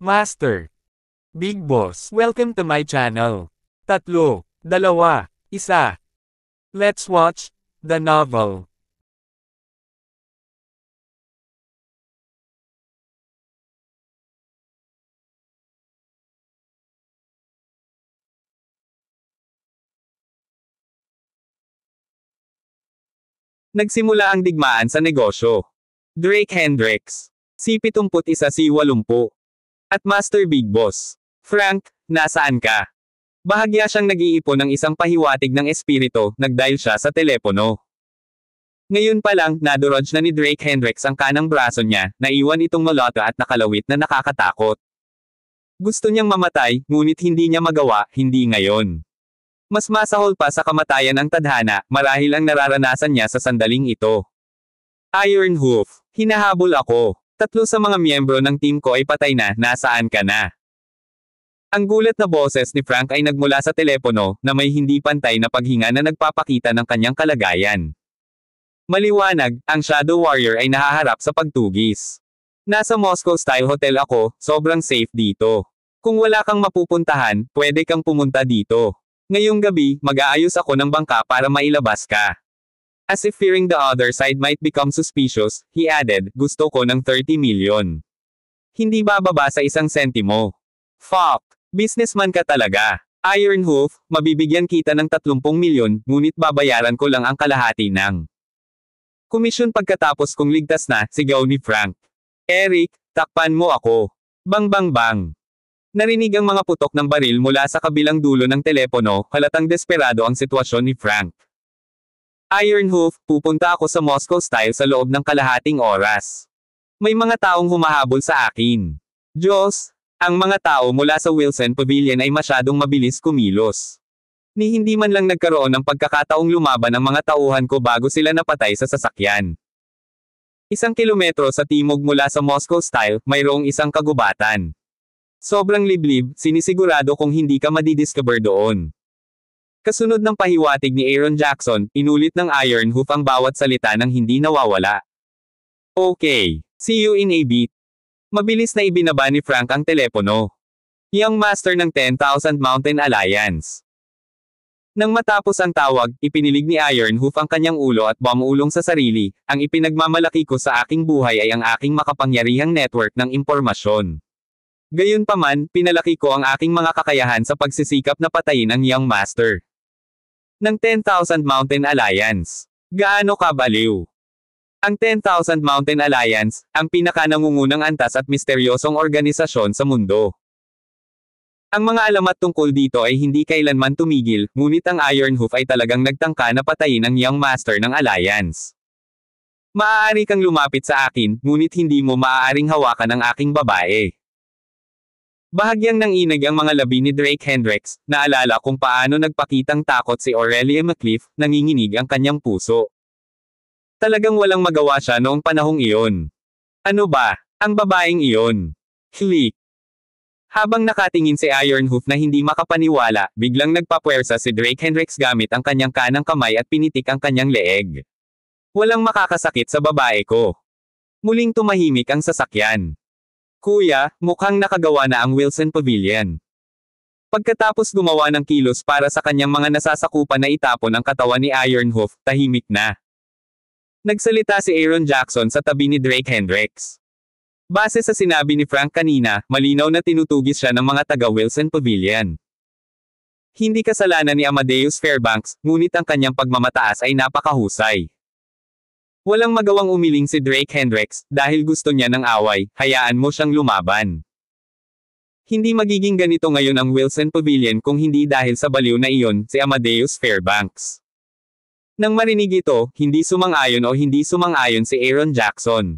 Master. Big Boss. Welcome to my channel. 3, 2, 1. Let's watch the novel. Nagsimula ang digmaan sa negosyo. Drake Hendricks. C71 C80. At Master Big Boss. Frank, nasaan ka? Bahagya siyang nag-iipon ng isang pahiwatig ng espiritu, nagdial siya sa telepono. Ngayon pa lang, nadurodge na ni Drake Hendricks ang kanang braso niya, naiwan itong malata at nakalawit na nakakatakot. Gusto niyang mamatay, ngunit hindi niya magawa, hindi ngayon. Mas masahol pa sa kamatayan ang tadhana, marahil ang nararanasan niya sa sandaling ito. Iron Hoof, hinahabol ako. 3 sa mga miyembro ng team ko ay patay na, nasaan ka na? Ang gulat na boses ni Frank ay nagmula sa telepono, na may hindi pantay na paghinga na nagpapakita ng kanyang kalagayan. Maliwanag, ang Shadow Warrior ay nahaharap sa pagtugis. Nasa Moscow-style hotel ako, sobrang safe dito. Kung wala kang mapupuntahan, pwede kang pumunta dito. Ngayong gabi, mag-aayos ako ng bangka para mailabas ka. As if fearing the other side might become suspicious, he added, gusto ko ng 30 million. Hindi bababa sa 1 sentimo. Fuck! Businessman ka talaga. Iron Hoof, mabibigyan kita ng 30 milyon, ngunit babayaran ko lang ang kalahati ng komisyon pagkatapos kong ligtas na, sigaw ni Frank. Eric, takpan mo ako. Bang bang bang. Narinig ang mga putok ng baril mula sa kabilang dulo ng telepono, halatang desperado ang sitwasyon ni Frank. Iron Hoof, pupunta ako sa Moscow style sa loob ng kalahating oras. May mga taong humahabol sa akin. Diyos, ang mga tao mula sa Wilson Pavilion ay masyadong mabilis kumilos. Ni hindi man lang nagkaroon ng pagkakataong lumaban ang mga tauhan ko bago sila napatay sa sasakyan. 1 kilometro sa timog mula sa Moscow style, mayroong isang kagubatan. Sobrang liblib, sinisigurado kung hindi ka madidiscover doon. Kasunod ng pahiwatig ni Aaron Jackson, inulit ng Iron Hoof ang bawat salita ng hindi nawawala. Okay, see you in a bit. Mabilis na ibinaba ni Frank ang telepono. Young Master ng 10,000 Mountain Alliance. Nang matapos ang tawag, ipinilig ni Iron Hoof ang kanyang ulo at bumulong sa sarili, ang ipinagmamalaki ko sa aking buhay ay ang aking makapangyarihang network ng impormasyon. Gayunpaman, pinalaki ko ang aking mga kakayahan sa pagsisikap na patayin ang Young Master ng 10,000 Mountain Alliance. Gaano kabaliw? Ang 10,000 Mountain Alliance, ang pinakanangungunang antas at misteryosong organisasyon sa mundo. Ang mga alamat tungkol dito ay hindi kailanman tumigil, ngunit ang Iron Hoof ay talagang nagtangka na patayin ang Young Master ng Alliance. Maaari kang lumapit sa akin, ngunit hindi mo maaaring hawakan ang aking babae. Bahagyang nanginig ang mga labi ni Drake Hendricks, naalala kung paano nagpakitang takot si Aurelia McCliff, nanginginig ang kanyang puso. Talagang walang magawa siya noong panahong iyon. Ano ba, ang babaeng iyon? Click. Habang nakatingin si Iron Hoof na hindi makapaniwala, biglang nagpapuwersa si Drake Hendricks gamit ang kanyang kanang kamay at pinitik ang kanyang leeg. Walang makakasakit sa babae ko. Muling tumahimik ang sasakyan. Kuya, mukhang nakagawa na ang Wilson Pavilion. Pagkatapos gumawa ng kilos para sa kanyang mga nasasakupan na itapon ang katawan ni Iron Hoof, tahimik na. Nagsalita si Aaron Jackson sa tabi ni Drake Hendricks. Base sa sinabi ni Frank kanina, malinaw na tinutugis siya ng mga taga Wilson Pavilion. Hindi kasalanan ni Amadeus Fairbanks, ngunit ang kanyang pagmamataas ay napakahusay. Walang magawang umiling si Drake Hendricks, dahil gusto niya ng away, hayaan mo siyang lumaban. Hindi magiging ganito ngayon ang Wilson Pavilion kung hindi dahil sa baliw na iyon, si Amadeus Fairbanks. Nang marinig ito, hindi sumang-ayon o hindi sumang-ayon si Aaron Jackson.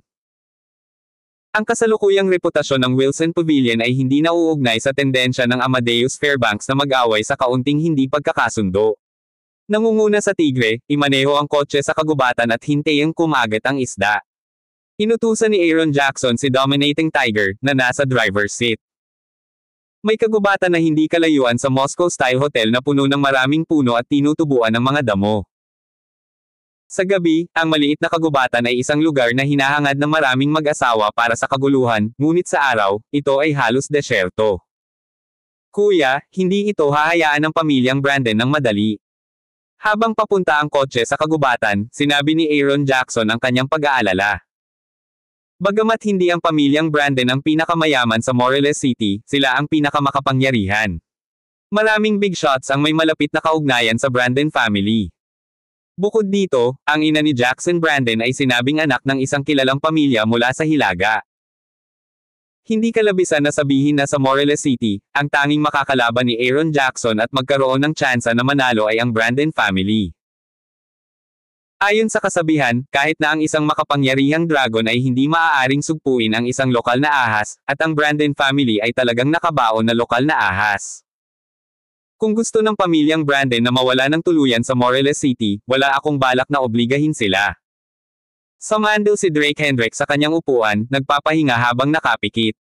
Ang kasalukuyang reputasyon ng Wilson Pavilion ay hindi nauugnay sa tendensya ng Amadeus Fairbanks na mag-away sa kaunting hindi pagkakasundo. Nangunguna sa Tigre, imaneho ang kotse sa kagubatan at hintayang kumagat ang isda. Inutusan ni Aaron Jackson si Dominating Tiger, na nasa driver's seat. May kagubatan na hindi kalayuan sa Moscow-style hotel na puno ng maraming puno at tinutubuan ng mga damo. Sa gabi, ang maliit na kagubatan ay isang lugar na hinahangad ng maraming mag-asawa para sa kaguluhan, ngunit sa araw, ito ay halos desyerto. Kuya, hindi ito hahayaan ng pamilyang Brandon ng madali. Habang papunta ang kotse sa kagubatan, sinabi ni Aaron Jackson ang kanyang pag-aalala. Bagamat hindi ang pamilyang Brandon ang pinakamayaman sa Morelos City, sila ang pinakamakapangyarihan. Maraming big shots ang may malapit na kaugnayan sa Brandon family. Bukod dito, ang ina ni Jackson Brandon ay sinabing anak ng isang kilalang pamilya mula sa Hilaga. Hindi kalabisan na sabihin na sa Morelos City, ang tanging makakalaban ni Aaron Jackson at magkaroon ng tsansa na manalo ay ang Brandon family. Ayon sa kasabihan, kahit na ang isang makapangyarihang dragon ay hindi maaaring sugpuin ang isang lokal na ahas, at ang Brandon family ay talagang nakabaon na lokal na ahas. Kung gusto ng pamilyang Brandon na mawala ng tuluyan sa Morelos City, wala akong balak na obligahin sila. Sumando si Drake Hendricks sa kanyang upuan, nagpapahinga habang nakapikit.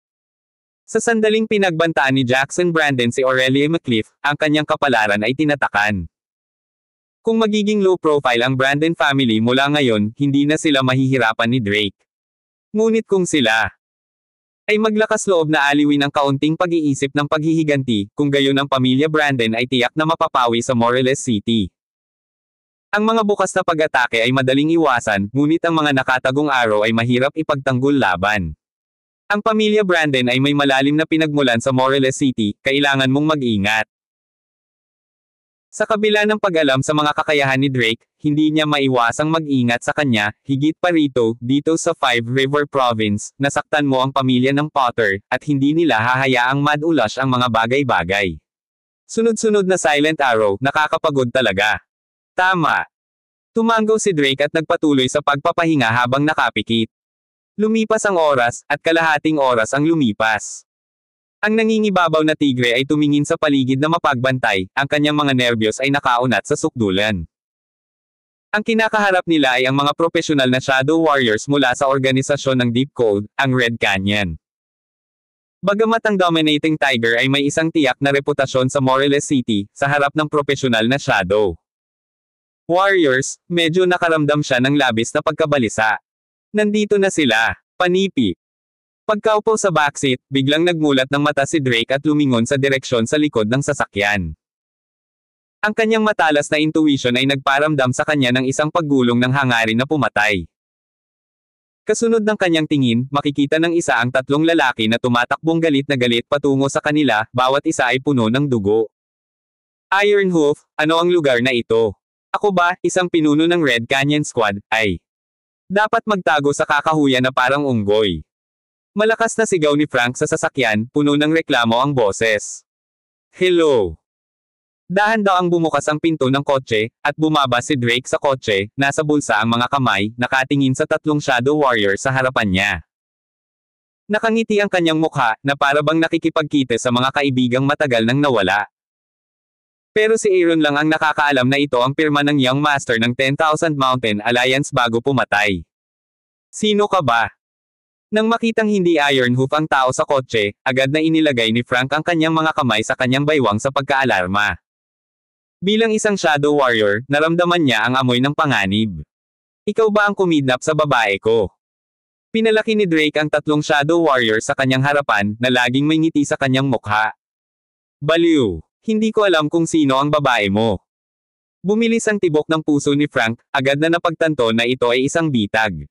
Sa sandaling pinagbantaan ni Jackson Brandon si Aurelia McCliff, ang kanyang kapalaran ay tinatakan. Kung magiging low profile ang Brandon family mula ngayon, hindi na sila mahihirapan ni Drake. Ngunit kung sila ay maglakas loob na aliwin ang kaunting pag-iisip ng paghihiganti, kung gayon ang pamilya Brandon ay tiyak na mapapawi sa Morelos City. Ang mga bukas na pag-atake ay madaling iwasan, ngunit ang mga nakatagong araw ay mahirap ipagtanggol laban. Ang pamilya Brandon ay may malalim na pinagmulan sa Morelos City, kailangan mong mag-ingat. Sa kabila ng pag-alam sa mga kakayahan ni Drake, hindi niya maiwasang mag-ingat sa kanya, higit pa rito, dito sa Five River Province, nasaktan mo ang pamilya ng Potter, at hindi nila hahayaang mad-ulash ang mga bagay-bagay. Sunod-sunod na silent arrow, nakakapagod talaga. Tama. Tumango si Drake at nagpatuloy sa pagpapahinga habang nakapikit. Lumipas ang oras, at kalahating oras ang lumipas. Ang nangingibabaw na tigre ay tumingin sa paligid na mapagbantay, ang kanyang mga nerbiyos ay nakaunat sa sukdulan. Ang kinakaharap nila ay ang mga profesional na Shadow Warriors mula sa organisasyon ng Deep Cold, ang Red Canyon. Bagamat ang Dominating Tiger ay may isang tiyak na reputasyon sa Morelos City, sa harap ng profesional na Shadow Warriors, medyo nakaramdam siya ng labis na pagkabalisa. Nandito na sila, panipi. Pagkaupo sa backseat, biglang nagmulat ng mata si Drake at lumingon sa direksyon sa likod ng sasakyan. Ang kanyang matalas na intuition ay nagparamdam sa kanya ng isang paggulong ng hangarin na pumatay. Kasunod ng kanyang tingin, makikita ng isa ang tatlong lalaki na tumatakbong galit na galit patungo sa kanila, bawat isa ay puno ng dugo. Ironhoof, ano ang lugar na ito? Ako ba, isang pinuno ng Red Canyon Squad, ay dapat magtago sa kakahuyan na parang unggoy. Malakas na sigaw ni Frank sa sasakyan, puno ng reklamo ang boses. Hello! Dahan daw ang bumukas ang pinto ng kotse, at bumaba si Drake sa kotse, nasa bulsa ang mga kamay, nakatingin sa tatlong Shadow Warrior sa harapan niya. Nakangiti ang kanyang mukha, na parabang nakikipagkita sa mga kaibigang matagal nang nawala. Pero si Aaron lang ang nakakaalam na ito ang pirma ng Young Master ng 10,000 Mountain Alliance bago pumatay. Sino ka ba? Nang makitang hindi Ironhoof ang tao sa kotse, agad na inilagay ni Frank ang kanyang mga kamay sa kanyang baywang sa pagkaalarma. Bilang isang Shadow Warrior, naramdaman niya ang amoy ng panganib. Ikaw ba ang kumidnap sa babae ko? Pinalaki ni Drake ang tatlong Shadow Warrior sa kanyang harapan, na laging may ngiti sa kanyang mukha. Baliw! Hindi ko alam kung sino ang babae mo. Bumilis ang tibok ng puso ni Frank, agad na napagtanto na ito ay isang bitag.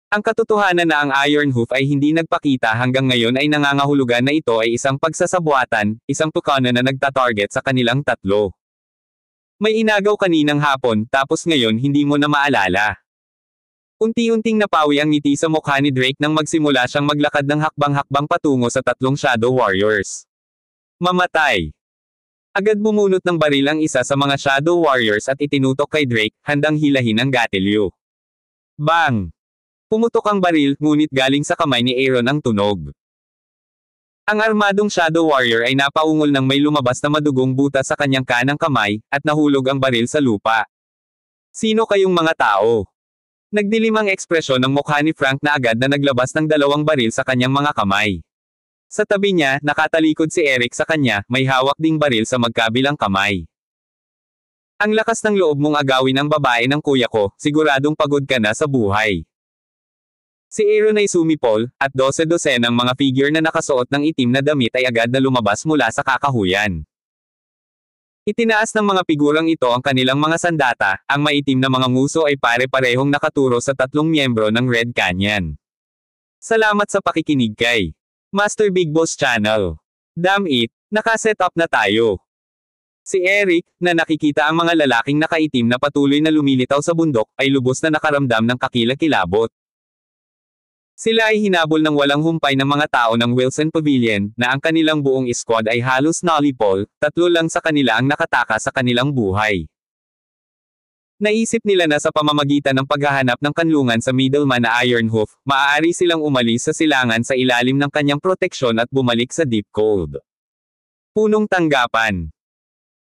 Ang katotohanan na ang Ironhoof ay hindi nagpakita hanggang ngayon ay nangangahulugan na ito ay isang pagsasabuatan, isang tukana na nagtatarget sa kanilang tatlo. May inagaw kaninang hapon, tapos ngayon hindi mo na maalala. Unti-unting napawi ang ngiti sa mukha ni Drake nang magsimula siyang maglakad ng hakbang-hakbang patungo sa tatlong Shadow Warriors. Mamatay! Agad bumunot ng baril ang isa sa mga Shadow Warriors at itinutok kay Drake, handang hilahin ang gatilyo. Bang! Pumutok ang baril, ngunit galing sa kamay ni Aaron ang tunog. Ang armadong Shadow Warrior ay napaungol nang may lumabas na madugong butas sa kanyang kanang kamay, at nahulog ang baril sa lupa. Sino kayong mga tao? Nagdilim ang ekspresyon ng mukha ni Frank na agad na naglabas ng dalawang baril sa kanyang mga kamay. Sa tabi niya, nakatalikod si Eric sa kanya, may hawak ding baril sa magkabilang kamay. Ang lakas ng loob mong agawin ang babae ng kuya ko, siguradong pagod ka na sa buhay. Si Aaron ay sumipol, at dose-dosenang mga figure na nakasuot ng itim na damit ay agad na lumabas mula sa kakahuyan. Itinaas ng mga figurang ito ang kanilang mga sandata, ang maitim na mga nguso ay pare-parehong nakaturo sa tatlong miyembro ng Red Canyon. Salamat sa pakikinig kay Master Big Boss Channel. Damn it, nakaset up na tayo. Si Eric, na nakikita ang mga lalaking nakaitim na patuloy na lumilitaw sa bundok, ay lubos na nakaramdam ng kakilakilabot. Sila ay hinabol ng walang humpay ng mga tao ng Wilson Pavilion, na ang kanilang buong squad ay halos nolipol, 3 lang sa kanila ang nakataka sa kanilang buhay. Naisip nila na sa pamamagitan ng paghahanap ng kanlungan sa middleman na Ironhoof, maaari silang umalis sa silangan sa ilalim ng kanyang proteksyon at bumalik sa Deep Cold. Punong tanggapan.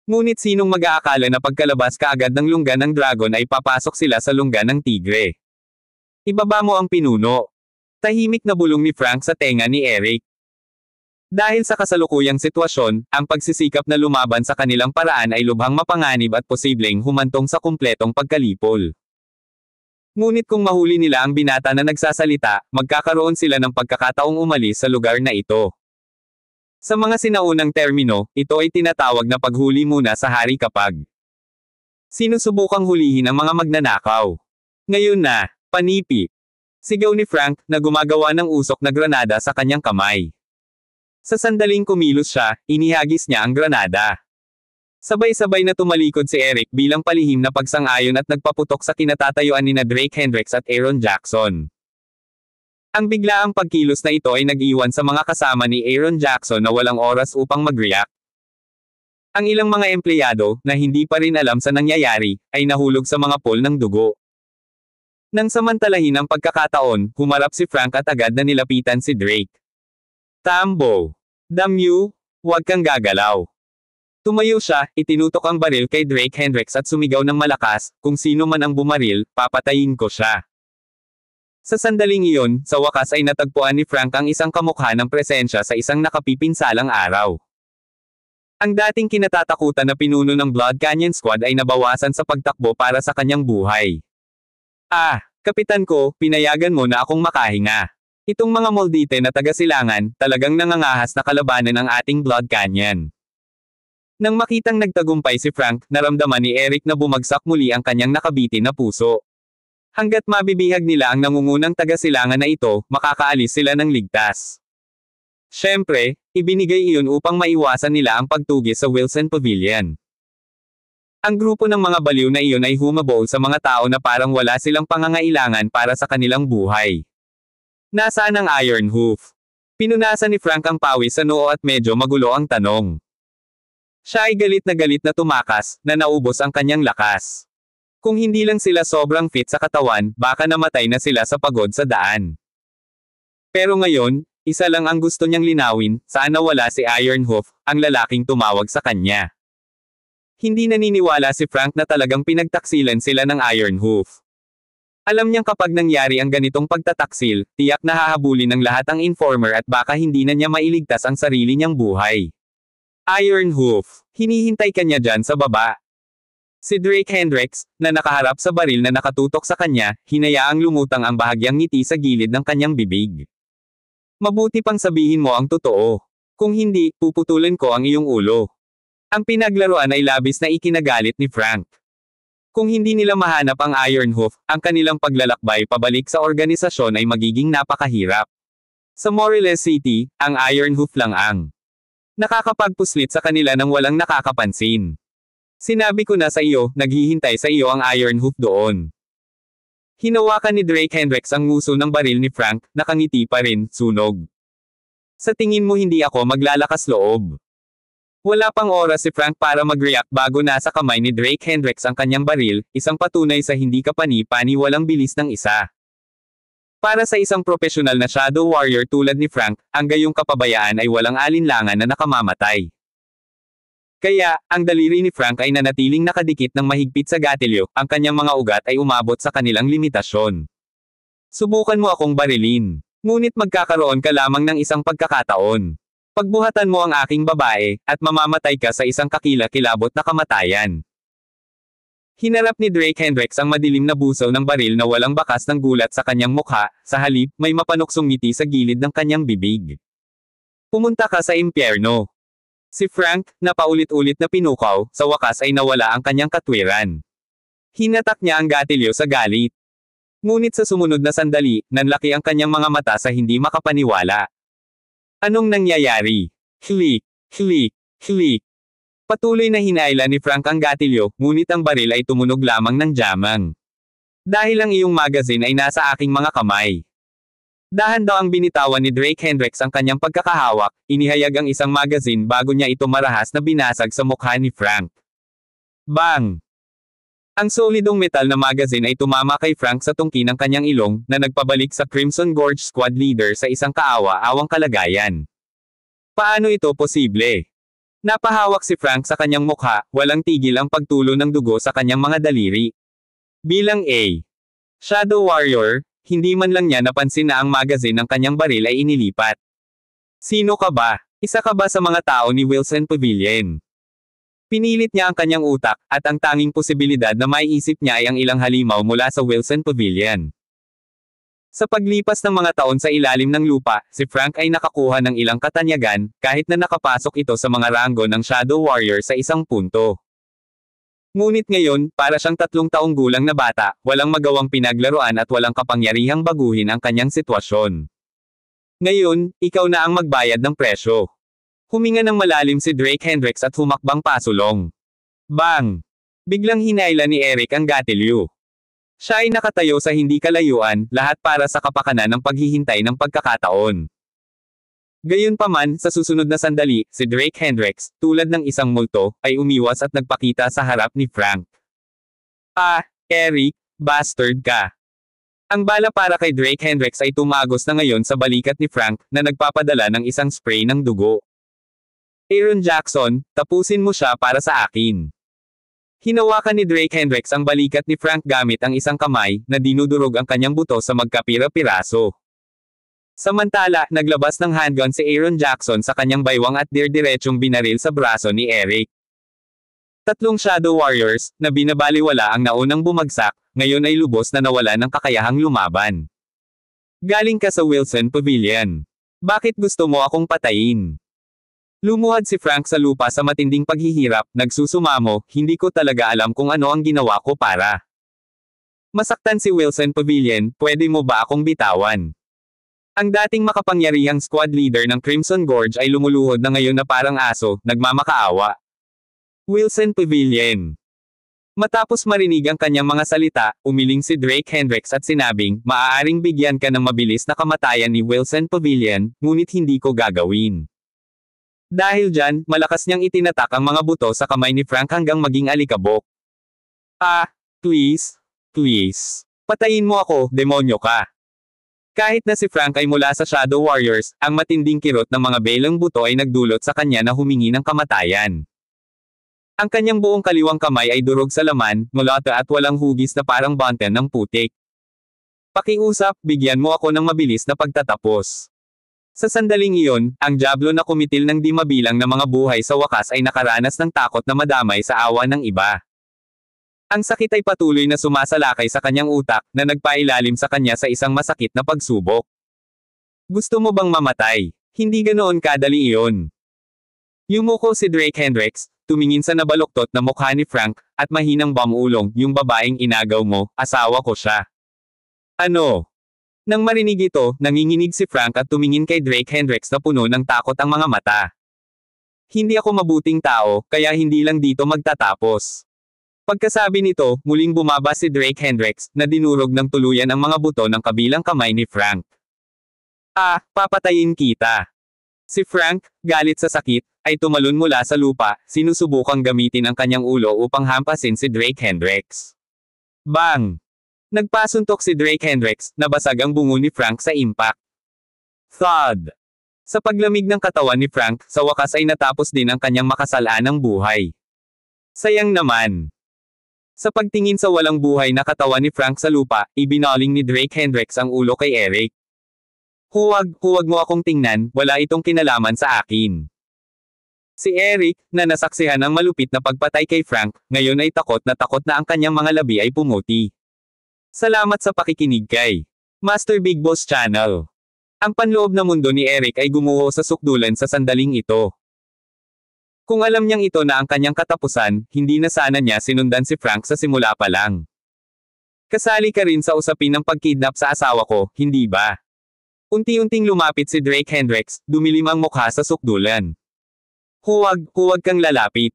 Ngunit sinong mag-aakala na pagkalabas kaagad ng lungga ng dragon ay papasok sila sa lungga ng tigre? Ibaba mo ang pinuno. Tahimik na bulong ni Frank sa tenga ni Eric. Dahil sa kasalukuyang sitwasyon, ang pagsisikap na lumaban sa kanilang paraan ay lubhang mapanganib at posibleng humantong sa kumpletong pagkalipol. Ngunit kung mahuli nila ang binata na nagsasalita, magkakaroon sila ng pagkakataong umalis sa lugar na ito. Sa mga sinaunang termino, ito ay tinatawag na paghuli muna sa hari kapag sinusubukang hulihin ang mga magnanakaw. Ngayon na, panipi. Sigaw ni Frank, na gumagawa ng usok na granada sa kanyang kamay. Sa sandaling kumilos siya, inihagis niya ang granada. Sabay-sabay na tumalikod si Eric bilang palihim na pagsang-ayon at nagpaputok sa kinatatayuan nina Drake Hendricks at Aaron Jackson. Ang biglaang pagkilos na ito ay nag-iwan sa mga kasama ni Aaron Jackson na walang oras upang mag-react. Ang ilang mga empleyado, na hindi pa rin alam sa nangyayari, ay nahulog sa mga pool ng dugo. Nang samantalahin ang pagkakataon, humarap si Frank at agad na nilapitan si Drake. Tambo! Damn you! Huwag kang gagalaw! Tumayo siya, itinutok ang baril kay Drake Hendricks at sumigaw ng malakas, kung sino man ang bumaril, papatayin ko siya. Sa sandaling iyon, sa wakas ay natagpuan ni Frank ang isang kamukha ng presensya sa isang nakapipinsalang araw. Ang dating kinatatakutan na pinuno ng Blood Canyon Squad ay nabawasan sa pagtakbo para sa kanyang buhay. Kapitan ko, pinayagan mo na akong makahinga. Itong mga Moldite na taga-silangan, talagang nangangahas na kalabanan ang ating Blood Canyon. Nang makitang nagtagumpay si Frank, naramdaman ni Eric na bumagsak muli ang kanyang nakabitin na puso. Hanggat mabibihag nila ang nangungunang taga-silangan na ito, makakaalis sila ng ligtas. Siyempre, ibinigay iyon upang maiwasan nila ang pagtugis sa Wilson Pavilion. Ang grupo ng mga baliw na iyon ay humabol sa mga tao na parang wala silang pangangailangan para sa kanilang buhay. Nasaan ang Ironhoof? Pinunasan ni Frank ang pawis sa noo at medyo magulo ang tanong. Siya ay galit na tumakas, na naubos ang kanyang lakas. Kung hindi lang sila sobrang fit sa katawan, baka namatay na sila sa pagod sa daan. Pero ngayon, isa lang ang gusto niyang linawin, saan nawala si Ironhoof, ang lalaking tumawag sa kanya. Hindi naniniwala si Frank na talagang pinagtaksilan sila ng Ironhoof. Alam niyang kapag nangyari ang ganitong pagtataksil, tiyak na hahabulin ng lahat ang informer at baka hindi na niya mailigtas ang sarili niyang buhay. Ironhoof, hinihintay ka niya dyan sa baba. Si Drake Hendricks, na nakaharap sa baril na nakatutok sa kanya, hinayaang lumutang ang bahagyang ngiti sa gilid ng kanyang bibig. Mabuti pang sabihin mo ang totoo. Kung hindi, puputulin ko ang iyong ulo. Ang pinaglaruan ay labis na ikinagalit ni Frank. Kung hindi nila mahanap ang Ironhoof, ang kanilang paglalakbay pabalik sa organisasyon ay magiging napakahirap. Sa Moreles City, ang Ironhoof lang ang nakakapagpuslit sa kanila nang walang nakakapansin. Sinabi ko na sa iyo, naghihintay sa iyo ang Ironhoof doon. Hinawakan ni Drake Hendricks ang nguso ng baril ni Frank, nakangiti pa rin, sunog. Sa tingin mo hindi ako maglalakas loob? Wala pang oras si Frank para mag-react bago nasa kamay ni Drake Hendricks ang kanyang baril, isang patunay sa hindi kapani-pani walang bilis ng isa. Para sa isang profesional na shadow warrior tulad ni Frank, ang gayong kapabayaan ay walang alinlangan na nakamamatay. Kaya, ang daliri ni Frank ay nanatiling nakadikit ng mahigpit sa gatilyo, ang kanyang mga ugat ay umabot sa kanilang limitasyon. Subukan mo akong barilin. Ngunit magkakaroon ka lamang ng isang pagkakataon. Pagbuhatan mo ang aking babae, at mamamatay ka sa isang kakilakilabot na kamatayan. Hinarap ni Drake Hendricks ang madilim na busaw ng baril na walang bakas ng gulat sa kanyang mukha, sa halip, may mapanuksong ngiti sa gilid ng kanyang bibig. Pumunta ka sa impyerno. Si Frank, na paulit-ulit na pinukaw, sa wakas ay nawala ang kanyang katwiran. Hinatak niya ang gatilyo sa galit. Ngunit sa sumunod na sandali, nanlaki ang kanyang mga mata sa hindi makapaniwala. Anong nangyayari? Click, click, click. Patuloy na hinaila ni Frank ang gatilyo, ngunit ang baril ay tumunog lamang ng jamang. Dahil ang iyong magazine ay nasa aking mga kamay. Dahan daw ang binitawan ni Drake Hendricks ang kanyang pagkakahawak, inihayag ang isang magazine bago niya ito marahas na binasag sa mukha ni Frank. Bang! Ang solidong metal na magazine ay tumama kay Frank sa tungki ng kanyang ilong, na nagpabalik sa Crimson Gorge squad leader sa isang kaawa-awang kalagayan. Paano ito posible? Napahawak si Frank sa kanyang mukha, walang tigil ang pagtulo ng dugo sa kanyang mga daliri. Bilang A. Shadow Warrior, hindi man lang niya napansin na ang magazine ng kanyang baril ay inilipat. Sino ka ba? Isa ka ba sa mga tao ni Wilson Pavilion? Pinilit niya ang kanyang utak, at ang tanging posibilidad na maiisip niya ay ang ilang halimaw mula sa Wilson Pavilion. Sa paglipas ng mga taon sa ilalim ng lupa, si Frank ay nakakuha ng ilang katanyagan, kahit na nakapasok ito sa mga ranggo ng Shadow Warrior sa isang punto. Ngunit ngayon, para siyang 3 taong gulang na bata, walang magawang pinaglaruan at walang kapangyarihang baguhin ang kanyang sitwasyon. Ngayon, ikaw na ang magbayad ng presyo. Huminga ng malalim si Drake Hendricks at humakbang pasulong. Bang! Biglang hinaila ni Eric ang gatilyo. Siya ay nakatayo sa hindi kalayuan, lahat para sa kapakanan ng paghihintay ng pagkakataon. Gayunpaman, sa susunod na sandali, si Drake Hendricks, tulad ng isang multo, ay umiwas at nagpakita sa harap ni Frank. Ah, Eric, bastard ka. Ang bala para kay Drake Hendricks ay tumagos na ngayon sa balikat ni Frank, na nagpapadala ng isang spray ng dugo. Aaron Jackson, tapusin mo siya para sa akin. Hinawakan ni Drake Hendricks ang balikat ni Frank gamit ang isang kamay, na dinudurog ang kanyang buto sa magkapira-piraso. Samantala, naglabas ng handgun si Aaron Jackson sa kanyang baywang at dirdiretsong binaril sa braso ni Eric. 3 Shadow Warriors, na binabaliwala ang naunang bumagsak, ngayon ay lubos na nawala ng kakayahang lumaban. Galing ka sa Wilson Pavilion. Bakit gusto mo akong patayin? Lumuhad si Frank sa lupa sa matinding paghihirap, nagsusumamo, hindi ko talaga alam kung ano ang ginawa ko para masaktan si Wilson Pavilion, pwede mo ba akong bitawan? Ang dating makapangyarihang squad leader ng Crimson Gorge ay lumuluhod na ngayon na parang aso, nagmamakaawa. Wilson Pavilion. Matapos marinig ang kanyang mga salita, umiling si Drake Hendricks at sinabing, maaaring bigyan ka ng mabilis na kamatayan ni Wilson Pavilion, ngunit hindi ko gagawin. Dahil dyan, malakas niyang itinatak ang mga buto sa kamay ni Frank hanggang maging alikabok. Ah, please, please. Patayin mo ako, demonyo ka. Kahit na si Frank ay mula sa Shadow Warriors, ang matinding kirot ng mga belang buto ay nagdulot sa kanya na humingi ng kamatayan. Ang kanyang buong kaliwang kamay ay durog sa laman, mulata at walang hugis na parang bunten ng putik. Pakiusap, bigyan mo ako ng mabilis na pagtatapos. Sa sandaling iyon, ang Diablo na kumitil ng di mabilang na mga buhay sa wakas ay nakaranas ng takot na madamay sa awa ng iba. Ang sakit ay patuloy na sumasalakay sa kanyang utak, na nagpailalim sa kanya sa isang masakit na pagsubok. Gusto mo bang mamatay? Hindi ganoon kadali iyon. Yumuko si Drake Hendricks, tumingin sa nabaluktot na mukha ni Frank, at mahinang bamulong, yung babaeng inagaw mo, asawa ko siya. Ano? Nang marinig ito, nanginginig si Frank at tumingin kay Drake Hendricks na puno ng takot ang mga mata. Hindi ako mabuting tao, kaya hindi lang dito magtatapos. Pagkasabi nito, muling bumaba si Drake Hendricks, na dinurog ng tuluyan ang mga buto ng kabilang kamay ni Frank. Ah, papatayin kita. Si Frank, galit sa sakit, ay tumalon mula sa lupa, sinusubukang gamitin ang kanyang ulo upang hampasin si Drake Hendricks. Bang! Nagpasuntok si Drake Hendricks, nabasag ang bungo ni Frank sa impact. Thud! Sa paglamig ng katawan ni Frank, sa wakas ay natapos din ang kanyang makasalanang buhay. Sayang naman. Sa pagtingin sa walang buhay na katawan ni Frank sa lupa, ibinaling ni Drake Hendricks ang ulo kay Eric. Huwag mo akong tingnan, wala itong kinalaman sa akin. Si Eric, na nasaksihan ang malupit na pagpatay kay Frank, ngayon ay takot na ang kanyang mga labi ay pumuti. Salamat sa pakikinig kay Master Big Boss Channel. Ang panloob na mundo ni Eric ay gumuho sa sukdulan sa sandaling ito. Kung alam niyang ito na ang kanyang katapusan, hindi na sana niya sinundan si Frank sa simula pa lang. Kasali ka rin sa usapin ng pagkidnap sa asawa ko, hindi ba? Unti-unting lumapit si Drake Hendricks, dumilim ang mukha sa sukdulan. Huwag kang lalapit.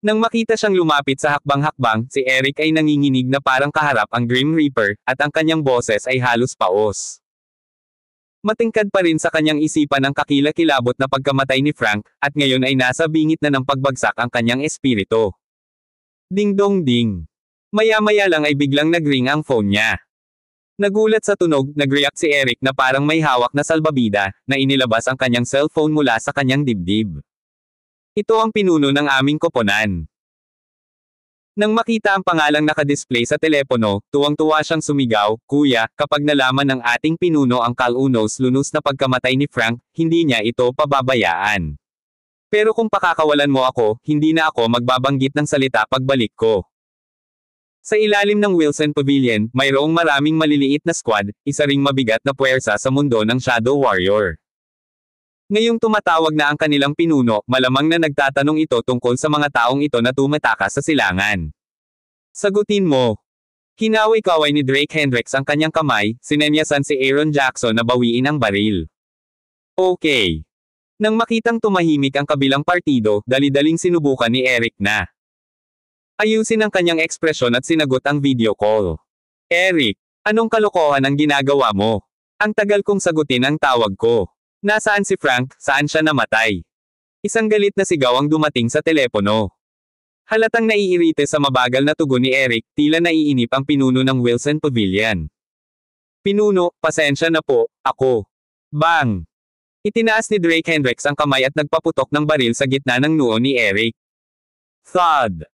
Nang makita siyang lumapit sa hakbang-hakbang, si Eric ay nanginginig na parang kaharap ang Grim Reaper, at ang kanyang boses ay halos paos. Matingkad pa rin sa kanyang isipan ang kakilakilabot na pagkamatay ni Frank, at ngayon ay nasa bingit na ng pagbagsak ang kanyang espiritu. Ding dong ding. Maya-maya lang ay biglang nagring ang phone niya. Nagulat sa tunog, nag-react si Eric na parang may hawak na salbabida, na inilabas ang kanyang cellphone mula sa kanyang dibdib. Ito ang pinuno ng aming koponan. Nang makita ang pangalang nakadisplay sa telepono, tuwang-tuwa siyang sumigaw, "Kuya, kapag nalaman ng ating pinuno ang kalunos-lunos na pagkamatay ni Frank, hindi niya ito pababayaan. Pero kung pakakawalan mo ako, hindi na ako magbabanggit ng salita pagbalik ko." Sa ilalim ng Wilson Pavilion, mayroong maraming maliliit na squad, isa ring mabigat na puwersa sa mundo ng Shadow Warrior. Ngayong tumatawag na ang kanilang pinuno, malamang na nagtatanong ito tungkol sa mga taong ito na tumatakas sa silangan. Sagutin mo. Kinawi-kaway ni Drake Hendricks ang kanyang kamay, sinenyasan si Aaron Jackson na bawiin ang baril. Okay. Nang makitang tumahimik ang kabilang partido, dali-daling sinubukan ni Eric na ayusin ang kanyang ekspresyon at sinagot ang video call. Eric, anong kalokohan ang ginagawa mo? Ang tagal kong sagutin ang tawag ko. Nasaan si Frank, saan siya namatay? Isang galit na sigaw ang dumating sa telepono. Halatang naiirite sa mabagal na tugon ni Eric, tila naiinip ang pinuno ng Wilson Pavilion. Pinuno, pasensya na po, ako. Bang! Itinaas ni Drake Hendricks ang kamay at nagpaputok ng baril sa gitna ng noo ni Eric. Thud!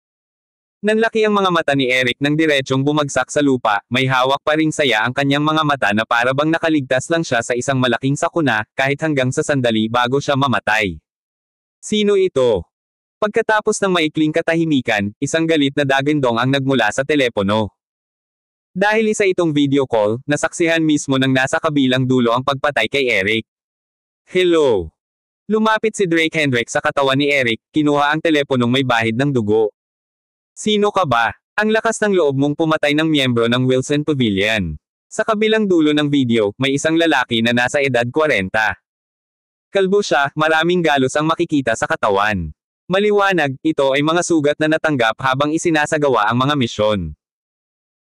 Nanlaki ang mga mata ni Eric nang diretsyong bumagsak sa lupa, may hawak pa ring saya ang kanyang mga mata na para bang nakaligtas lang siya sa isang malaking sakuna, kahit hanggang sa sandali bago siya mamatay. Sino ito? Pagkatapos ng maikling katahimikan, isang galit na dagandong ang nagmula sa telepono. Dahil isa itong video call, nasaksihan mismo ng nasa kabilang dulo ang pagpatay kay Eric. Hello! Lumapit si Drake Hendricks sa katawan ni Eric, kinuha ang teleponong may bahid ng dugo. Sino ka ba? Ang lakas ng loob mong pumatay ng miyembro ng Wilson Pavilion. Sa kabilang dulo ng video, may isang lalaki na nasa edad 40. Kalbo siya, maraming galos ang makikita sa katawan. Maliwanag, ito ay mga sugat na natanggap habang isinasagawa ang mga misyon.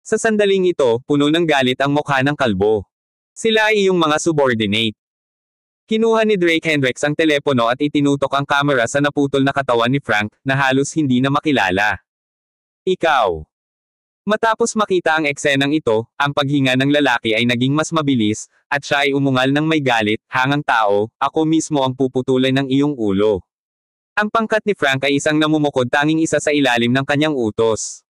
Sa sandaling ito, puno ng galit ang mukha ng kalbo. Sila ay iyong mga subordinate. Kinuha ni Drake Hendricks ang telepono at itinutok ang kamera sa naputol na katawan ni Frank, na halos hindi na makilala. Ikaw. Matapos makita ang eksenang ito, ang paghinga ng lalaki ay naging mas mabilis, at siya ay umungal ng may galit, "Hangang tao, ako mismo ang puputulan ng iyong ulo." Ang pangkat ni Frank ay isang namumukod tanging isa sa ilalim ng kanyang utos.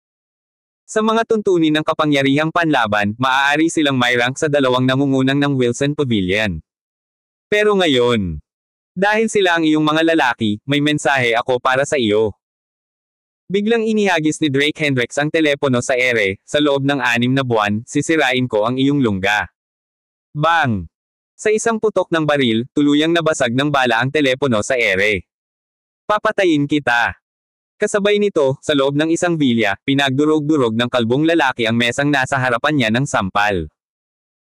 Sa mga tuntunin ng kapangyarihang panlaban, maaari silang may rank sa dalawang nangungunang ng Wilson Pavilion. Pero ngayon, dahil sila ang iyong mga lalaki, may mensahe ako para sa iyo. Biglang inihagis ni Drake Hendricks ang telepono sa ere, "Sa loob ng 6 na buwan, sisirain ko ang iyong lungga." Bang! Sa isang putok ng baril, tuluyang nabasag ng bala ang telepono sa ere. "Papatayin kita." Kasabay nito, sa loob ng isang vilya, pinagdurog-durog ng kalbong lalaki ang mesang nasa harapan niya ng sampal.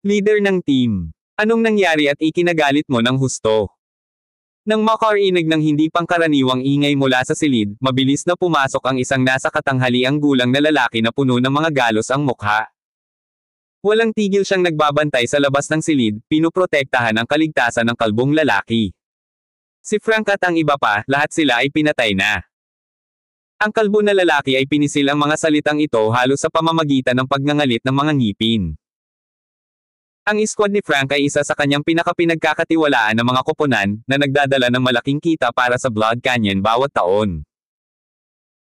Leader ng team. Anong nangyari at ikinagalit mo ng husto? Nang makarinig ng hindi pangkaraniwang ingay mula sa silid, mabilis na pumasok ang isang nasa katanghaliang gulang na lalaki na puno ng mga galos ang mukha. Walang tigil siyang nagbabantay sa labas ng silid, pinuprotektahan ang kaligtasan ng kalbong lalaki. Si Frank at ang iba pa, lahat sila ay pinatay na. Ang kalbo na lalaki ay pinisil ang mga salitang ito halos sa pamamagitan ng pagngangalit ng mga ngipin. Ang squad ni Frank ay isa sa kanyang pinakapinagkakatiwalaan ng mga koponan, na nagdadala ng malaking kita para sa Blood Canyon bawat taon.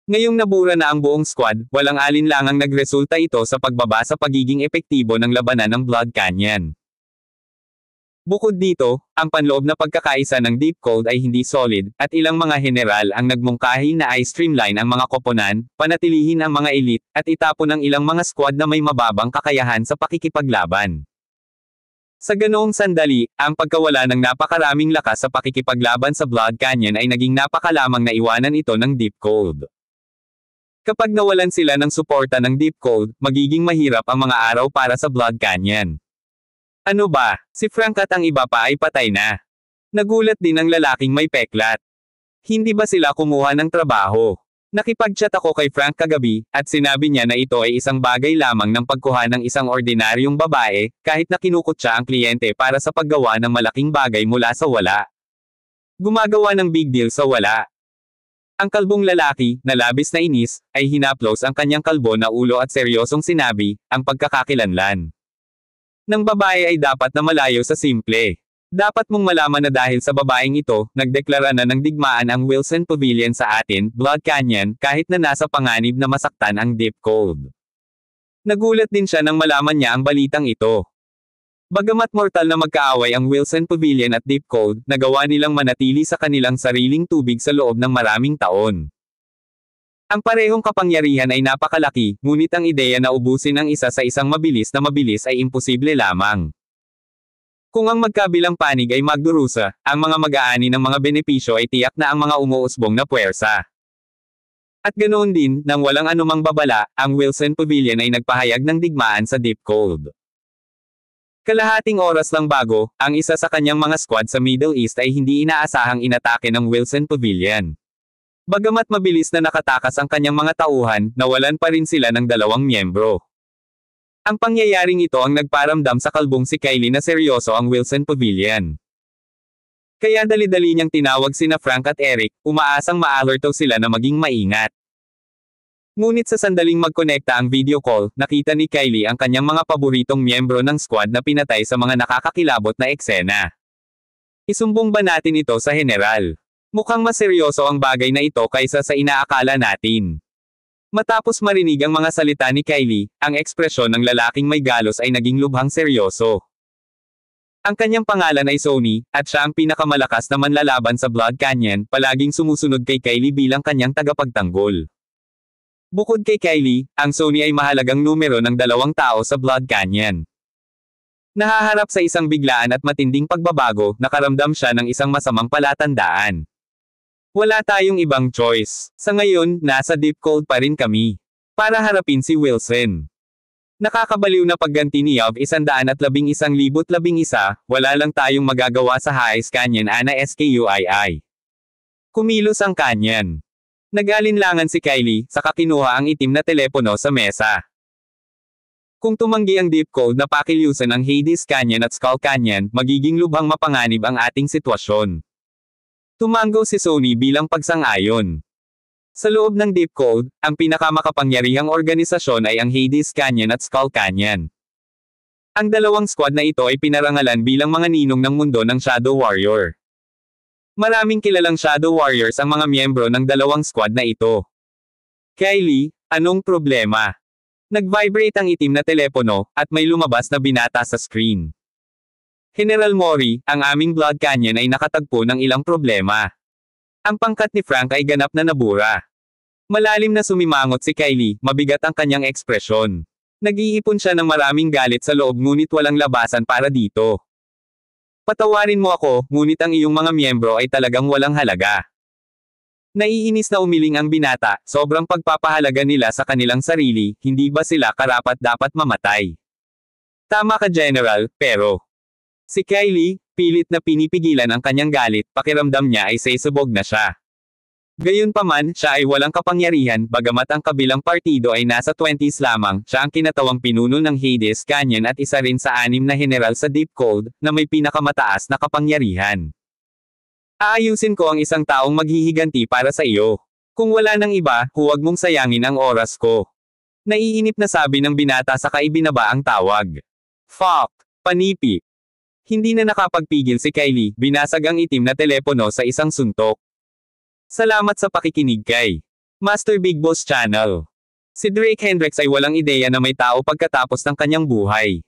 Ngayong nabura na ang buong squad, walang alinlangang nagresulta ito sa pagbaba sa pagiging epektibo ng labanan ng Blood Canyon. Bukod dito, ang panloob na pagkakaisa ng Deep Cold ay hindi solid, at ilang mga general ang nagmungkahi na ay streamline ang mga koponan, panatilihin ang mga elite, at itapon ang ilang mga squad na may mababang kakayahan sa pakikipaglaban. Sa ganoong sandali, ang pagkawala ng napakaraming lakas sa pakikipaglaban sa Blood Canyon ay naging napakalamang na iwanan ito ng Deep Cold. Kapag nawalan sila ng suporta ng Deep Cold, magiging mahirap ang mga araw para sa Blood Canyon. Ano ba, si Frank at ang iba pa ay patay na. Nagulat din ang lalaking may peklat. Hindi ba sila kumuha ng trabaho? Nakipag-chat ako kay Frank kagabi, at sinabi niya na ito ay isang bagay lamang ng pagkuha ng isang ordinaryong babae, kahit na kinukutya ang kliyente para sa paggawa ng malaking bagay mula sa wala. Gumagawa ng big deal sa wala. Ang kalbong lalaki, na labis na inis, ay hinaplos ang kanyang kalbo na ulo at seryosong sinabi, ang pagkakakilanlan ng babae ay dapat na malayo sa simple. Dapat mong malaman na dahil sa babaeng ito, nagdeklara na ng digmaan ang Wilson Pavilion sa atin, Blood Canyon, kahit na nasa panganib na masaktan ang Deep Cold. Nagulat din siya nang malaman niya ang balitang ito. Bagamat mortal na magkaaway ang Wilson Pavilion at Deep Cold, nagawa nilang manatili sa kanilang sariling tubig sa loob ng maraming taon. Ang parehong kapangyarihan ay napakalaki, ngunit ang ideya na ubusin ang isa sa isang mabilis ay imposible lamang. Kung ang magkabilang panig ay magdurusa, ang mga mag-aani ng mga benepisyo ay tiyak na ang mga umuusbong na puwersa. At ganoon din, nang walang anumang babala, ang Wilson Pavilion ay nagpahayag ng digmaan sa Deep Cold. Kalahating oras lang bago, ang isa sa kanyang mga squad sa Middle East ay hindi inaasahang inatake ng Wilson Pavilion. Bagamat mabilis na nakatakas ang kanyang mga tauhan, nawalan pa rin sila ng 2 miyembro. Ang pangyayaring ito ang nagparamdam sa kalbong si Kylie na seryoso ang Wilson Pavilion. Kaya dali-dali niyang tinawag sina Frank at Eric, umaasang ma-alerto sila na maging maingat. Ngunit sa sandaling magkonekta ang video call, nakita ni Kylie ang kanyang mga paboritong miyembro ng squad na pinatay sa mga nakakakilabot na eksena. Isumbong ba natin ito sa general? Mukhang mas seryoso ang bagay na ito kaysa sa inaakala natin. Matapos marinig ang mga salita ni Kylie, ang ekspresyon ng lalaking may galos ay naging lubhang seryoso. Ang kanyang pangalan ay Sony, at siya ang pinakamalakas na manlalaban sa Blood Canyon, palaging sumusunod kay Kylie bilang kanyang tagapagtanggol. Bukod kay Kylie, ang Sony ay mahalagang numero ng 2 tao sa Blood Canyon. Nahaharap sa isang biglaan at matinding pagbabago, nakaramdam siya ng isang masamang palatandaan. Wala tayong ibang choice. Sa ngayon, nasa Deep Cold pa rin kami. Para harapin si Wilson. Nakakabaliw na pagganti ni Yob 111,011, wala lang tayong magagawa sa Hayes Canyon Ana SKUII. Kumilos ang Canyon. Nag-alinlangan si Kylie, saka kinuha ang itim na telepono sa mesa. Kung tumanggi ang Deep Cold na pakilusan ang Hades Canyon at Skull Canyon, magiging lubhang mapanganib ang ating sitwasyon. Tumango si Sony bilang pagsang-ayon. Sa loob ng Deep Cold, ang pinakamakapangyarihang organisasyon ay ang Hades Canyon at Skull Canyon. Ang 2 squad na ito ay pinarangalan bilang mga ninong ng mundo ng Shadow Warrior. Maraming kilalang Shadow Warriors ang mga miyembro ng 2 squad na ito. Kylie, anong problema? Nag-vibrate ang itim na telepono, at may lumabas na binata sa screen. General Mori, ang aming Blood Canyon ay nakatagpo ng ilang problema. Ang pangkat ni Frank ay ganap na nabura. Malalim na sumimangot si Kylie, mabigat ang kanyang ekspresyon. Nag-iipon siya ng maraming galit sa loob ngunit walang labasan para dito. Patawarin mo ako, ngunit ang iyong mga miyembro ay talagang walang halaga. Naiinis na umiling ang binata, sobrang pagpapahalaga nila sa kanilang sarili, hindi ba sila karapat-dapat mamatay? Tama ka General, pero... Si Kylie, pilit na pinipigilan ang kanyang galit, pakiramdam niya ay sesabog na siya. Gayunpaman, siya ay walang kapangyarihan, bagamat ang kabilang partido ay nasa 20s lamang, siya ang kinatawang pinuno ng Hades Canyon at isa rin sa 6 na general sa Deep Cold, na may pinakamataas na kapangyarihan. Aayusin ko ang isang taong maghihiganti para sa iyo. Kung wala nang iba, huwag mong sayangin ang oras ko. Naiinip na sabi ng binata saka ibinaba ang tawag. Fuck! Panipi! Hindi na nakapagpigil si Kylie, binasag ang itim na telepono sa isang suntok. Salamat sa pakikinig kay Master Big Boss Channel. Si Drake Hendricks ay walang ideya na may tao pagkatapos ng kanyang buhay.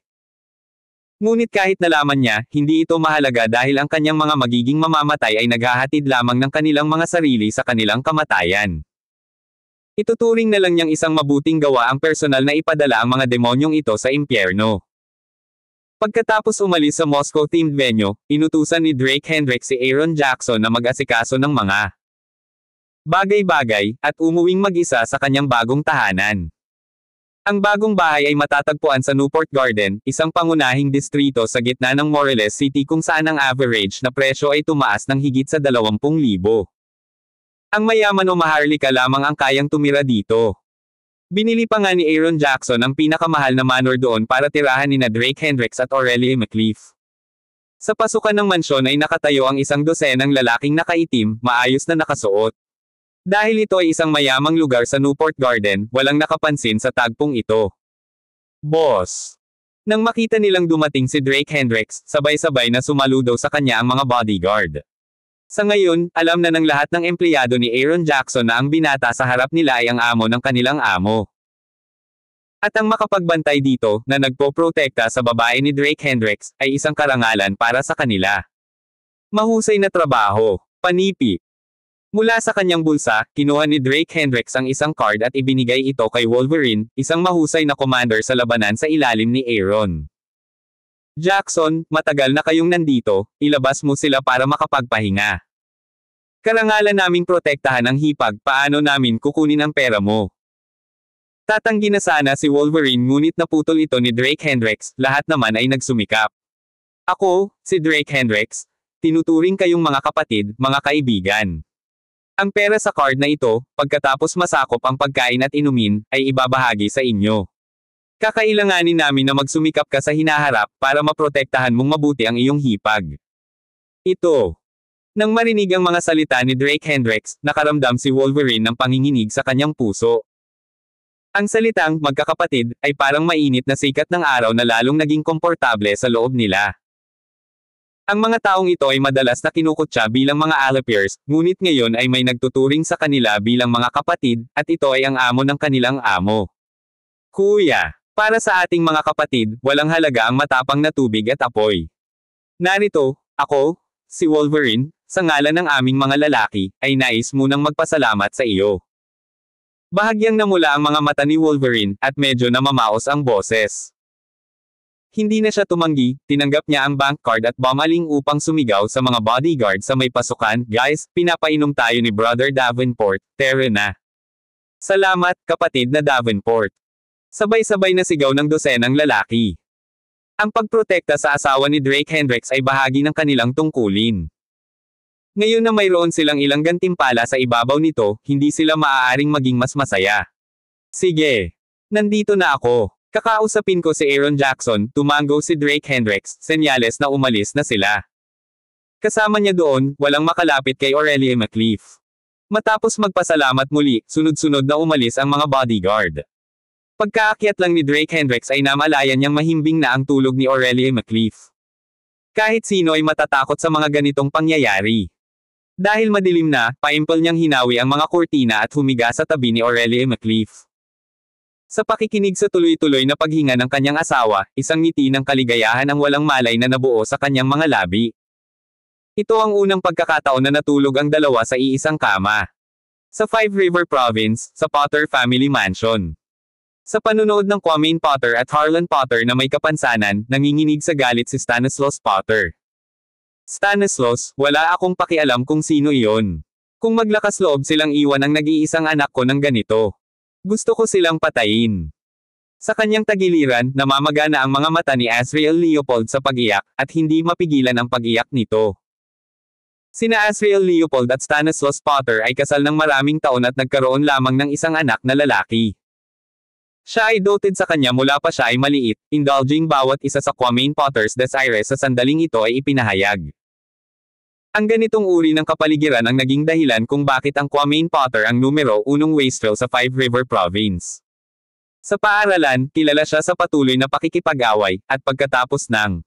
Ngunit kahit nalaman niya, hindi ito mahalaga dahil ang kanyang mga magiging mamamatay ay naghahatid lamang ng kanilang mga sarili sa kanilang kamatayan. Ituturing na lang niyang isang mabuting gawa ang personal na ipadala ang mga demonyong ito sa impyerno. Pagkatapos umalis sa Moscow-themed venue, inutusan ni Drake Hendricks si Aaron Jackson na mag-asikaso ng mga bagay-bagay, at umuwing mag-isa sa kanyang bagong tahanan. Ang bagong bahay ay matatagpuan sa Newport Garden, isang pangunahing distrito sa gitna ng Morelos City kung saan ang average na presyo ay tumaas ng higit sa 20,000. Ang mayaman o maharlika lamang ang kayang tumira dito. Binili pa nga ni Aaron Jackson ang pinakamahal na manor doon para tirahan nina Drake Hendricks at Aurelia McLeaf. Sa pasukan ng mansyon ay nakatayo ang isang dosenang lalaking nakaitim, maayos na nakasuot. Dahil ito ay isang mayamang lugar sa Newport Garden, walang nakapansin sa tagpong ito. Boss! Nang makita nilang dumating si Drake Hendricks, sabay-sabay na sumaludo sa kanya ang mga bodyguard. Sa ngayon, alam na ng lahat ng empleyado ni Aaron Jackson na ang binata sa harap nila ay ang amo ng kanilang amo. At ang makapagbantay dito, na nagpoprotekta sa babae ni Drake Hendricks, ay isang karangalan para sa kanila. Mahusay na trabaho, panipi. Mula sa kanyang bulsa, kinuha ni Drake Hendricks ang isang card at ibinigay ito kay Wolverine, isang mahusay na commander sa labanan sa ilalim ni Aaron. Jackson, matagal na kayong nandito, ilabas mo sila para makapagpahinga. Karangalan naming protektahan ang hipag, paano namin kukunin ang pera mo? Tatanggi na sana si Wolverine ngunit naputol ito ni Drake Hendricks, lahat naman ay nagsumikap. Ako, si Drake Hendricks, tinuturing kayong mga kapatid, mga kaibigan. Ang pera sa card na ito, pagkatapos masakop ang pagkain at inumin, ay ibabahagi sa inyo. Kakailanganin namin na magsumikap ka sa hinaharap para maprotektahan mong mabuti ang iyong hipag. Ito. Nang marinig ang mga salita ni Drake Hendricks, nakaramdam si Wolverine ng panginginig sa kanyang puso. Ang salitang magkakapatid ay parang mainit na sikat ng araw na lalong naging komportable sa loob nila. Ang mga taong ito ay madalas na kinukutya bilang mga allipiers, ngunit ngayon ay may nagtuturing sa kanila bilang mga kapatid, at ito ay ang amo ng kanilang amo. Kuya, para sa ating mga kapatid, walang halaga ang matapang na tubig at apoy. Narito, ako, si Wolverine, sa ngalan ng aming mga lalaki, ay nais munang magpasalamat sa iyo. Bahagyang namula ang mga mata ni Wolverine, at medyo namamaos ang boses. Hindi na siya tumanggi, tinanggap niya ang bank card at bumaling upang sumigaw sa mga bodyguard sa may pasukan, guys, pinapainom tayo ni Brother Davenport, tara na. Salamat, kapatid na Davenport. Sabay-sabay na sigaw ng dosenang lalaki. Ang pagprotekta sa asawa ni Drake Hendricks ay bahagi ng kanilang tungkulin. Ngayon na mayroon silang ilang gantimpala sa ibabaw nito, hindi sila maaaring maging mas masaya. Sige. Nandito na ako. Kakausapin ko si Aaron Jackson, tumango si Drake Hendricks, senyales na umalis na sila. Kasama niya doon, walang makalapit kay Aurelia McLeaf. Matapos magpasalamat muli, sunod-sunod na umalis ang mga bodyguard. Pagkaakyat lang ni Drake Hendricks ay namalayan niyang mahimbing na ang tulog ni Aurelia McLeaf. Kahit sino ay matatakot sa mga ganitong pangyayari. Dahil madilim na, paimpal niyang hinawi ang mga kurtina at humiga sa tabi ni Aurelia McLeaf. Sa pakikinig sa tuloy-tuloy na paghinga ng kanyang asawa, isang ngiti ng kaligayahan ang walang malay na nabuo sa kanyang mga labi. Ito ang unang pagkakataon na natulog ang dalawa sa iisang kama. Sa Five River Province, sa Potter Family Mansion. Sa panunood ng Kwame Potter at Harlan Potter na may kapansanan, nanginginig sa galit si Stanislaus Potter. Stanislaus, wala akong pakialam kung sino iyon. Kung maglakas loob silang iwan ang nag-iisang anak ko ng ganito. Gusto ko silang patayin. Sa kanyang tagiliran, namamagana ang mga mata ni Asriel Leopold sa pag-iyak, at hindi mapigilan ang pag-iyak nito. Sina Asriel Leopold at Stanislaus Potter ay kasal ng maraming taon at nagkaroon lamang ng isang anak na lalaki. Siya ay doted sa kanya mula pa siya ay maliit, indulging bawat isa sa Kwame Potter's desires sa sandaling ito ay ipinahayag. Ang ganitong uri ng kapaligiran ang naging dahilan kung bakit ang Kwame Potter ang numero 1 wastrel sa Five River Province. Sa paaralan, kilala siya sa patuloy na pakikipag-away, at pagkatapos ng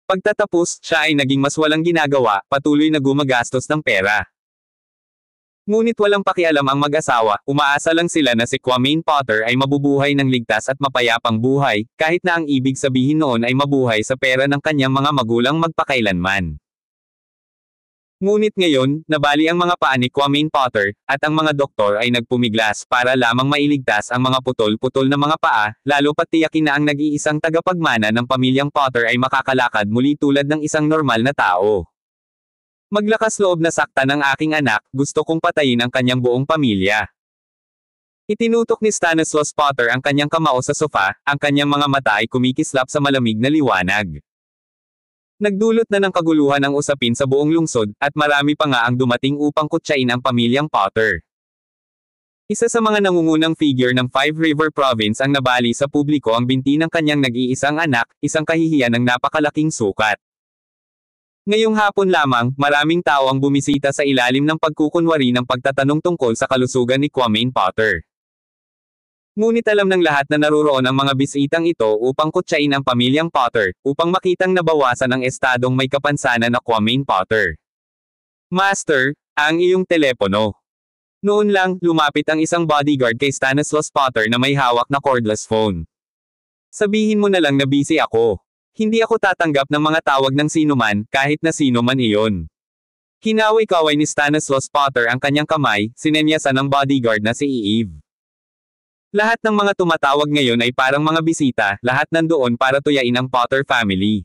pagtatapos, siya ay naging mas walang ginagawa, patuloy na gumagastos ng pera. Ngunit walang pakialam ang mag-asawa, umaasa lang sila na si Kwame Potter ay mabubuhay ng ligtas at mapayapang buhay, kahit na ang ibig sabihin noon ay mabuhay sa pera ng kanyang mga magulang magpakailanman. Ngunit ngayon, nabali ang mga paa ni Kwame Potter, at ang mga doktor ay nagpumiglas para lamang mailigtas ang mga putol-putol na mga paa, lalo pat tiyakin na ang nag-iisang tagapagmana ng pamilyang Potter ay makakalakad muli tulad ng isang normal na tao. Maglakas loob na sakta ng aking anak, gusto kong patayin ang kanyang buong pamilya. Itinutok ni Stanislaus Potter ang kanyang kamao sa sofa, ang kanyang mga mata ay kumikislap sa malamig na liwanag. Nagdulot na ng kaguluhan ang usapin sa buong lungsod, at marami pa nga ang dumating upang kutsain ang pamilyang Potter. Isa sa mga nangungunang figure ng Five River Province ang nabali sa publiko ang binti ng kanyang nag-iisang anak, isang kahihiyan ng napakalaking sukat. Ngayong hapon lamang, maraming tao ang bumisita sa ilalim ng pagkukunwari ng pagtatanong tungkol sa kalusugan ni Kwame Potter. Ngunit alam ng lahat na naruroon ang mga bisitang ito upang kutsain ang pamilyang Potter, upang makitang nabawasan ang estadong may kapansanan na Kwame Potter. Master, ang iyong telepono. Noon lang, lumapit ang isang bodyguard kay Stanislaus Potter na may hawak na cordless phone. Sabihin mo na lang na busy ako. Hindi ako tatanggap ng mga tawag ng sinuman, kahit na sino man iyon. Kinaway-kaway ni Stanislaus Potter ang kanyang kamay, sinenyasan ng bodyguard na si Eve. Lahat ng mga tumatawag ngayon ay parang mga bisita, lahat nandoon para tuyain ang Potter family.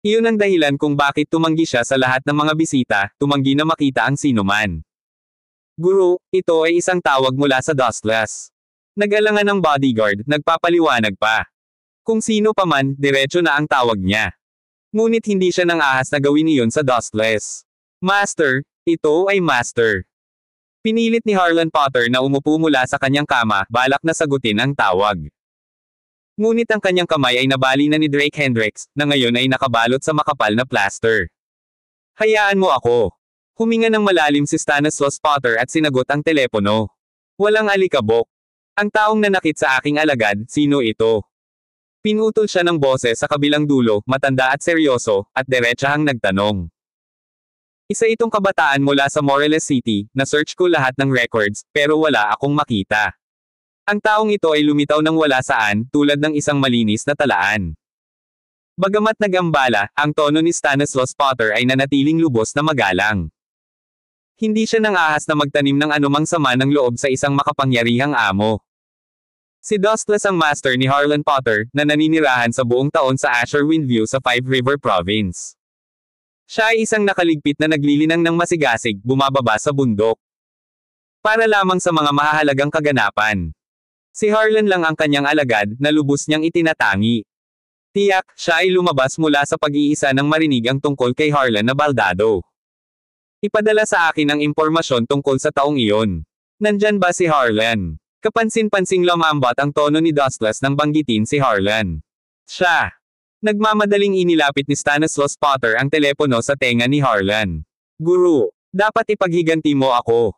Iyon ang dahilan kung bakit tumanggi siya sa lahat ng mga bisita, tumanggi na makita ang sinuman. Guru, ito ay isang tawag mula sa Dustless. Nag-alangan ng bodyguard, nagpapaliwanag pa. Kung sino pa man, diretso na ang tawag niya. Ngunit hindi siya nang ahas na gawin iyon sa Dustless. Master, ito ay Master. Pinilit ni Harlan Potter na umupo mula sa kanyang kama, balak na sagutin ang tawag. Ngunit ang kanyang kamay ay nabali na ni Drake Hendricks, na ngayon ay nakabalot sa makapal na plaster. Hayaan mo ako. Huminga ng malalim si Stanislaus Potter at sinagot ang telepono. Walang alikabok. Ang taong nanakit sa aking alagad, sino ito? Pinutol siya ng boses sa kabilang dulo, matanda at seryoso, at diretsahang nagtanong. Isa itong kabataan mula sa Morelos City, na-search ko lahat ng records, pero wala akong makita. Ang taong ito ay lumitaw ng wala saan, tulad ng isang malinis na talaan. Bagamat nagambala, ang tono ni Stanislaus Potter ay nanatiling lubos na magalang. Hindi siya nang ahas na magtanim ng anumang sama ng loob sa isang makapangyarihang amo. Si Dustless ang master ni Harlan Potter, na naninirahan sa buong taon sa Asher Windview sa Five River Province. Siya ay isang nakaligpit na naglilinang ng masigasig, bumababa sa bundok. Para lamang sa mga mahahalagang kaganapan. Si Harlan lang ang kanyang alagad, na lubos niyang itinatangi. Tiyak, siya ay lumabas mula sa pag-iisa ng marinig ang tungkol kay Harlan na baldado. Ipadala sa akin ang impormasyon tungkol sa taong iyon. Nandyan ba si Harlan? Kapansin-pansing lumambot ang tono ni Dustless nang banggitin si Harlan. Siya. Nagmamadaling inilapit ni Stanislaus Potter ang telepono sa tenga ni Harlan. Guru, dapat ipaghiganti mo ako.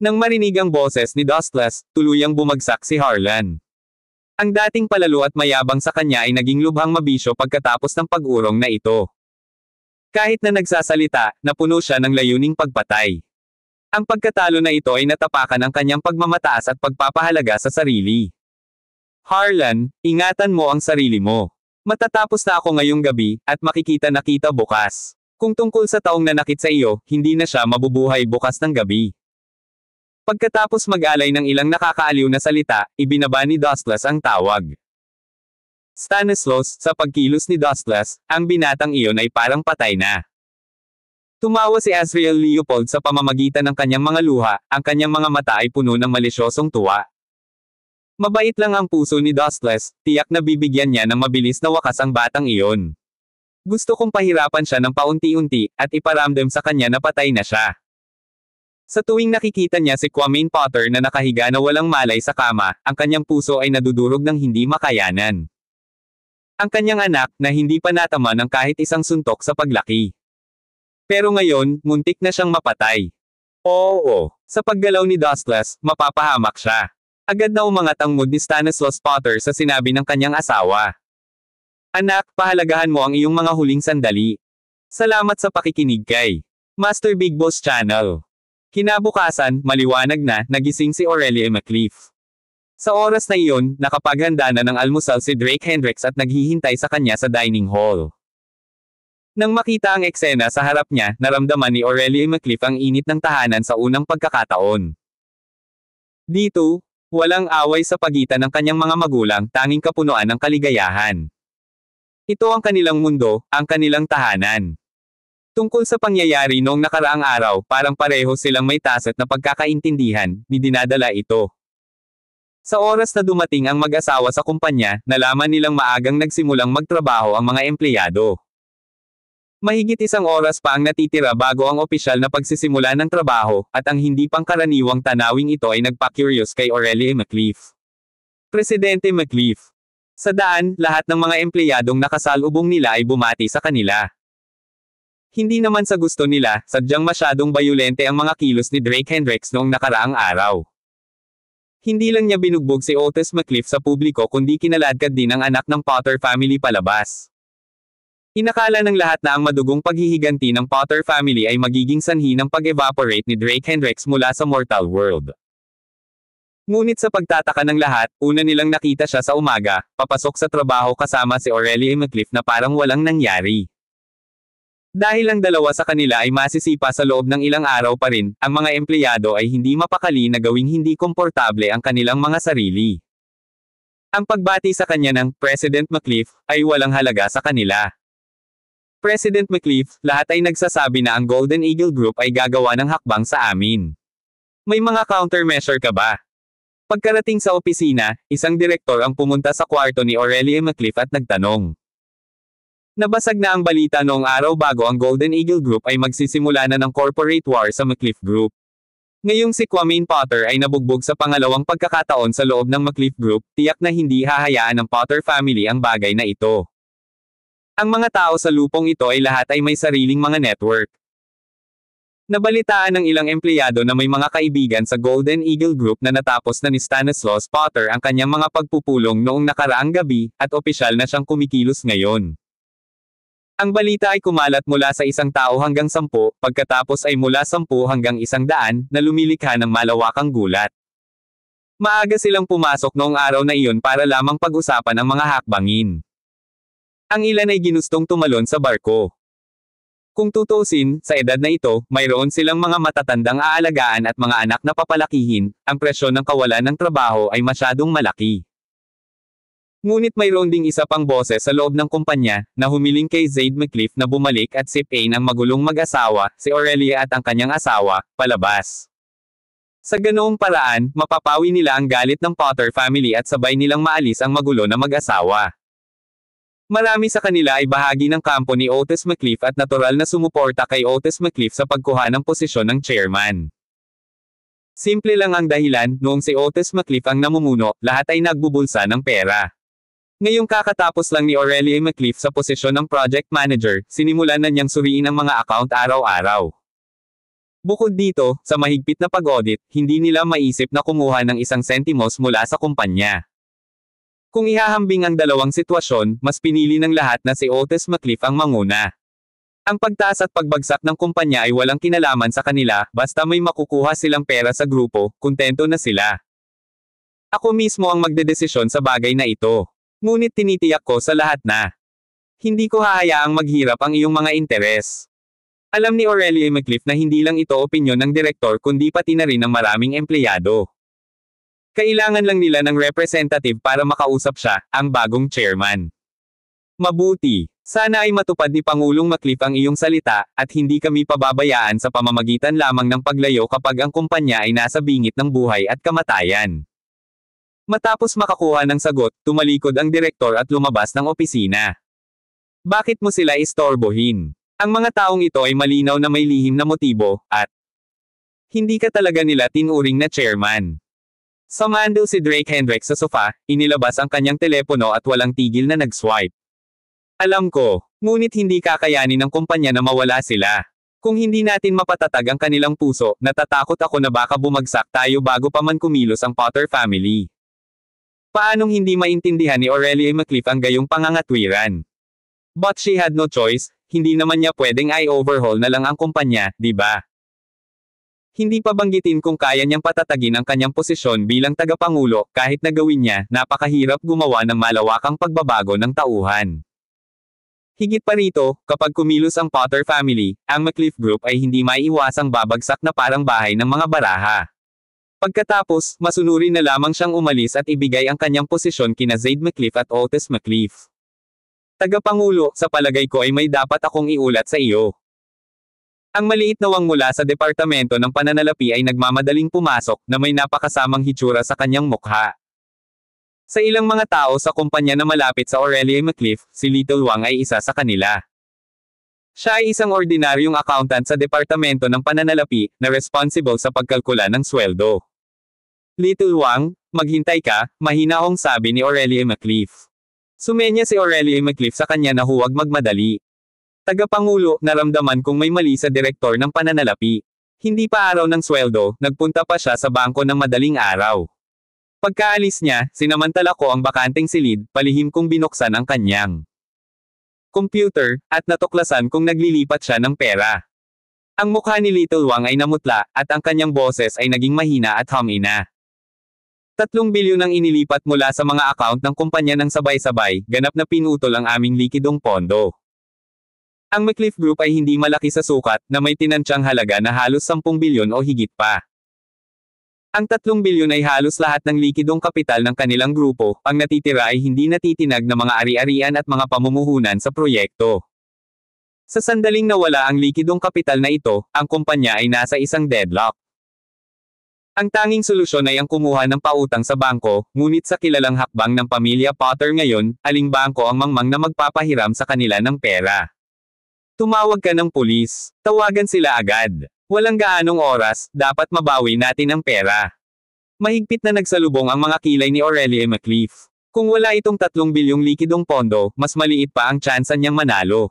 Nang marinig ang boses ni Dustless, tuluyang bumagsak si Harlan. Ang dating palalo at mayabang sa kanya ay naging lubhang mabisyo pagkatapos ng pag-urong na ito. Kahit na nagsasalita, napuno siya ng layuning pagpatay. Ang pagkatalo na ito ay natapakan ang kanyang pagmamataas at pagpapahalaga sa sarili. Harlan, ingatan mo ang sarili mo. Matatapos na ako ngayong gabi, at makikita na kita bukas. Kung tungkol sa taong nanakit sa iyo, hindi na siya mabubuhay bukas ng gabi. Pagkatapos mag-alay ng ilang nakakaaliw na salita, ibinaba ni Dustless ang tawag. Stanislaus, sa pagkilos ni Dustless, ang binatang iyon ay parang patay na. Tumawa si Azriel Leopold sa pamamagitan ng kanyang mga luha, ang kanyang mga mata ay puno ng malisyosong tuwa. Mabait lang ang puso ni Dustless, tiyak na bibigyan niya ng mabilis na wakas ang batang iyon. Gusto kong pahirapan siya ng paunti-unti, at iparamdam sa kanya na patay na siya. Sa tuwing nakikita niya si Kwame Potter na nakahiga na walang malay sa kama, ang kanyang puso ay nadudurog ng hindi makayanan. Ang kanyang anak, na hindi pa natama ng kahit isang suntok sa paglaki. Pero ngayon, muntik na siyang mapatay. Oo, sa paggalaw ni Dustless, mapapahamak siya. Agad na umangat ang mood ni Stanislaus Potter sa sinabi ng kanyang asawa. Anak, pahalagahan mo ang iyong mga huling sandali. Salamat sa pakikinig kay Master Big Boss Channel. Kinabukasan, maliwanag na, nagising si Aurelia McLeaf. Sa oras na iyon, nakapaghanda na ng almusal si Drake Hendricks at naghihintay sa kanya sa dining hall. Nang makita ang eksena sa harap niya, naramdaman ni Aurelia McLeaf ang init ng tahanan sa unang pagkakataon. Dito, walang away sa pagitan ng kanyang mga magulang, tanging kapunuan ng kaligayahan. Ito ang kanilang mundo, ang kanilang tahanan. Tungkol sa pangyayari noong nakaraang araw, parang pareho silang may tacit na pagkakaintindihan, ni dinadala ito. Sa oras na dumating ang mag-asawa sa kumpanya, nalaman nilang maagang nagsimulang magtrabaho ang mga empleyado. Mahigit isang oras pa ang natitira bago ang opisyal na pagsisimula ng trabaho, at ang hindi pangkaraniwang tanawing ito ay nagpa-curious kay Aurelia McLeaf. Presidente McLeaf. Sa daan, lahat ng mga empleyadong nakasalubong nila ay bumati sa kanila. Hindi naman sa gusto nila, sadyang masyadong bayolente ang mga kilos ni Drake Hendricks noong nakaraang araw. Hindi lang niya binugbog si Otis McLeaf sa publiko kundi kinaladkad din ang anak ng Potter family palabas. Inakala ng lahat na ang madugong paghihiganti ng Potter family ay magiging sanhi ng pag-evaporate ni Drake Hendricks mula sa mortal world. Ngunit sa pagtataka ng lahat, una nilang nakita siya sa umaga, papasok sa trabaho kasama si Aurelia McLeaf na parang walang nangyari. Dahil ang dalawa sa kanila ay masisipa sa loob ng ilang araw pa rin, ang mga empleyado ay hindi mapakali na gawing hindi komportable ang kanilang mga sarili. Ang pagbati sa kanya ng President McLeaf ay walang halaga sa kanila. President McLeaf, lahat ay nagsasabi na ang Golden Eagle Group ay gagawa ng hakbang sa amin. May mga countermeasure ka ba? Pagkarating sa opisina, isang direktor ang pumunta sa kwarto ni Aurelia McLeaf at nagtanong. Nabasag na ang balita noong araw bago ang Golden Eagle Group ay magsisimula na ng corporate war sa McLeaf Group. Ngayong si Kwame Potter ay nabugbog sa pangalawang pagkakataon sa loob ng McLeaf Group, tiyak na hindi hahayaan ng Potter family ang bagay na ito. Ang mga tao sa lupong ito ay lahat ay may sariling mga network. Nabalitaan ng ilang empleyado na may mga kaibigan sa Golden Eagle Group na natapos na ni Stanislaus Potter ang kanyang mga pagpupulong noong nakaraang gabi, at opisyal na siyang kumikilos ngayon. Ang balita ay kumalat mula sa 1 tao hanggang 10, pagkatapos ay mula 10 hanggang 100, na lumilikha ng malawakang gulat. Maaga silang pumasok noong araw na iyon para lamang pag-usapan ang mga hakbangin. Ang ilan ay ginustong tumalon sa barko. Kung tutuusin, sa edad na ito, mayroon silang mga matatandang aalagaan at mga anak na papalakihin, ang presyon ng kawalan ng trabaho ay masyadong malaki. Ngunit mayroon ding isa pang boses sa loob ng kumpanya, na humiling kay Zaid McLeaf na bumalik at sipain ang magulong mag-asawa, si Aurelia at ang kanyang asawa, palabas. Sa ganoong paraan, mapapawi nila ang galit ng Potter family at sabay nilang maalis ang magulo na mag-asawa. Marami sa kanila ay bahagi ng kampo ni Otis McLeaf at natural na sumuporta kay Otis McLeaf sa pagkuha ng posisyon ng chairman. Simple lang ang dahilan, noong si Otis McLeaf ang namumuno, lahat ay nagbubulsa ng pera. Ngayong kakatapos lang ni Aurelia McLeaf sa posisyon ng project manager, sinimulan na niyang suriin ang mga account araw-araw. Bukod dito, sa mahigpit na pag-audit, hindi nila maisip na kumuha ng 1 sentimos mula sa kumpanya. Kung ihahambing ang dalawang sitwasyon, mas pinili ng lahat na si Otis McLeaf ang manguna. Ang pagtaas at pagbagsak ng kumpanya ay walang kinalaman sa kanila, basta may makukuha silang pera sa grupo, kontento na sila. Ako mismo ang magdedesisyon sa bagay na ito. Ngunit tinitiyak ko sa lahat na hindi ko hahayaang maghirap ang iyong mga interes. Alam ni Aurelia McLeaf na hindi lang ito opinyon ng direktor kundi pati na rin ng maraming empleyado. Kailangan lang nila ng representative para makausap siya, ang bagong chairman. Mabuti. Sana ay matupad ni Pangulong McLeaf ang iyong salita, at hindi kami pababayaan sa pamamagitan lamang ng paglayo kapag ang kumpanya ay nasa bingit ng buhay at kamatayan. Matapos makakuha ng sagot, tumalikod ang direktor at lumabas ng opisina. Bakit mo sila istorbohin? Ang mga taong ito ay malinaw na may lihim na motibo, at hindi ka talaga nila tinuring na chairman. Sumandal si Drake Hendricks sa sofa, inilabas ang kanyang telepono at walang tigil na nag-swipe. Alam ko, ngunit hindi kakayanin ng kumpanya na mawala sila. Kung hindi natin mapatatag ang kanilang puso, natatakot ako na baka bumagsak tayo bago pa man kumilos ang Potter family. Paanong hindi maintindihan ni Aurelia McLeaf ang gayong pangangatwiran? But she had no choice, hindi naman niya pwedeng i-overhaul na lang ang kumpanya, di ba? Hindi pa banggitin kung kaya niyang patatagin ang kanyang posisyon bilang tagapangulo kahit na gawin niya, napakahirap gumawa ng malawakang pagbabago ng tauhan. Higit pa rito, kapag kumilos ang Potter family, ang McCliff Group ay hindi maiiwasang babagsak na parang bahay ng mga baraha. Pagkatapos, masunurin na lamang siyang umalis at ibigay ang kanyang posisyon kina Zaid McCliff at Otis McCliff. Tagapangulo, sa palagay ko ay may dapat akong iulat sa iyo. Ang maliit na wang mula sa Departamento ng Pananalapi ay nagmamadaling pumasok na may napakasamang hitsura sa kanyang mukha. Sa ilang mga tao sa kumpanya na malapit sa Aurelia McCliff, si Little Wang ay isa sa kanila. Siya ay isang ordinaryong accountant sa Departamento ng Pananalapi na responsible sa pagkalkula ng sweldo. Little Wang, maghintay ka, mahina akong sabi ni Aurelia McCliff. Sumenya si Aurelia McCliff sa kanya na huwag magmadali. Tagapangulo, naramdaman kong may mali sa direktor ng pananalapi. Hindi pa araw ng sweldo, nagpunta pa siya sa bangko ng madaling araw. Pagkaalis niya, sinamantala ko ang bakanteng silid, palihim kong binuksan ang kanyang computer, at natuklasan kong naglilipat siya ng pera. Ang mukha ni Little Wang ay namutla, at ang kanyang boses ay naging mahina at humina. 3 bilyon ang inilipat mula sa mga account ng kumpanya ng sabay-sabay, ganap na pinutol ang aming likidong pondo. Ang McCliff Group ay hindi malaki sa sukat, na may tinansyang halaga na halos 10 bilyon o higit pa. Ang 3 bilyon ay halos lahat ng likidong kapital ng kanilang grupo, ang natitira ay hindi natitinag na mga ari-arian at mga pamumuhunan sa proyekto. Sa sandaling nawala ang likidong kapital na ito, ang kumpanya ay nasa isang deadlock. Ang tanging solusyon ay ang kumuha ng pautang sa bangko, ngunit sa kilalang hakbang ng pamilya Potter ngayon, aling bangko ang mangmang na magpapahiram sa kanila ng pera. Tumawag ka ng pulis. Tawagan sila agad. Walang gaanong oras, dapat mabawi natin ang pera. Mahigpit na nagsalubong ang mga kilay ni Aurelia McCliff. Kung wala itong 3 bilyong likidong pondo, mas maliit pa ang tsansa niyang manalo.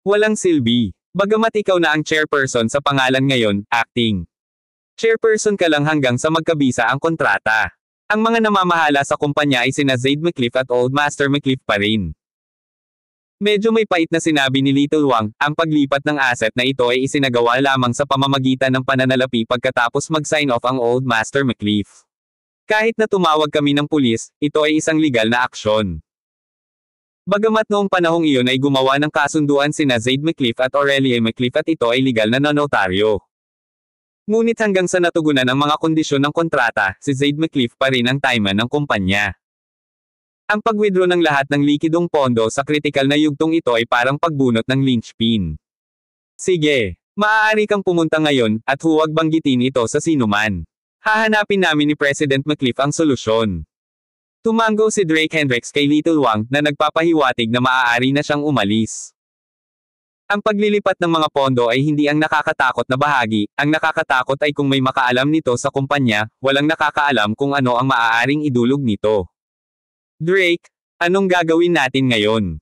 Walang silbi. Bagamat ikaw na ang chairperson sa pangalan ngayon, acting chairperson ka lang hanggang sa magkabisa ang kontrata. Ang mga namamahala sa kumpanya ay sina Zaid McCliff at Old Master McCliff pa rin. Medyo may pait na sinabi ni Little Wang, ang paglipat ng asset na ito ay isinagawa lamang sa pamamagitan ng pananalapi pagkatapos mag-sign off ang Old Master McCliff. Kahit na tumawag kami ng pulis, ito ay isang legal na aksyon. Bagamat noong panahong iyon ay gumawa ng kasunduan sina Zaid McCliff at Aurelia McCliff at ito ay legal na notaryo. Ngunit hanggang sa natugunan ang mga kondisyon ng kontrata, si Zaid McCliff pa rin ang taiman ng kumpanya. Ang pag-withdraw ng lahat ng likidong pondo sa kritikal na yugtong ito ay parang pagbunot ng linchpin. Sige, maaari kang pumunta ngayon, at huwag banggitin ito sa sinuman. Hahanapin namin ni President McCliff ang solusyon. Tumango si Drake Hendricks kay Little Wang na nagpapahiwatig na maaari na siyang umalis. Ang paglilipat ng mga pondo ay hindi ang nakakatakot na bahagi, ang nakakatakot ay kung may makaalam nito sa kumpanya, walang nakakaalam kung ano ang maaaring idulog nito. Drake, anong gagawin natin ngayon?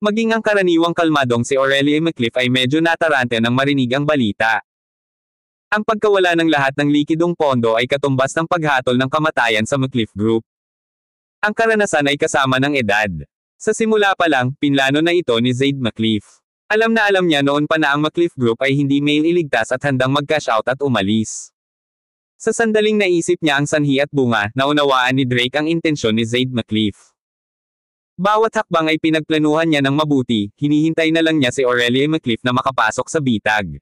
Maging ang karaniwang kalmadong si Aurelia McCliff ay medyo natarante nang marinig ang balita. Ang pagkawala ng lahat ng likidong pondo ay katumbas ng paghatol ng kamatayan sa McCliff Group. Ang karanasan ay kasama ng edad. Sa simula pa lang, pinlano na ito ni Zaid McCliff. Alam na alam niya noon pa na ang McCliff Group ay hindi maililigtas at handang mag-cash out at umalis. Sa sandaling naisip niya ang sanhi at bunga, naunawaan ni Drake ang intensyon ni Zaid McCliff. Bawat hakbang ay pinagplanuhan niya ng mabuti, hinihintay na lang niya si Aurelia McCliff na makapasok sa bitag.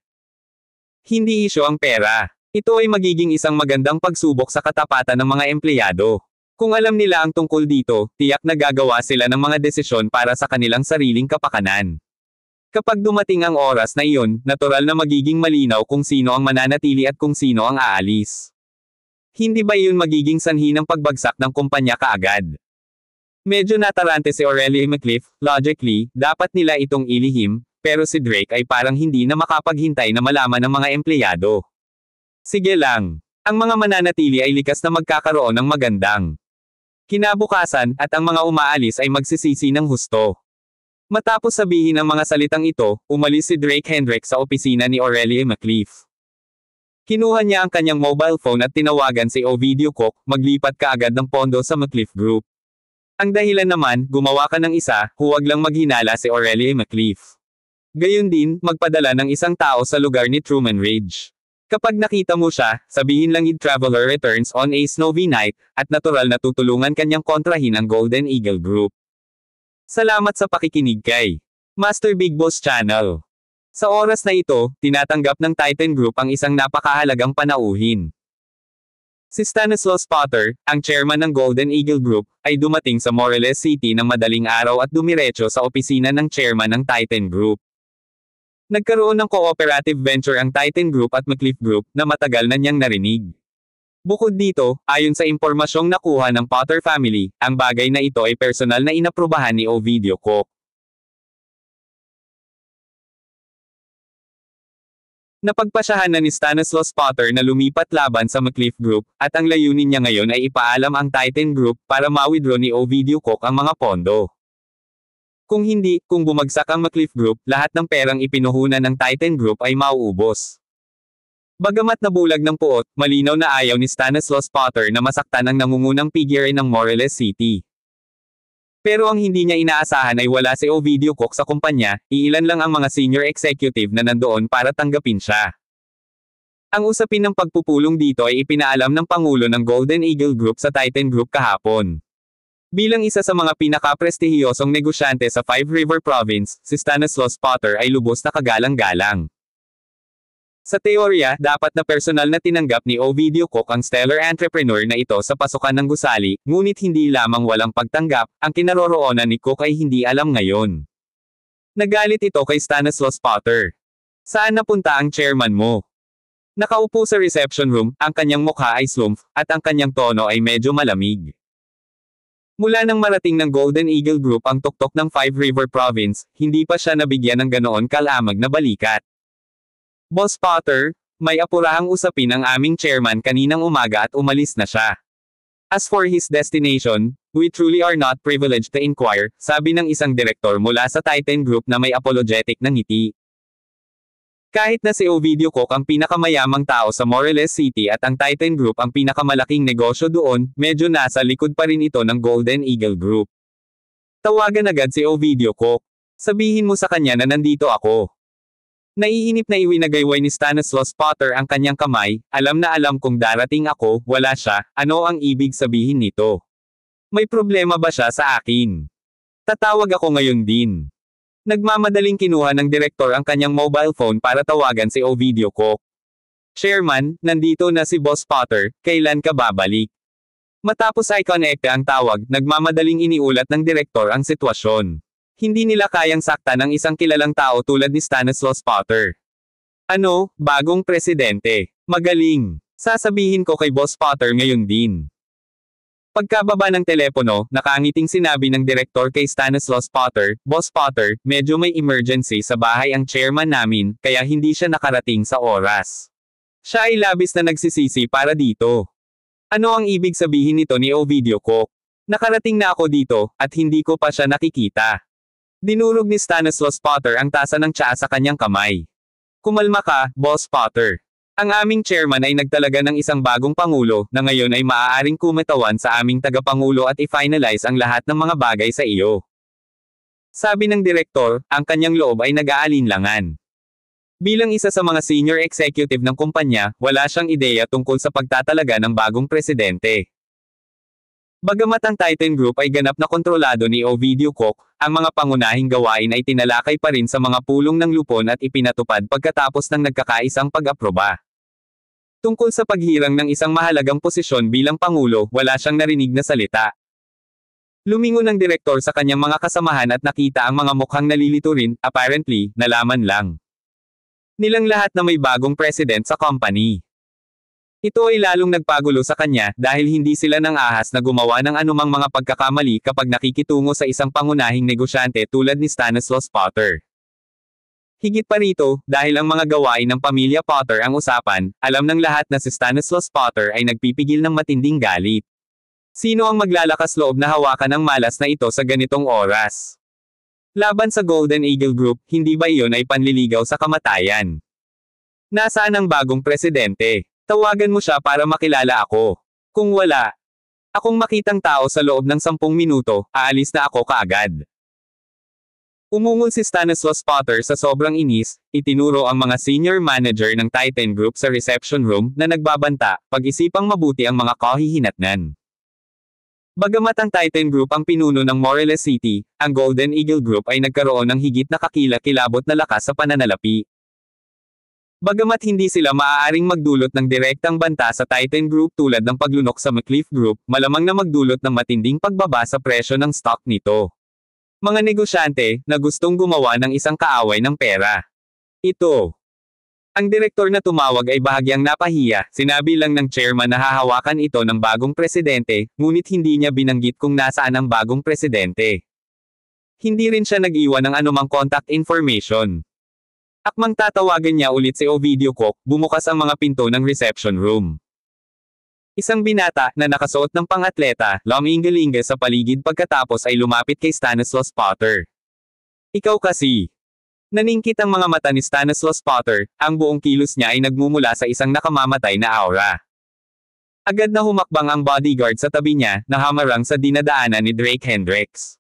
Hindi isyo ang pera. Ito ay magiging isang magandang pagsubok sa katapatan ng mga empleyado. Kung alam nila ang tungkol dito, tiyak na gagawa sila ng mga desisyon para sa kanilang sariling kapakanan. Kapag dumating ang oras na iyon, natural na magiging malinaw kung sino ang mananatili at kung sino ang aalis. Hindi ba iyon magiging sanhi ng pagbagsak ng kumpanya kaagad? Medyo natarante si Aurelia McCliff, logically, dapat nila itong ilihim, pero si Drake ay parang hindi na makapaghintay na malaman ng mga empleyado. Sige lang. Ang mga mananatili ay likas na magkakaroon ng magandang kinabukasan, at ang mga umaalis ay magsisisi ng husto. Matapos sabihin ang mga salitang ito, umalis si Drake Hendricks sa opisina ni Aurelia McCliff. Kinuha niya ang kanyang mobile phone at tinawagan si Ovidio Cook, maglipat ka agad ng pondo sa McCliff Group. Ang dahilan naman, gumawa ka ng isa, huwag lang maghinala si Aurelia McCliff. Gayon din, magpadala ng isang tao sa lugar ni Truman Ridge. Kapag nakita mo siya, sabihin lang Traveler returns on a snowy night, at natural na tutulungan kanyang kontrahin ang Golden Eagle Group. Salamat sa pakikinig kay Master Big Boss Channel. Sa oras na ito, tinatanggap ng Titan Group ang isang napakahalagang panauhin. Si Stanislaus Potter, ang chairman ng Golden Eagle Group, ay dumating sa Morelos City ng madaling araw at dumiretso sa opisina ng chairman ng Titan Group. Nagkaroon ng cooperative venture ang Titan Group at McCliff Group na matagal na niyang narinig. Bukod dito, ayon sa impormasyong nakuha ng Potter family, ang bagay na ito ay personal na inaprubahan ni Ovidio Koch. Napagpasyahan na ni Stanislaus Potter na lumipat laban sa McCliff Group, at ang layunin niya ngayon ay ipaalam ang Titan Group para ma-withdraw ni Ovidio Koch ang mga pondo. Kung hindi, kung bumagsak ang McCliff Group, lahat ng perang ipinuhunan ng Titan Group ay mauubos. Bagamat nabulag ng puot, malinaw na ayaw ni Stanislaus Potter na masaktan ang nangungunang figure ng Morelos City. Pero ang hindi niya inaasahan ay wala si Ovidio Koch sa kumpanya, iilan lang ang mga senior executive na nandoon para tanggapin siya. Ang usapin ng pagpupulong dito ay ipinaalam ng Pangulo ng Golden Eagle Group sa Titan Group kahapon. Bilang isa sa mga pinaka-prestihiyosong negosyante sa Five River Province, si Stanislaus Potter ay lubos na kagalang-galang. Sa teorya, dapat na personal na tinanggap ni Ovidio Koch ang stellar entrepreneur na ito sa pasukan ng gusali, ngunit hindi lamang walang pagtanggap, ang kinaroroonan ni Koch ay hindi alam ngayon. Nagalit ito kay Stanislaus Potter. Saan napunta ang chairman mo? Nakaupo sa reception room, ang kanyang mukha ay slumph, at ang kanyang tono ay medyo malamig. Mula nang marating ng Golden Eagle Group ang tuktok ng Five River Province, hindi pa siya nabigyan ng ganoon kalamag na balikat. Boss Potter, may apurahang usapin ang aming chairman kaninang umaga at umalis na siya. As for his destination, we truly are not privileged to inquire, sabi ng isang direktor mula sa Titan Group na may apologetic na ngiti. Kahit na si Ovidio Koch ang pinakamayamang tao sa Morelos City at ang Titan Group ang pinakamalaking negosyo doon, medyo nasa likod pa rin ito ng Golden Eagle Group. Tawagan agad si Ovidio Koch. Sabihin mo sa kanya na nandito ako. Naiinip na iwinagayway ni Stanislaus Potter ang kanyang kamay, alam na alam kung darating ako, wala siya, ano ang ibig sabihin nito? May problema ba siya sa akin? Tatawag ako ngayon din. Nagmamadaling kinuha ng direktor ang kanyang mobile phone para tawagan si Ovidio Koch. Chairman, nandito na si Boss Potter, kailan ka babalik? Matapos ay konekta ang tawag, nagmamadaling iniulat ng direktor ang sitwasyon. Hindi nila kayang saktan ang isang kilalang tao tulad ni Stanislaus Potter. Ano, bagong presidente? Magaling. Sasabihin ko kay Boss Potter ngayon din. Pagkababa ng telepono, nakangiting sinabi ng direktor kay Stanislaus Potter, Boss Potter, medyo may emergency sa bahay ang chairman namin, kaya hindi siya nakarating sa oras. Siya ay labis na nagsisisi para dito. Ano ang ibig sabihin nito ni Ovidio Koch? Nakarating na ako dito, at hindi ko pa siya nakikita. Dinurog ni Stanislaus Potter ang tasa ng tsaa sa kanyang kamay. Kumalma ka, Boss Potter. Ang aming chairman ay nagtalaga ng isang bagong pangulo, na ngayon ay maaaring kumitawan sa aming tagapangulo at i-finalize ang lahat ng mga bagay sa iyo. Sabi ng direktor, ang kanyang loob ay nag-aalinlangan. Bilang isa sa mga senior executive ng kumpanya, wala siyang ideya tungkol sa pagtatalaga ng bagong presidente. Bagamat ang Titan Group ay ganap na kontrolado ni Ovidio Koch, ang mga pangunahing gawain ay tinalakay pa rin sa mga pulong ng lupon at ipinatupad pagkatapos ng nagkakaisang pag-aproba. Tungkol sa paghirang ng isang mahalagang posisyon bilang Pangulo, wala siyang narinig na salita. Lumingon ang direktor sa kanyang mga kasamahan at nakita ang mga mukhang nalilito rin, apparently, nalaman lang nilang lahat na may bagong president sa company. Ito ay lalong nagpagulo sa kanya dahil hindi sila nang ahas na gumawa ng anumang mga pagkakamali kapag nakikitungo sa isang pangunahing negosyante tulad ni Stanislaus Potter. Higit pa rito, dahil ang mga gawain ng pamilya Potter ang usapan, alam ng lahat na si Stanislaus Potter ay nagpipigil ng matinding galit. Sino ang maglalakas loob na hawakan ang malas na ito sa ganitong oras? Laban sa Golden Eagle Group, hindi ba iyon ay panliligaw sa kamatayan? Nasaan ang bagong presidente? Tawagan mo siya para makilala ako. Kung wala akong makitang tao sa loob ng 10 minuto, aalis na ako kaagad. Umungol si Stanislaus Potter sa sobrang inis, itinuro ang mga senior manager ng Titan Group sa reception room na nagbabanta, pag-isipang mabuti ang mga kahihinatnan. Bagamat ang Titan Group ang pinuno ng Morelos City, ang Golden Eagle Group ay nagkaroon ng higit na kakilakilabot na lakas sa pananalapi. Bagamat hindi sila maaaring magdulot ng direktang banta sa Titan Group tulad ng paglunok sa McCliff Group, malamang na magdulot ng matinding pagbaba sa presyo ng stock nito. Mga negosyante na gustong gumawa ng isang kaaway ng pera. Ito. Ang direktor na tumawag ay bahagyang napahiya, sinabi lang ng chairman na hahawakan ito ng bagong presidente, ngunit hindi niya binanggit kung nasaan ang bagong presidente. Hindi rin siya nag-iwan ng anumang contact information. Akmang tatawagan niya ulit si Ovidio Cook, bumukas ang mga pinto ng reception room. Isang binata na nakasuot ng pang-atleta, lumingalinga sa paligid pagkatapos ay lumapit kay Stanislaus Potter. Ikaw kasi. Naningkit ang mga mata ni Stanislaus Potter, ang buong kilos niya ay nagmumula sa isang nakamamatay na aura. Agad na humakbang ang bodyguard sa tabi niya, na hamarang sa dinadaanan ni Drake Hendricks.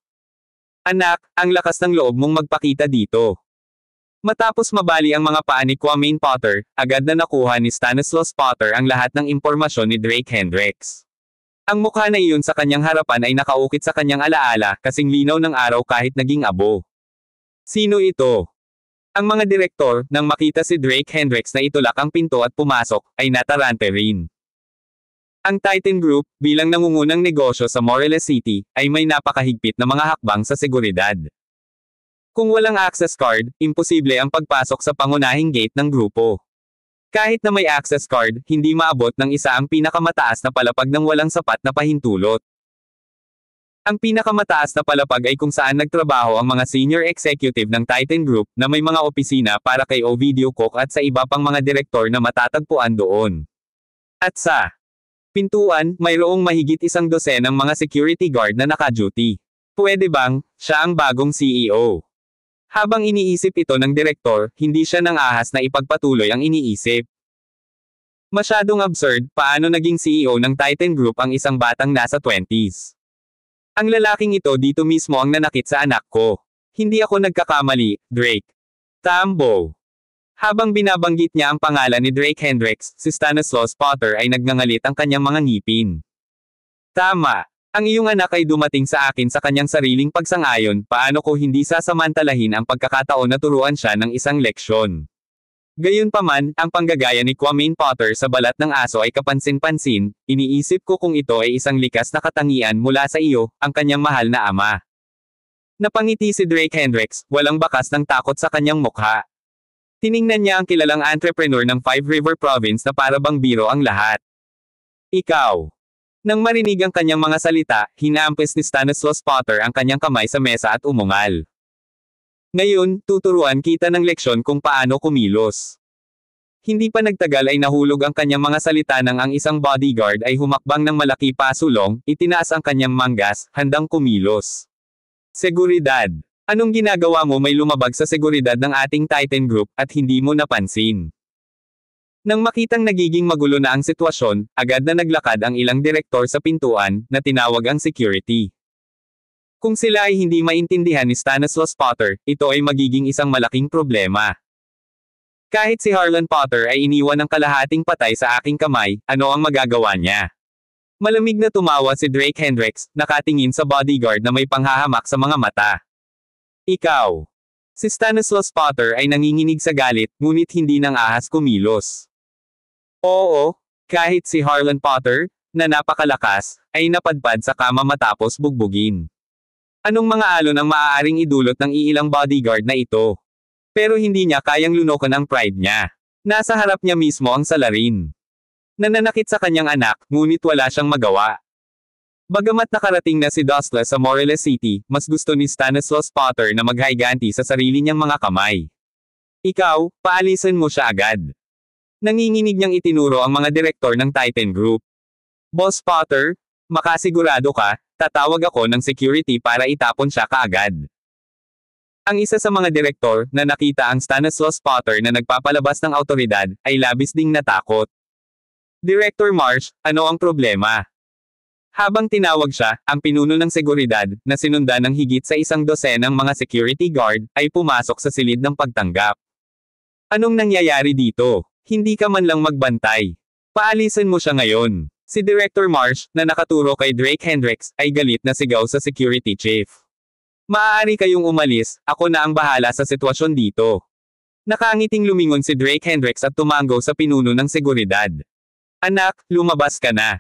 Anak, ang lakas ng loob mong magpakita dito. Matapos mabali ang mga paa ni Kwame Potter, agad na nakuha ni Stanislaus Potter ang lahat ng impormasyon ni Drake Hendricks. Ang mukha na iyon sa kanyang harapan ay nakaukit sa kanyang alaala, kasing linaw ng araw kahit naging abo. Sino ito? Ang mga direktor, nang makita si Drake Hendricks na itulak ang pinto at pumasok, ay natarante rin. Ang Titan Group, bilang nangungunang negosyo sa Morelos City, ay may napakahigpit na mga hakbang sa seguridad. Kung walang access card, imposible ang pagpasok sa pangunahing gate ng grupo. Kahit na may access card, hindi maabot ng isa ang pinakamataas na palapag ng walang sapat na pahintulot. Ang pinakamataas na palapag ay kung saan nagtrabaho ang mga senior executive ng Titan Group, na may mga opisina para kay Ovidio Cook at sa iba pang mga direktor na matatagpuan doon. At sa pintuan, mayroong mahigit 100 mga security guard na naka-duty. Pwede bang siya ang bagong CEO? Habang iniisip ito ng direktor, hindi siya nang ahas na ipagpatuloy ang iniisip. Masyadong absurd, paano naging CEO ng Titan Group ang isang batang nasa 20s? Ang lalaking ito dito mismo ang nanakit sa anak ko. Hindi ako nagkakamali, Drake. Tambo. Habang binabanggit niya ang pangalan ni Drake Hendricks, si Stanislaus Potter ay nagngangalit ang kanyang mga ngipin. Tama. Ang iyong anak ay dumating sa akin sa kanyang sariling pagsang-ayon, paano ko hindi sasamantalahin ang pagkakataon na turuan siya ng isang leksyon. Gayunpaman, ang panggagaya ni Kwame Potter sa balat ng aso ay kapansin-pansin, iniisip ko kung ito ay isang likas na katangian mula sa iyo, ang kanyang mahal na ama. Napangiti si Drake Hendricks, walang bakas ng takot sa kanyang mukha. Tiningnan niya ang kilalang entrepreneur ng Five River Province na para bang biro ang lahat. Ikaw. Nang marinig ang kanyang mga salita, hinampes ni Stanislaus Potter ang kanyang kamay sa mesa at umungal. Ngayon, tuturuan kita ng leksyon kung paano kumilos. Hindi pa nagtagal ay nahulog ang kanyang mga salita nang ang isang bodyguard ay humakbang ng malaki pasulong, itinaas ang kanyang manggas, handang kumilos. Seguridad. Anong ginagawa mo? May lumabag sa seguridad ng ating Titan Group, at hindi mo napansin. Nang makitang nagiging magulo na ang sitwasyon, agad na naglakad ang ilang direktor sa pintuan, na tinawag ang security. Kung sila ay hindi maintindihan ni Stanislaus Potter, ito ay magiging isang malaking problema. Kahit si Harlan Potter ay iniwan ng kalahating patay sa aking kamay, ano ang magagawa niya? Malamig na tumawa si Drake Hendricks, nakatingin sa bodyguard na may panghahamak sa mga mata. Ikaw. Si Stanislaus Potter ay nanginginig sa galit, ngunit hindi nang ahas kumilos. Oo, kahit si Harlan Potter, na napakalakas, ay napadpad sa kama matapos bugbugin. Anong mga alon ang maaaring idulot ng iilang bodyguard na ito? Pero hindi niya kayang lunokan ang pride niya. Nasa harap niya mismo ang salarin. Nananakit sa kanyang anak, ngunit wala siyang magawa. Bagamat nakarating na si Dustla sa Morelos City, mas gusto ni Stanislaus Potter na maghaiganti sa sarili niyang mga kamay. Ikaw, paalisin mo siya agad. Nanginginig niyang itinuro ang mga direktor ng Titan Group. Boss Potter, makasigurado ka, tatawag ako ng security para itapon siya kaagad. Ang isa sa mga direktor, na nakita ang Stanislaus Potter na nagpapalabas ng awtoridad, ay labis ding natakot. Director Marsh, ano ang problema? Habang tinawag siya, ang pinuno ng seguridad, na sinundan ng higit sa 100 mga security guard, ay pumasok sa silid ng pagtanggap. Anong nangyayari dito? Hindi ka man lang magbantay. Paalisin mo siya ngayon. Si Director Marsh, na nakaturo kay Drake Hendricks, ay galit na sigaw sa security chief. Maaari kayong umalis, ako na ang bahala sa sitwasyon dito. Nakangiting lumingon si Drake Hendricks at tumango sa pinuno ng seguridad. Anak, lumabas ka na.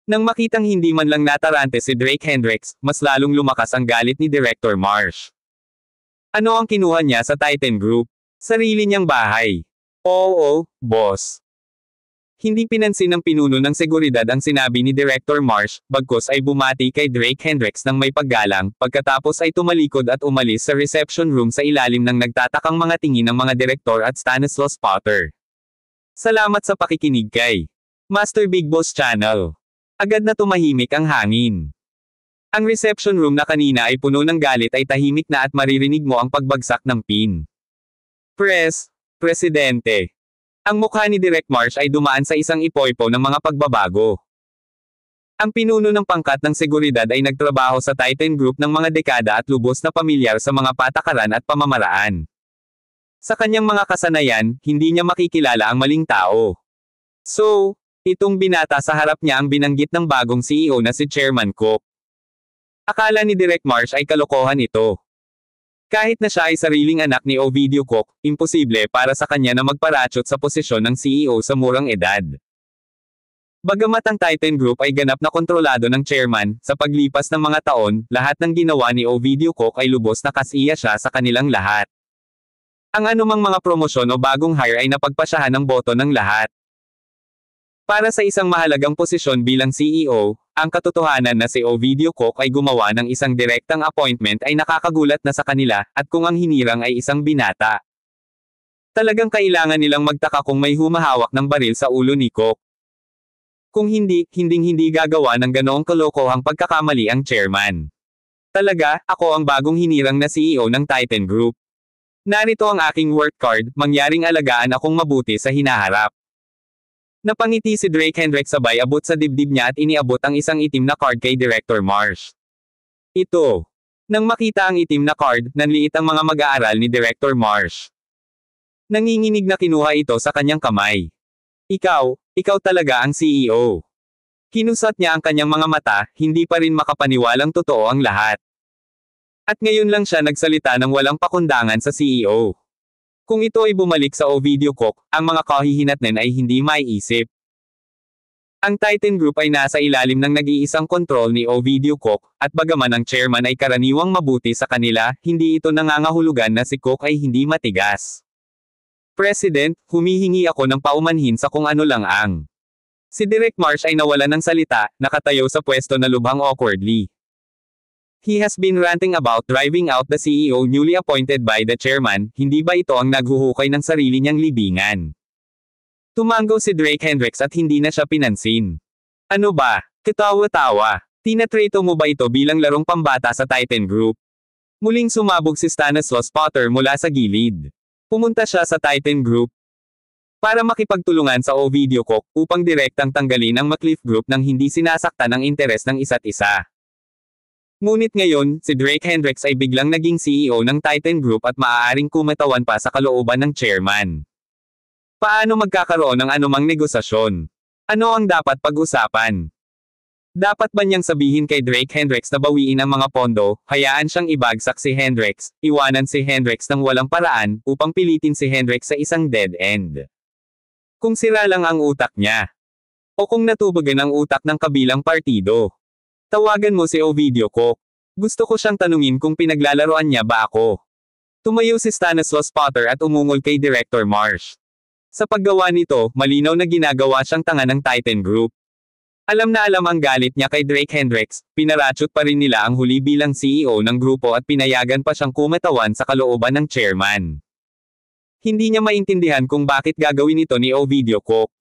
Nang makitang hindi man lang natarante si Drake Hendricks, mas lalong lumakas ang galit ni Director Marsh. Ano ang kinuha niya sa Titan Group? Sarili niyang bahay. Oo, boss. Hindi pinansin ng pinuno ng seguridad ang sinabi ni Director Marsh, bagkus ay bumati kay Drake Hendricks ng may paggalang, pagkatapos ay tumalikod at umalis sa reception room sa ilalim ng nagtatakang mga tingin ng mga direktor at Stanislaus Potter. Salamat sa pakikinig kay Master Big Boss Channel. Agad na tumahimik ang hangin. Ang reception room na kanina ay puno ng galit ay tahimik na at maririnig mo ang pagbagsak ng pin. Presidente. Ang mukha ni Direk Marsh ay dumaan sa isang ipoypo ng mga pagbabago. Ang pinuno ng pangkat ng seguridad ay nagtrabaho sa Titan Group ng mga dekada at lubos na pamilyar sa mga patakaran at pamamaraan. Sa kanyang mga kasanayan, hindi niya makikilala ang maling tao. So, itong binata sa harap niya ang binanggit ng bagong CEO na si Chairman Cook. Akala ni Direk Marsh ay kalokohan ito. Kahit na siya ay sariling anak ni Ovidio Cook, imposible para sa kanya na magparachot sa posisyon ng CEO sa murang edad. Bagamat ang Titan Group ay ganap na kontrolado ng chairman, sa paglipas ng mga taon, lahat ng ginawa ni Ovidio Cook ay lubos na kasiya siya sa kanilang lahat. Ang anumang mga promosyon o bagong hire ay napagpasyahan ng boto ng lahat. Para sa isang mahalagang posisyon bilang CEO, ang katotohanan na si Ovidio Cook ay gumawa ng isang direktang appointment ay nakakagulat na sa kanila, at kung ang hinirang ay isang binata. Talagang kailangan nilang magtaka kung may humahawak ng baril sa ulo ni Cook. Kung hindi, hinding-hindi gagawa ng ganoong kalokohang pagkakamali ang chairman. Talaga, ako ang bagong hinirang na CEO ng Titan Group. Narito ang aking work card, mangyaring alagaan akong mabuti sa hinaharap. Napangiti si Drake Hendricks sabay abot sa dibdib niya at iniabot ang isang itim na card kay Director Marsh. Ito. Nang makita ang itim na card, nanliit ang mga mag-aaral ni Director Marsh. Nanginginig na kinuha ito sa kanyang kamay. Ikaw talaga ang CEO. Kinusat niya ang kanyang mga mata, hindi pa rin makapaniwalang totoo ang lahat. At ngayon lang siya nagsalita ng walang pakundangan sa CEO. Kung ito ay bumalik sa Ovidio Cook, ang mga kahihinatnan ay hindi maiisip. Ang Titan Group ay nasa ilalim ng nag-iisang kontrol ni Ovidio Cook, at bagaman ang chairman ay karaniwang mabuti sa kanila, hindi ito nangangahulugan na si Cook ay hindi matigas. President, humihingi ako ng paumanhin sa kung ano lang ang. Si Direk Marsh ay nawalan ng salita, nakatayo sa pwesto na lubhang awkwardly. He has been ranting about driving out the CEO newly appointed by the chairman, hindi ba ito ang naghuhukay ng sarili niyang libingan? Tumango si Drake Hendricks at hindi na siya pinansin. Ano ba? Katawa-tawa. Tinatreto mo ba ito bilang larong pambata sa Titan Group? Muling sumabog si Stanislaus Potter mula sa gilid. Pumunta siya sa Titan Group para makipagtulungan sa Ovidio Cook upang direktang tanggalin ang McCliff Group nang hindi sinasaktan ang interes ng isa't isa. Ngunit ngayon, si Drake Hendricks ay biglang naging CEO ng Titan Group at maaaring kumatawan pa sa kalooban ng chairman. Paano magkakaroon ng anumang negosasyon? Ano ang dapat pag-usapan? Dapat ba niyang sabihin kay Drake Hendricks na bawiin ang mga pondo, hayaan siyang ibagsak si Hendricks, iwanan si Hendricks ng walang paraan, upang pilitin si Hendricks sa isang dead end? Kung sira lang ang utak niya. O kung natubagan ang utak ng kabilang partido. Tawagan mo si Ovidio Cook. Gusto ko siyang tanungin kung pinaglalaroan niya ba ako. Tumayo si Stanislaus Potter at umungol kay Director Marsh. Sa paggawa nito, malinaw na ginagawa siyang tanga ng Titan Group. Alam na alam ang galit niya kay Drake Hendricks, pinarachot pa rin nila ang huli bilang CEO ng grupo at pinayagan pa siyang kumatawan sa kalooban ng chairman. Hindi niya maintindihan kung bakit gagawin ito ni Ovidio Cook.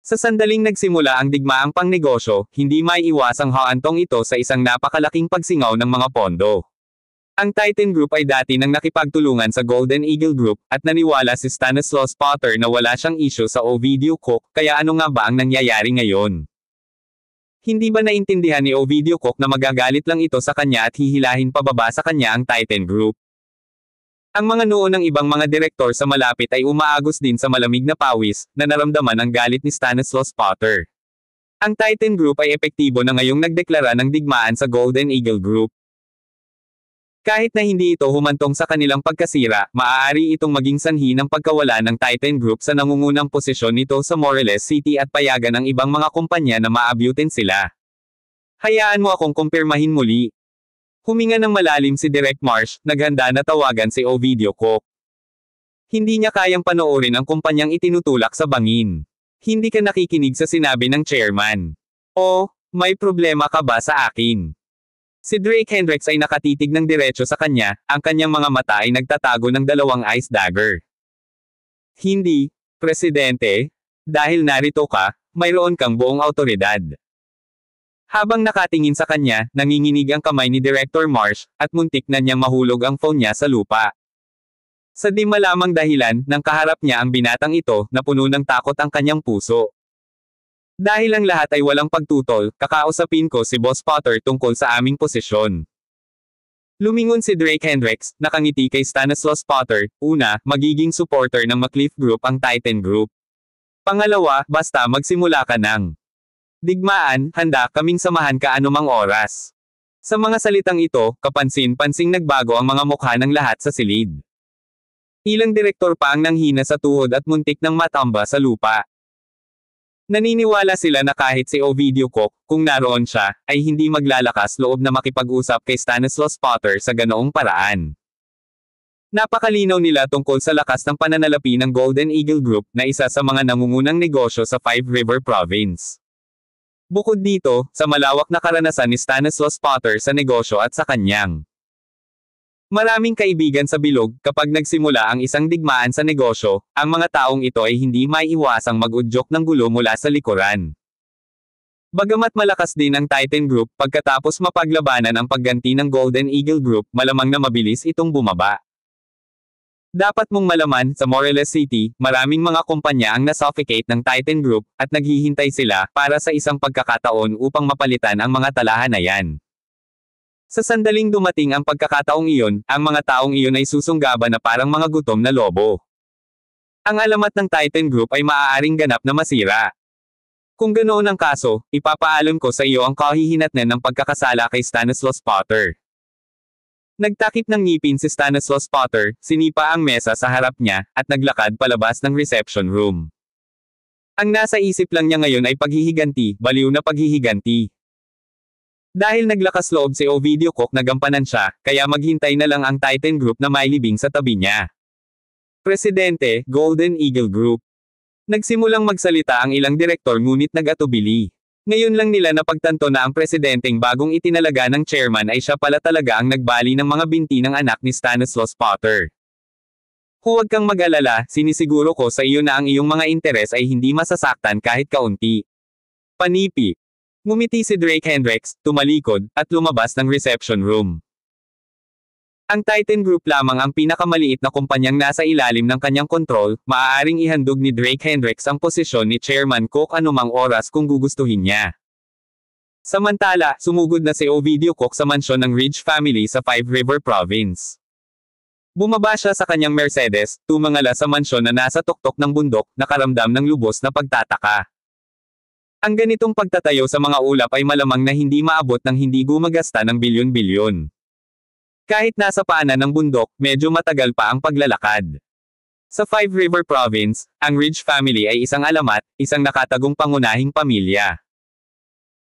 Sa sandaling nagsimula ang digmaang pangnegosyo, hindi maiiwasang haantong ito sa isang napakalaking pagsingaw ng mga pondo. Ang Titan Group ay dati nang nakipagtulungan sa Golden Eagle Group, at naniwala si Stanislaus Potter na wala siyang isyu sa Ovidio Cook, kaya ano nga ba ang nangyayari ngayon? Hindi ba naintindihan ni Ovidio Cook na magagalit lang ito sa kanya at hihilahin pababa sa kanya ang Titan Group? Ang mga noo ng ibang mga direktor sa malapit ay umaagos din sa malamig na pawis, na naramdaman ang galit ni Stanislaus Potter. Ang Titan Group ay epektibo na ngayong nagdeklara ng digmaan sa Golden Eagle Group. Kahit na hindi ito humantong sa kanilang pagkasira, maaari itong maging sanhi ng pagkawala ng Titan Group sa nangungunang posisyon nito sa Morelos City at payagan ang ibang mga kumpanya na maabutin sila. Hayaan mo akong kumpirmahin muli. Huminga ng malalim si Direk Marsh, naghanda na tawagan si Ovidio Cook. Hindi niya kayang panoorin ang kumpanyang itinutulak sa bangin. Hindi ka nakikinig sa sinabi ng chairman. O, may problema ka ba sa akin? Si Drake Hendricks ay nakatitig ng diretso sa kanya, ang kanyang mga mata ay nagtatago ng dalawang ice dagger. Hindi, Presidente. Dahil narito ka, mayroon kang buong awtoridad. Habang nakatingin sa kanya, nanginginig ang kamay ni Director Marsh, at muntik na niyang mahulog ang phone niya sa lupa. Sa di malamang dahilan, nang kaharap niya ang binatang ito, na puno ng takot ang kanyang puso. Dahil ang lahat ay walang pagtutol, kakausapin ko si Boss Potter tungkol sa aming posisyon. Lumingon si Drake Hendricks, nakangiti kay Stanislaus Potter. Una, magiging supporter ng McCliff Group ang Titan Group. Pangalawa, basta magsimula ka ng digmaan, handa kaming samahan ka anumang oras. Sa mga salitang ito, kapansin-pansing nagbago ang mga mukha ng lahat sa silid. Ilang direktor pa ang nanghina sa tuhod at muntik ng matamba sa lupa. Naniniwala sila na kahit si Ovidio Cook, kung naroon siya, ay hindi maglalakas loob na makipag-usap kay Stanislaus Potter sa ganoong paraan. Napakalinaw nila tungkol sa lakas ng pananalapi ng Golden Eagle Group na isa sa mga nangungunang negosyo sa Five River Province. Bukod dito, sa malawak na karanasan ni Stanislaus Potter sa negosyo at sa kanyang maraming kaibigan sa bilog, kapag nagsimula ang isang digmaan sa negosyo, ang mga taong ito ay hindi maiiwasang mag-udyok ng gulo mula sa likuran. Bagamat malakas din ang Titan Group, pagkatapos mapaglabanan ang pagganti ng Golden Eagle Group, malamang na mabilis itong bumaba. Dapat mong malaman, sa Morelos City, maraming mga kumpanya ang nasuffocate ng Titan Group, at naghihintay sila, para sa isang pagkakataon upang mapalitan ang mga talahan na yan. Sa sandaling dumating ang pagkakataong iyon, ang mga taong iyon ay susunggaban na parang mga gutom na lobo. Ang alamat ng Titan Group ay maaaring ganap na masira. Kung ganoon ang kaso, ipapaalam ko sa iyo ang kahihinatnan ng pagkakasala kay Stanislaus Potter. Nagtakip ng ngipin si Stanislaus Potter, sinipa ang mesa sa harap niya, at naglakad palabas ng reception room. Ang nasa isip lang niya ngayon ay paghihiganti, baliw na paghihiganti. Dahil naglakas loob si Ovidio Cook na gampanan siya, kaya maghintay na lang ang Titan Group na mailibing sa tabi niya. Presidente, Golden Eagle Group. Nagsimulang magsalita ang ilang direktor ngunit nag-atubili. Ngayon lang nila napagtanto na ang presidenteng bagong itinalaga ng chairman ay siya pala talaga ang nagbali ng mga binti ng anak ni Stanislaus Potter. Huwag kang mag-alala, sinisiguro ko sa iyo na ang iyong mga interes ay hindi masasaktan kahit kaunti. Panipi. Ngumiti si Drake Hendricks, tumalikod, at lumabas ng reception room. Ang Titan Group lamang ang pinakamaliit na kumpanyang nasa ilalim ng kanyang kontrol, maaaring ihandog ni Drake Hendricks ang posisyon ni Chairman Cook anumang oras kung gugustuhin niya. Samantala, sumugod na si Ovidio Cook sa mansyon ng Ridge family sa Five River Province. Bumaba siya sa kanyang Mercedes, tumangala sa mansyon na nasa tuktok ng bundok, nakaramdam ng lubos na pagtataka. Ang ganitong pagtatayo sa mga ulap ay malamang na hindi maabot ng hindi gumagasta ng bilyon-bilyon. Kahit nasa paanan ng bundok, medyo matagal pa ang paglalakad. Sa Five River Province, ang Ridge family ay isang alamat, isang nakatagong pangunahing pamilya.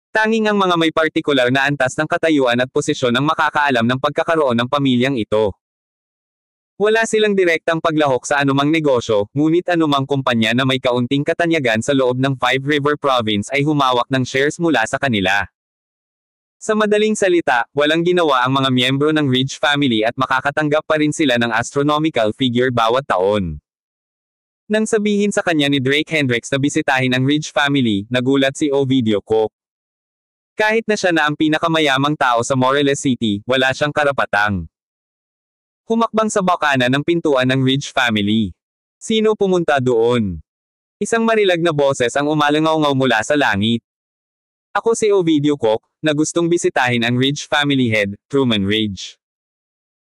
Tanging ang mga may partikular na antas ng katayuan at posisyon ang makakaalam ng pagkakaroon ng pamilyang ito. Wala silang direktang paglahok sa anumang negosyo, ngunit anumang kumpanya na may kaunting katanyagan sa loob ng Five River Province ay humawak ng shares mula sa kanila. Sa madaling salita, walang ginawa ang mga miyembro ng Ridge family at makakatanggap pa rin sila ng astronomical figure bawat taon. Nang sabihin sa kanya ni Drake Hendricks na bisitahin ang Ridge family, nagulat si Ovidio Cook. Kahit na siya na ang pinakamayamang tao sa Morelos City, wala siyang karapatang humakbang sa bakana ng pintuan ng Ridge family. Sino pumunta doon? Isang marilag na boses ang umalangaw-ngaw mula sa langit. Ako si Ovidio Koch, na gustong bisitahin ang Ridge family head, Truman Ridge.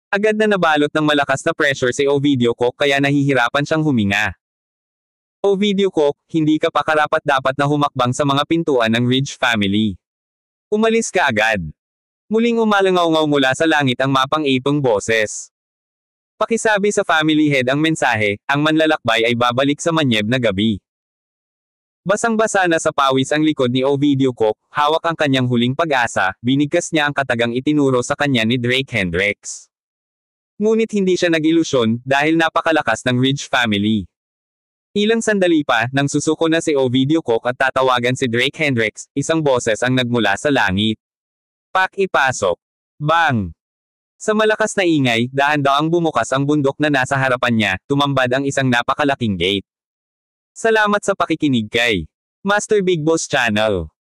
Agad na nabalot ng malakas na pressure si Ovidio Koch kaya nahihirapan siyang huminga. Ovidio Koch, hindi ka pa karapat-dapat na humakbang sa mga pintuan ng Ridge family. Umalis ka agad. Muling umalangaw-ngaw mula sa langit ang mapang-ipong boses. Pakisabi sa family head ang mensahe, ang manlalakbay ay babalik sa manyeb na gabi. Basang-basa na sa pawis ang likod ni Ovidio Koch, hawak ang kanyang huling pag-asa, binigkas niya ang katagang itinuro sa kanya ni Drake Hendricks. Ngunit hindi siya nag-ilusyon, dahil napakalakas ng Ridge family. Ilang sandali pa, nang susuko na si Ovidio Koch at tatawagan si Drake Hendricks, isang boses ang nagmula sa langit. Ipasok. Bang! Sa malakas na ingay, dahan-daang bumukas ang bundok na nasa harapan niya, tumambad ang isang napakalaking gate. Salamat sa pakikinig kay Master Big Boss Channel.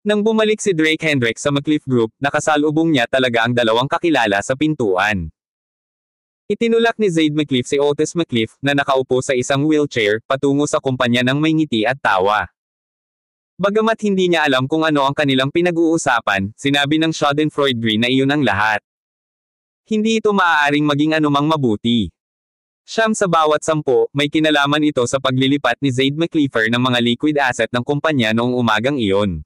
Nang bumalik si Drake Hendricks sa McCliff Group, nakasalubong niya talaga ang dalawang kakilala sa pintuan. Itinulak ni Zaid McCliff si Otis McCliff, na nakaupo sa isang wheelchair, patungo sa kumpanya ng may ngiti at tawa. Bagamat hindi niya alam kung ano ang kanilang pinag-uusapan, sinabi ng Schadenfreude na iyon ang lahat. Hindi ito maaaring maging anumang mabuti. Siyam sa bawat 10, may kinalaman ito sa paglilipat ni Zaid McCliffer ng mga liquid asset ng kumpanya noong umagang iyon.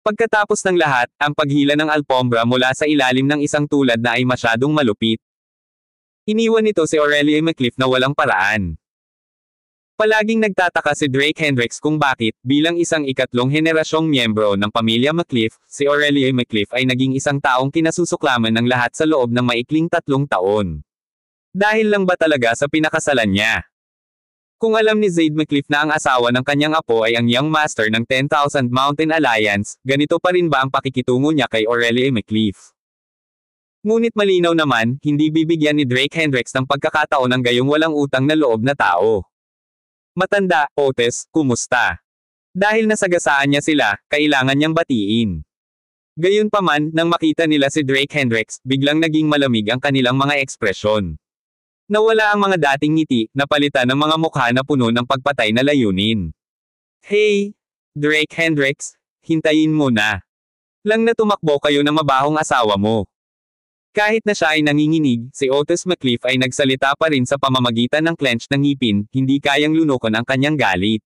Pagkatapos ng lahat, ang paghila ng alpombra mula sa ilalim ng isang tulad na ay masyadong malupit. Iniwan nito si Aurelia McCliff na walang paraan. Palaging nagtataka si Drake Hendricks kung bakit, bilang isang ikatlong henerasyong miyembro ng pamilya McCliff, si Aurelia McCliff ay naging isang taong kinasusuklaman ng lahat sa loob ng maikling 3 taon. Dahil lang ba talaga sa pinakasalan niya? Kung alam ni Zaid McCliff na ang asawa ng kanyang apo ay ang Young Master ng 10,000 Mountain Alliance, ganito pa rin ba ang pakikitungo niya kay Aurelia McCliff? Ngunit malinaw naman, hindi bibigyan ni Drake Hendricks ng pagkakataon ng gayong walang utang na loob na tao. Matanda, Otis, kumusta? Dahil nasagasaan niya sila, kailangan niyang batiin. Gayunpaman, nang makita nila si Drake Hendricks, biglang naging malamig ang kanilang mga ekspresyon. Nawala ang mga dating ngiti, napalitan ng mga mukha na puno ng pagpatay na layunin. Hey! Drake Hendricks, hintayin mo na. Lang na tumakbo kayo ng mabahong asawa mo. Kahit na siya ay nanginginig, si Otis McCliff ay nagsalita pa rin sa pamamagitan ng clench ng ngipin, hindi kayang lunokon ang kanyang galit.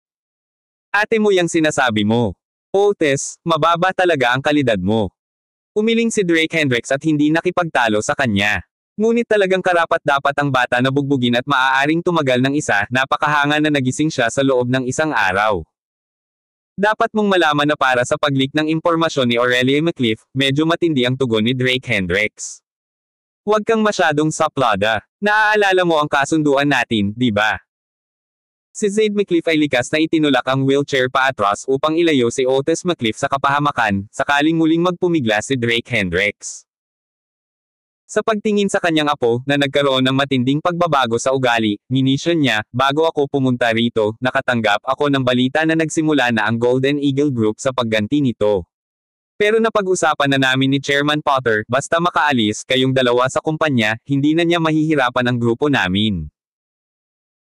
Ate mo yang sinasabi mo. Otis, mababa talaga ang kalidad mo. Umiling si Drake Hendricks at hindi nakipagtalo sa kanya. Ngunit talagang karapat-dapat ang bata na bugbugin at maaaring tumagal ng isa, napakahanga na nagising siya sa loob ng isang araw. Dapat mong malaman na para sa pag-leak ng impormasyon ni Aurelia McCliff, medyo matindi ang tugon ni Drake Hendricks. Huwag kang masyadong saplada. Naaalala mo ang kasunduan natin, di ba? Si Zaid McCliff ay likas na itinulak ang wheelchair paatras upang ilayo si Otis McCliff sa kapahamakan, sakaling muling magpumigla si Drake Hendricks. Sa pagtingin sa kanyang apo, na nagkaroon ng matinding pagbabago sa ugali, minisyon niya, bago ako pumunta rito, nakatanggap ako ng balita na nagsimula na ang Golden Eagle Group sa pagganti nito. Pero napag-usapan na namin ni Chairman Potter, basta makaalis kayong dalawa sa kumpanya, hindi na niya mahihirapan ang grupo namin.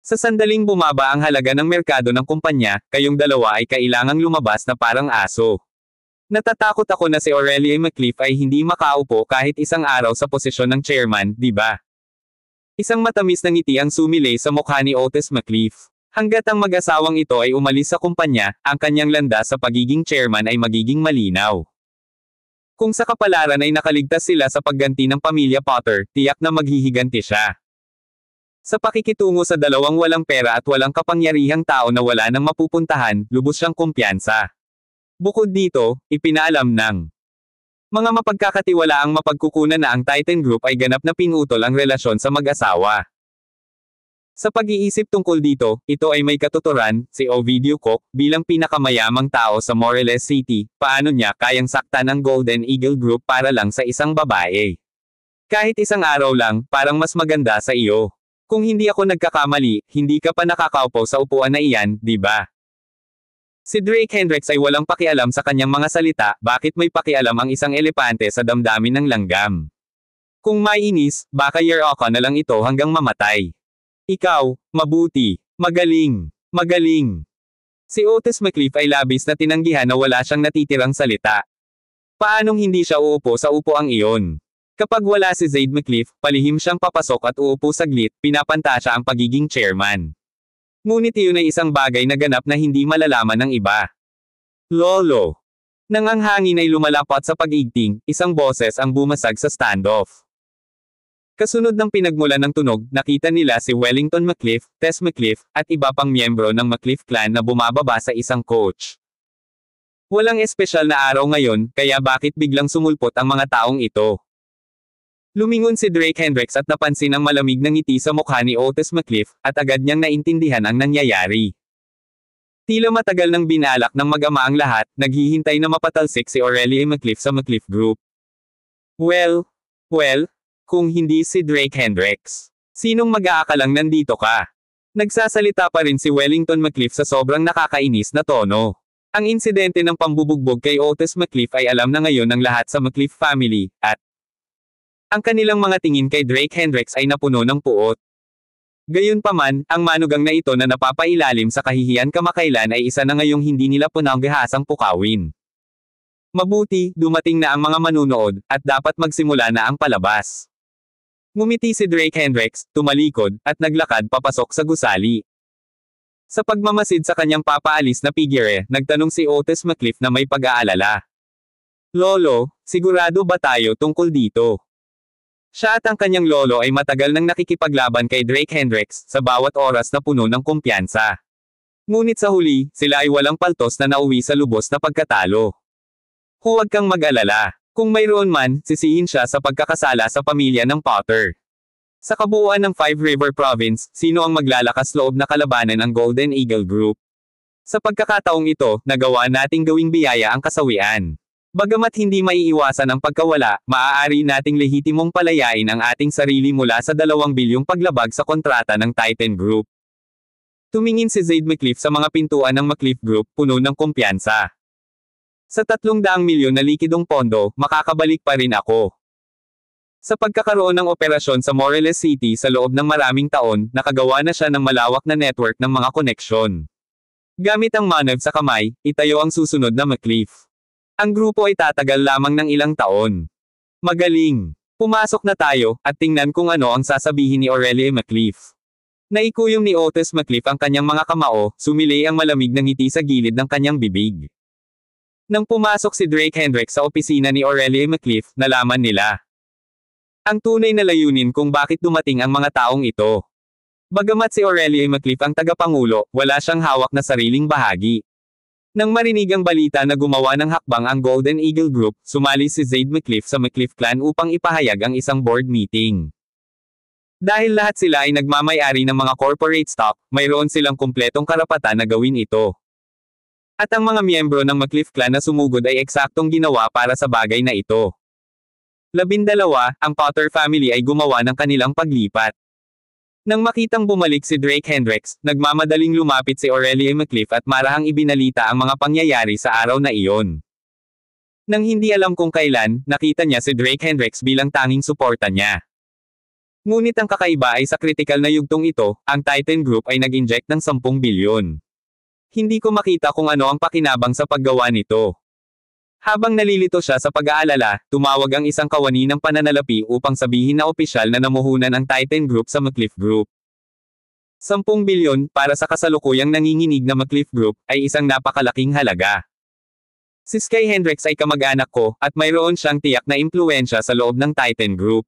Sa sandaling bumaba ang halaga ng merkado ng kumpanya, kayong dalawa ay kailangang lumabas na parang aso. Natatakot ako na si Aurelia McCliff ay hindi makaupo kahit isang araw sa posisyon ng chairman, di ba? Isang matamis na ngiti ang sumilay sa mukha ni Otis McCliff. Hanggat ang mag-asawang ito ay umalis sa kumpanya, ang kanyang landas sa pagiging chairman ay magiging malinaw. Kung sa kapalaran ay nakaligtas sila sa pagganti ng pamilya Potter, tiyak na maghihiganti siya. Sa pakikitungo sa dalawang walang pera at walang kapangyarihang tao na wala nang mapupuntahan, lubos siyang kumpiyansa. Bukod dito, ipinaalam ng mga mapagkakatiwalaang mapagkukunan na ang Titan Group ay ganap na pinutol ang relasyon sa mag-asawa. Sa pag-iisip tungkol dito, ito ay may katuturan, si Ovidio Koch, bilang pinakamayamang tao sa Morelos City, paano niya kayang saktan ang Golden Eagle Group para lang sa isang babae. Kahit isang araw lang, parang mas maganda sa iyo. Kung hindi ako nagkakamali, hindi ka pa nakakaupo sa upuan na iyan, di ba? Si Drake Hendricks ay walang pakialam sa kanyang mga salita, bakit may pakialam ang isang elepante sa damdamin ng langgam? Kung maiinis, baka year-oka na lang ito hanggang mamatay. Ikaw, mabuti, magaling, magaling. Si Otis McCliff ay labis na tinanggihan na wala siyang natitirang salita. Paanong hindi siya uupo sa upuang iyon? Kapag wala si Zaid McCliff, palihim siyang papasok at uupo saglit, pinapanta siya ang pagiging chairman. Ngunit iyon ay isang bagay na ganap na hindi malalaman ng iba. Lolo. Nang ang hangin ay lumalapat sa pag-igting, isang boses ang bumasag sa standoff. Kasunod ng pinagmulan ng tunog, nakita nila si Wellington McCliff, Tess McCliff, at iba pang miyembro ng McCliff clan na bumababa sa isang coach. Walang espesyal na araw ngayon, kaya bakit biglang sumulpot ang mga taong ito? Lumingon si Drake Hendricks at napansin ang malamig na ngiti sa mukha ni Otis McCliff, at agad niyang naintindihan ang nangyayari. Tila matagal nang binalak ng mag-ama ang lahat, naghihintay na mapatalsik si Aurelie McCliff sa McCliff Group. Well, kung hindi si Drake Hendricks, sinong mag-aakalang nandito ka? Nagsasalita pa rin si Wellington McCliff sa sobrang nakakainis na tono. Ang insidente ng pambubugbog kay Otis McCliff ay alam na ngayon ng lahat sa McCliff family, at ang kanilang mga tingin kay Drake Hendricks ay napuno ng puot. Gayunpaman, ang manugang na ito na napapailalim sa kahihiyan kamakailan ay isa na ngayong hindi nila pinanggahasang pukawin. Mabuti, dumating na ang mga manunood, at dapat magsimula na ang palabas. Ngumiti si Drake Hendricks, tumalikod, at naglakad papasok sa gusali. Sa pagmamasid sa kanyang papaalis na figure, nagtanong si Otis McCliff na may pag-aalala. Lolo, sigurado ba tayo tungkol dito? Siya at ang kanyang lolo ay matagal nang nakikipaglaban kay Drake Hendricks, sa bawat oras na puno ng kumpiyansa. Ngunit sa huli, sila ay walang paltos na nauwi sa lubos na pagkatalo. Huwag kang mag-alala. Kung mayroon man, sisihin siya sa pagkakasala sa pamilya ng Potter. Sa kabuuan ng Five River Province, sino ang maglalakas loob na kalabanan ang Golden Eagle Group? Sa pagkakataong ito, nagawa nating gawing biyaya ang kasawian. Bagamat hindi maiiwasan ang pagkawala, maaari nating lehitimong palayain ang ating sarili mula sa 2 bilyong paglabag sa kontrata ng Titan Group. Tumingin si Zaid McCliff sa mga pintuan ng McCliff Group, puno ng kumpiyansa. Sa 300 milyon na likidong pondo, makakabalik pa rin ako. Sa pagkakaroon ng operasyon sa Morelos City sa loob ng maraming taon, nakagawa na siya ng malawak na network ng mga koneksyon. Gamit ang manav sa kamay, itayo ang susunod na McCliff. Ang grupo ay tatagal lamang ng ilang taon. Magaling. Pumasok na tayo, at tingnan kung ano ang sasabihin ni Aurelie McCliff. Naikuyong ni Otis McCliff ang kanyang mga kamao, sumili ang malamig na ngiti sa gilid ng kanyang bibig. Nang pumasok si Drake Hendricks sa opisina ni Aurelie McCliff, nalaman nila ang tunay na layunin kung bakit dumating ang mga taong ito. Bagamat si Aurelie McCliff ang tagapangulo, wala siyang hawak na sariling bahagi. Nang marinig ang balita na gumawa ng hakbang ang Golden Eagle Group, sumali si Zaid McCliff sa McCliff Clan upang ipahayag ang isang board meeting. Dahil lahat sila ay nagmamay-ari ng mga corporate stock, mayroon silang kumpletong karapatan na gawin ito. At ang mga miyembro ng McCliff Clan na sumugod ay eksaktong ginawa para sa bagay na ito. 12, ang Potter family ay gumawa ng kanilang paglipat. Nang makitang bumalik si Drake Hendricks, nagmamadaling lumapit si Aurelie McCliff at marahang ibinalita ang mga pangyayari sa araw na iyon. Nang hindi alam kung kailan, nakita niya si Drake Hendricks bilang tanging suporta niya. Ngunit ang kakaiba ay sa kritikal na yugtong ito, ang Titan Group ay nag-inject ng 10 bilyon. Hindi ko makita kung ano ang pakinabang sa paggawa nito. Habang nalilito siya sa pag-aalala, tumawag ang isang kawani ng pananalapi upang sabihin na opisyal na namuhunan ang Titan Group sa McCliff Group. 10 bilyon, para sa kasalukuyang nanginginig na McCliff Group, ay isang napakalaking halaga. Si Sky Hendricks ay kamag-anak ko, at mayroon siyang tiyak na impluwensya sa loob ng Titan Group.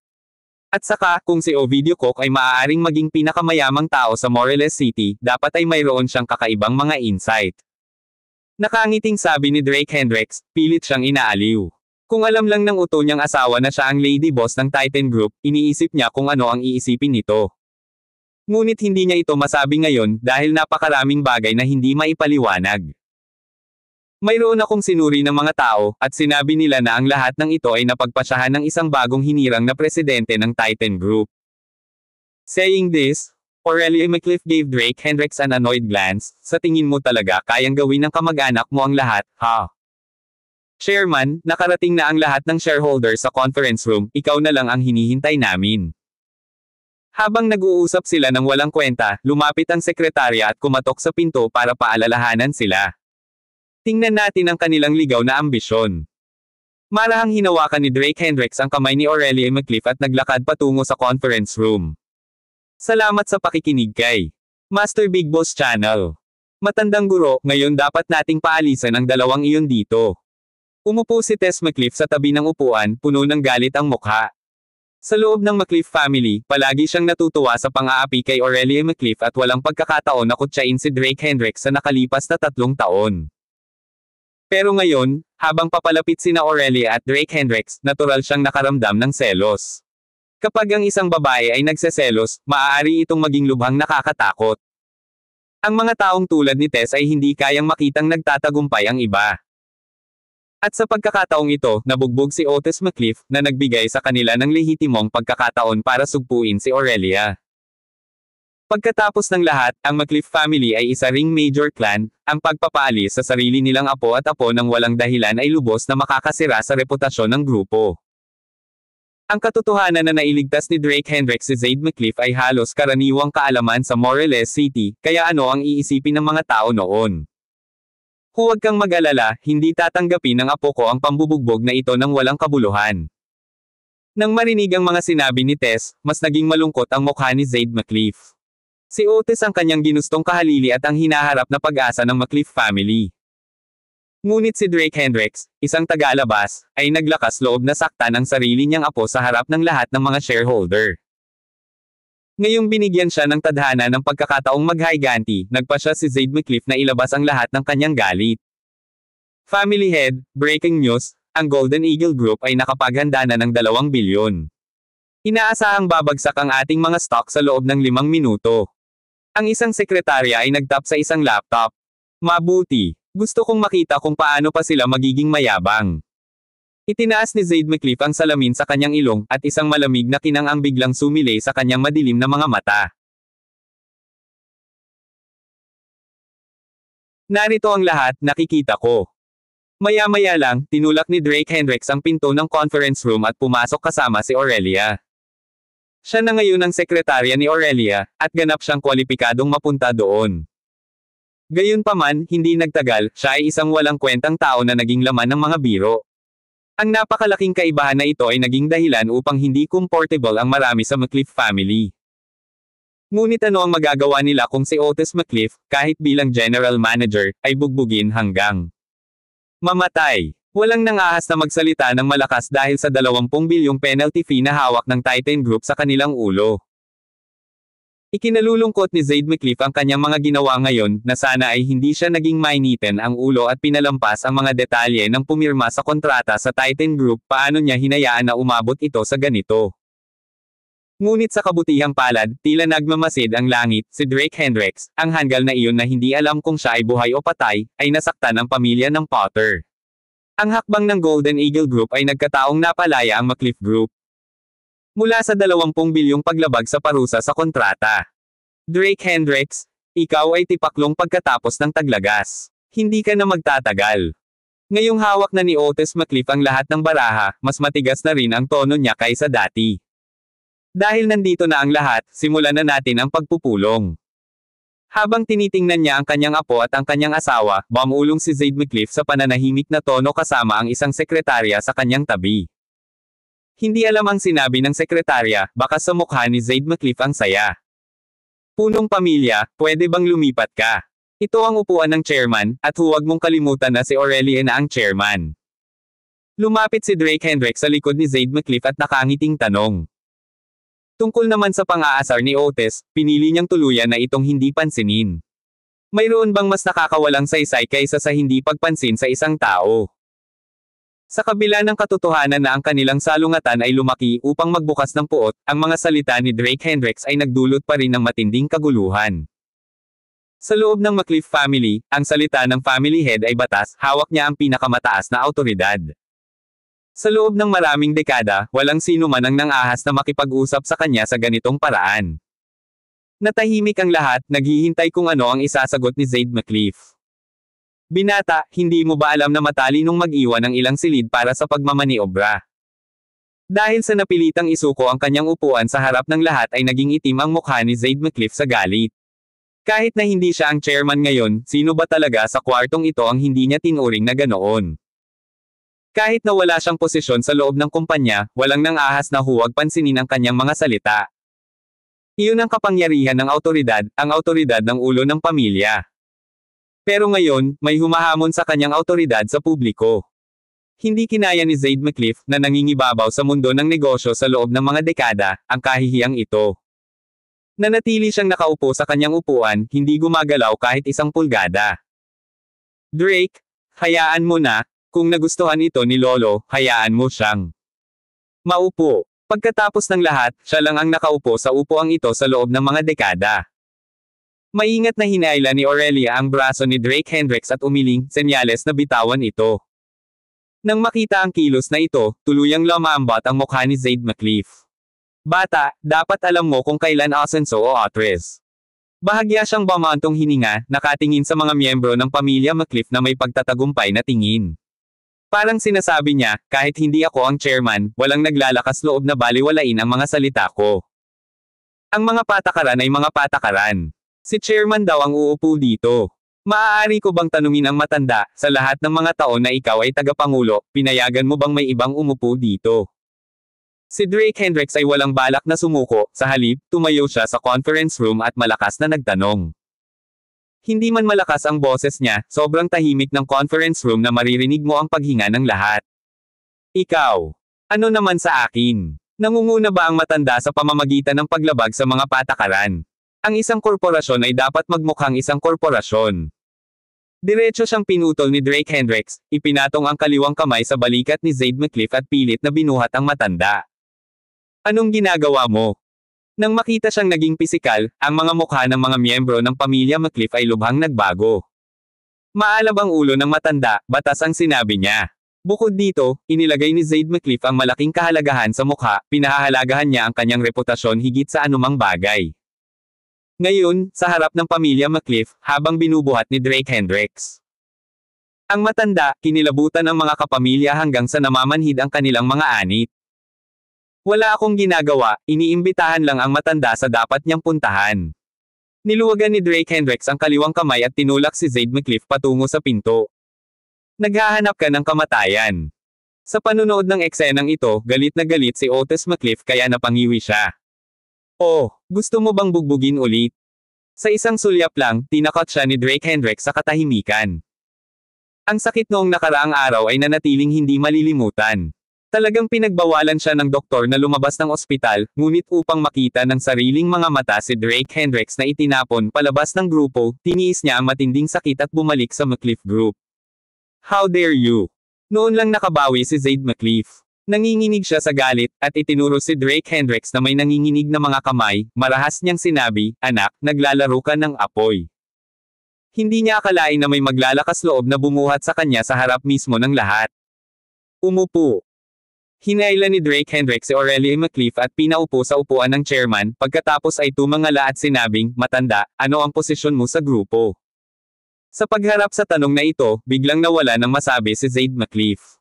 At saka, kung si Ovidio Cook ay maaaring maging pinakamayamang tao sa Morelos City, dapat ay mayroon siyang kakaibang mga insight. Nakangiting sabi ni Drake Hendricks, pilit siyang inaaliw. Kung alam lang ng uto niyang asawa na siya ang lady boss ng Titan Group, iniisip niya kung ano ang iisipin nito. Ngunit hindi niya ito masabi ngayon dahil napakaraming bagay na hindi maipaliwanag. Mayroon akong sinuri ng mga tao, at sinabi nila na ang lahat ng ito ay napagpasyahan ng isang bagong hinirang na presidente ng Titan Group. Saying this, Aurelie McCliff gave Drake Hendricks an annoyed glance. Sa tingin mo talaga kayang gawin ng kamag-anak mo ang lahat, ha? Chairman, nakarating na ang lahat ng shareholders sa conference room, ikaw na lang ang hinihintay namin. Habang nag-uusap sila ng walang kwenta, lumapit ang sekretarya at kumatok sa pinto para paalalahanan sila. Tingnan natin ang kanilang ligaw na ambisyon. Marahang hinawakan ni Drake Hendricks ang kamay ni Aurelia McCliff at naglakad patungo sa conference room. Salamat sa pakikinig kay Master Big Boss Channel. Matandang guro, ngayon dapat nating paalisan ang dalawang iyon dito. Umupo si Tess McCliff sa tabi ng upuan, puno ng galit ang mukha. Sa loob ng McCliff family, palagi siyang natutuwa sa pang-aapi kay Aurelia McCliff at walang pagkakataon na kutsain si Drake Hendricks sa nakalipas na 3 taon. Pero ngayon, habang papalapit sina Aurelia at Drake Hendricks, natural siyang nakaramdam ng selos. Kapag ang isang babae ay nagseselos, maaari itong maging lubhang nakakatakot. Ang mga taong tulad ni Tess ay hindi kayang makitang nagtatagumpay ang iba. At sa pagkakataong ito, nabugbog si Otis McCliff, na nagbigay sa kanila ng lehitimong pagkakataon para sugpuin si Aurelia. Pagkatapos ng lahat, ang McCliff family ay isa ring major clan. Ang pagpapaalis sa sarili nilang apo at apo ng walang dahilan ay lubos na makakasira sa reputasyon ng grupo. Ang katotohanan na nailigtas ni Drake Hendricks si Zade McCliff ay halos karaniwang kaalaman sa Moreles City, kaya ano ang iisipin ng mga tao noon? Huwag kang mag-alala, hindi tatanggapin ng apo ko ang pambubugbog na ito ng walang kabuluhan. Nang marinig ang mga sinabi ni Tess, mas naging malungkot ang mukha ni Zade McCliff. Si Otis ang kanyang ginustong kahalili at ang hinaharap na pag-asa ng McCliff family. Ngunit si Drake Hendricks, isang tagalabas, ay naglakas loob na saktan ang sarili niyang apo sa harap ng lahat ng mga shareholder. Ngayong binigyan siya ng tadhana ng pagkakataong maghiganti, nagpa siya si Zade McCliff na ilabas ang lahat ng kanyang galit. Family Head, breaking news, ang Golden Eagle Group ay nakapaghanda na ng 2 bilyon. Inaasahang babagsak ang ating mga stock sa loob ng 5 minuto. Ang isang sekretarya ay nagtap sa isang laptop. Mabuti. Gusto kong makita kung paano pa sila magiging mayabang. Itinaas ni Zade McCliff ang salamin sa kanyang ilong, at isang malamig na kinang ang biglang sumilay sa kanyang madilim na mga mata. Narito ang lahat, nakikita ko. Maya-maya lang, tinulak ni Drake Hendricks ang pinto ng conference room at pumasok kasama si Aurelia. Siya na ngayon ang sekretarya ni Aurelia, at ganap siyang kwalipikadong mapunta doon. Gayunpaman, hindi nagtagal, siya ay isang walang kwentang tao na naging laman ng mga biro. Ang napakalaking kaibahan na ito ay naging dahilan upang hindi comfortable ang marami sa McCliff family. Ngunit ano ang magagawa nila kung si Otis McCliff, kahit bilang general manager, ay bugbugin hanggang mamatay? Walang nangahas na magsalita ng malakas dahil sa 20 bilyong penalty fee na hawak ng Titan Group sa kanilang ulo. Ikinalulungkot ni Zade McCliff ang kanyang mga ginawa ngayon, na sana ay hindi siya naging mainitin ang ulo at pinalampas ang mga detalye ng pumirma sa kontrata sa Titan Group. Paano niya hinayaan na umabot ito sa ganito? Ngunit sa kabutihang palad, tila nagmamasid ang langit, si Drake Hendricks, ang hanggal na iyon na hindi alam kung siya ay buhay o patay, ay nasaktan ang pamilya ng Potter. Ang hakbang ng Golden Eagle Group ay nagkataong napalaya ang McCliff Group. Mula sa 20 bilyong paglabag sa parusa sa kontrata. Drake Hendricks, ikaw ay tipaklong pagkatapos ng taglagas. Hindi ka na magtatagal. Ngayong hawak na ni Otis McCliff ang lahat ng baraha, mas matigas na rin ang tono niya kaysa dati. Dahil nandito na ang lahat, simulan na natin ang pagpupulong. Habang tinitingnan niya ang kanyang apo at ang kanyang asawa, bumulong si Zade McCliff sa pananahimik na tono kasama ang isang sekretarya sa kanyang tabi. Hindi alam ang sinabi ng sekretarya, baka sa mukha ni Zade McCliff ang saya. Punong pamilya, pwede bang lumipat ka? Ito ang upuan ng chairman, at huwag mong kalimutan na si Aurelia na ang chairman. Lumapit si Drake Hendricks sa likod ni Zade McCliff at nakangiting tanong. Tungkol naman sa pang-aasar ni Otis, pinili niyang tuluyan na itong hindi pansinin. Mayroon bang mas nakakawalang saysay kaysa sa hindi pagpansin sa isang tao? Sa kabila ng katotohanan na ang kanilang salungatan ay lumaki upang magbukas ng puot, ang mga salita ni Drake Hendricks ay nagdulot pa rin ng matinding kaguluhan. Sa loob ng McCliff family, ang salita ng family head ay batas, hawak niya ang pinakamataas na awtoridad. Sa loob ng maraming dekada, walang sino man ang nangahas na makipag-usap sa kanya sa ganitong paraan. Natahimik ang lahat, naghihintay kung ano ang isasagot ni Zade McCliff. Binata, hindi mo ba alam na matalinong mag-iwan ng ilang silid para sa pagmamaniobra? Dahil sa napilitang isuko ang kanyang upuan sa harap ng lahat ay naging itim ang mukha ni Zaid McCliff sa galit. Kahit na hindi siya ang chairman ngayon, sino ba talaga sa kwartong ito ang hindi niya tinuring na ganoon? Kahit na wala siyang posisyon sa loob ng kumpanya, walang nang ahas na huwag pansinin ang kanyang mga salita. Iyon ang kapangyarihan ng awtoridad, ang awtoridad ng ulo ng pamilya. Pero ngayon, may humahamon sa kanyang awtoridad sa publiko. Hindi kinaya ni Zaid McCliff, na nangingibabaw sa mundo ng negosyo sa loob ng mga dekada, ang kahihiyang ito. Nanatili siyang nakaupo sa kanyang upuan, hindi gumagalaw kahit isang pulgada. Drake, hayaan mo na, kung nagustuhan ito ni Lolo, hayaan mo siyang maupo. Pagkatapos ng lahat, siya lang ang nakaupo sa upuang ito sa loob ng mga dekada. Maingat na hinaila ni Aurelia ang braso ni Drake Hendricks at umiling, senyales na bitawan ito. Nang makita ang kilos na ito, tuluyang lumambot ang mukha ni Zaid McCliff. Bata, dapat alam mo kung kailan asenso o atres. Bahagya siyang bumantong hininga, nakatingin sa mga miyembro ng pamilya McCliff na may pagtatagumpay na tingin. Parang sinasabi niya, kahit hindi ako ang chairman, walang naglalakas loob na baliwalain ang mga salita ko. Ang mga patakaran ay mga patakaran. Si chairman daw ang uupo dito. Maaari ko bang tanungin ang matanda, sa lahat ng mga taon na ikaw ay tagapangulo, pinayagan mo bang may ibang umupo dito? Si Drake Hendricks ay walang balak na sumuko, sa halip, tumayo siya sa conference room at malakas na nagtanong. Hindi man malakas ang boses niya, sobrang tahimik ng conference room na maririnig mo ang paghinga ng lahat. Ikaw. Ano naman sa akin? Nangunguna ba ang matanda sa pamamagitan ng paglabag sa mga patakaran? Ang isang korporasyon ay dapat magmukhang isang korporasyon. Diretso siyang pinutol ni Drake Hendricks, ipinatong ang kaliwang kamay sa balikat ni Zaid McCliff at pilit na binuhat ang matanda. Anong ginagawa mo? Nang makita siyang naging pisikal, ang mga mukha ng mga miyembro ng pamilya McCliff ay lubhang nagbago. Maalab ang ulo ng matanda, batas ang sinabi niya. Bukod dito, inilagay ni Zaid McCliff ang malaking kahalagahan sa mukha, pinahahalagahan niya ang kanyang reputasyon higit sa anumang bagay. Ngayon, sa harap ng pamilya McCliff, habang binubuhat ni Drake Hendricks. Ang matanda, kinilabutan ng mga kapamilya hanggang sa namamanhid ang kanilang mga anit. Wala akong ginagawa, iniimbitahan lang ang matanda sa dapat niyang puntahan. Niluwagan ni Drake Hendricks ang kaliwang kamay at tinulak si Zaid McCliff patungo sa pinto. Naghahanap ka ng kamatayan. Sa panunood ng eksenang ito, galit na galit si Otis McCliff kaya napangiwi siya. Oh, gusto mo bang bugbugin ulit? Sa isang sulyap lang, tinakot siya ni Drake Hendricks sa katahimikan. Ang sakit noong nakaraang araw ay nanatiling hindi malilimutan. Talagang pinagbawalan siya ng doktor na lumabas ng ospital, ngunit upang makita ng sariling mga mata si Drake Hendricks na itinapon palabas ng grupo, tiniis niya ang matinding sakit at bumalik sa McCliff Group. How dare you? Noon lang nakabawi si Zaid McCliff. Nanginginig siya sa galit, at itinuro si Drake Hendricks na may nanginginig na mga kamay, marahas niyang sinabi, anak, naglalaro ka ng apoy. Hindi niya akalain na may maglalakas loob na bumuhat sa kanya sa harap mismo ng lahat. Umupo. Hinaila ni Drake Hendricks si Aurelia McCliff at pinaupo sa upuan ng chairman, pagkatapos ay tumangala at sinabing, matanda, ano ang posisyon mo sa grupo? Sa pagharap sa tanong na ito, biglang nawala ng masabi si Zaid McCliff.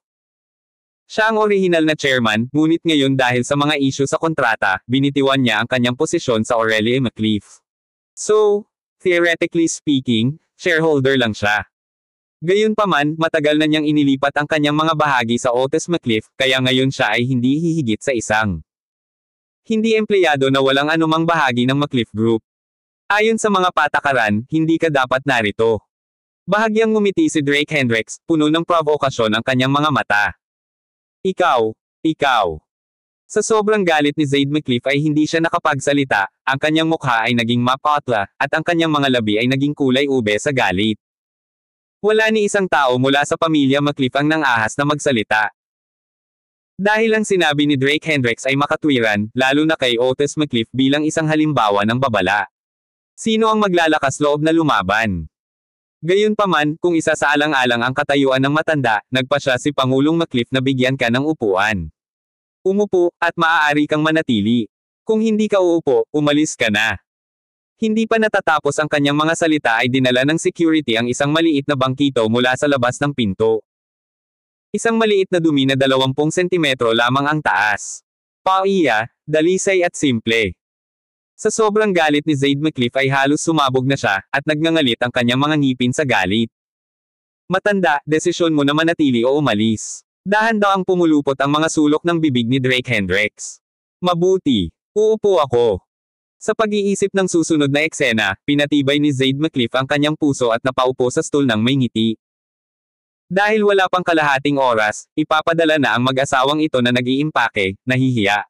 Siya ang orihinal na chairman, ngunit ngayon dahil sa mga isyu sa kontrata, binitiwan niya ang kanyang posisyon sa Aurelia McCliff. So, theoretically speaking, shareholder lang siya. Gayunpaman, matagal na niyang inilipat ang kanyang mga bahagi sa Otis McCliff, kaya ngayon siya ay hindi hihigit sa isang hindi empleyado na walang anumang bahagi ng McCliff Group. Ayon sa mga patakaran, hindi ka dapat narito. Bahagyang ngumiti si Drake Hendricks, puno ng provokasyon ang kanyang mga mata. Ikaw. Sa sobrang galit ni Zaid McCliff ay hindi siya nakapagsalita, ang kanyang mukha ay naging mapatla, at ang kanyang mga labi ay naging kulay ube sa galit. Wala ni isang tao mula sa pamilya McCliff ang nang-ahas na magsalita. Dahil ang sinabi ni Drake Hendricks ay makatwiran, lalo na kay Otis McCliff bilang isang halimbawa ng babala. Sino ang maglalakas loob na lumaban? Gayunpaman, kung isa sa alang-alang ang katayuan ng matanda, nagpa siya si Pangulong McCliff na bigyan ka ng upuan. Umupo, at maaari kang manatili. Kung hindi ka uupo, umalis ka na. Hindi pa natatapos ang kanyang mga salita ay dinala ng security ang isang maliit na bangkito mula sa labas ng pinto. Isang maliit na dumi na 20 sentimetro lamang ang taas. Paiya, dalisay at simple. Sa sobrang galit ni Zaid McCliff ay halos sumabog na siya, at nagngangalit ang kanyang mga ngipin sa galit. Matanda, desisyon mo na manatili o umalis. Dahan-dahang pumulupot ang mga sulok ng bibig ni Drake Hendricks. Mabuti. Uupo ako. Sa pag-iisip ng susunod na eksena, pinatibay ni Zaid McCliff ang kanyang puso at napaupo sa stool ng may ngiti. Dahil wala pang kalahating oras, ipapadala na ang mag-asawang ito na nag-iimpake, nahihiya.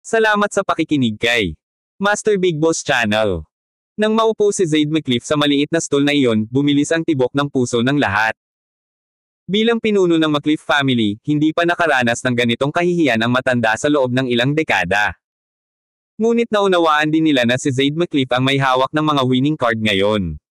Salamat sa pakikinig kay Master Big Boss Channel. Nang maupo si Zaid McCliff sa maliit na stool na iyon, bumilis ang tibok ng puso ng lahat. Bilang pinuno ng McCliff family, hindi pa nakaranas ng ganitong kahihiyan ang matanda sa loob ng ilang dekada. Ngunit naunawaan din nila na si Zaid McCliff ang may hawak ng mga winning card ngayon.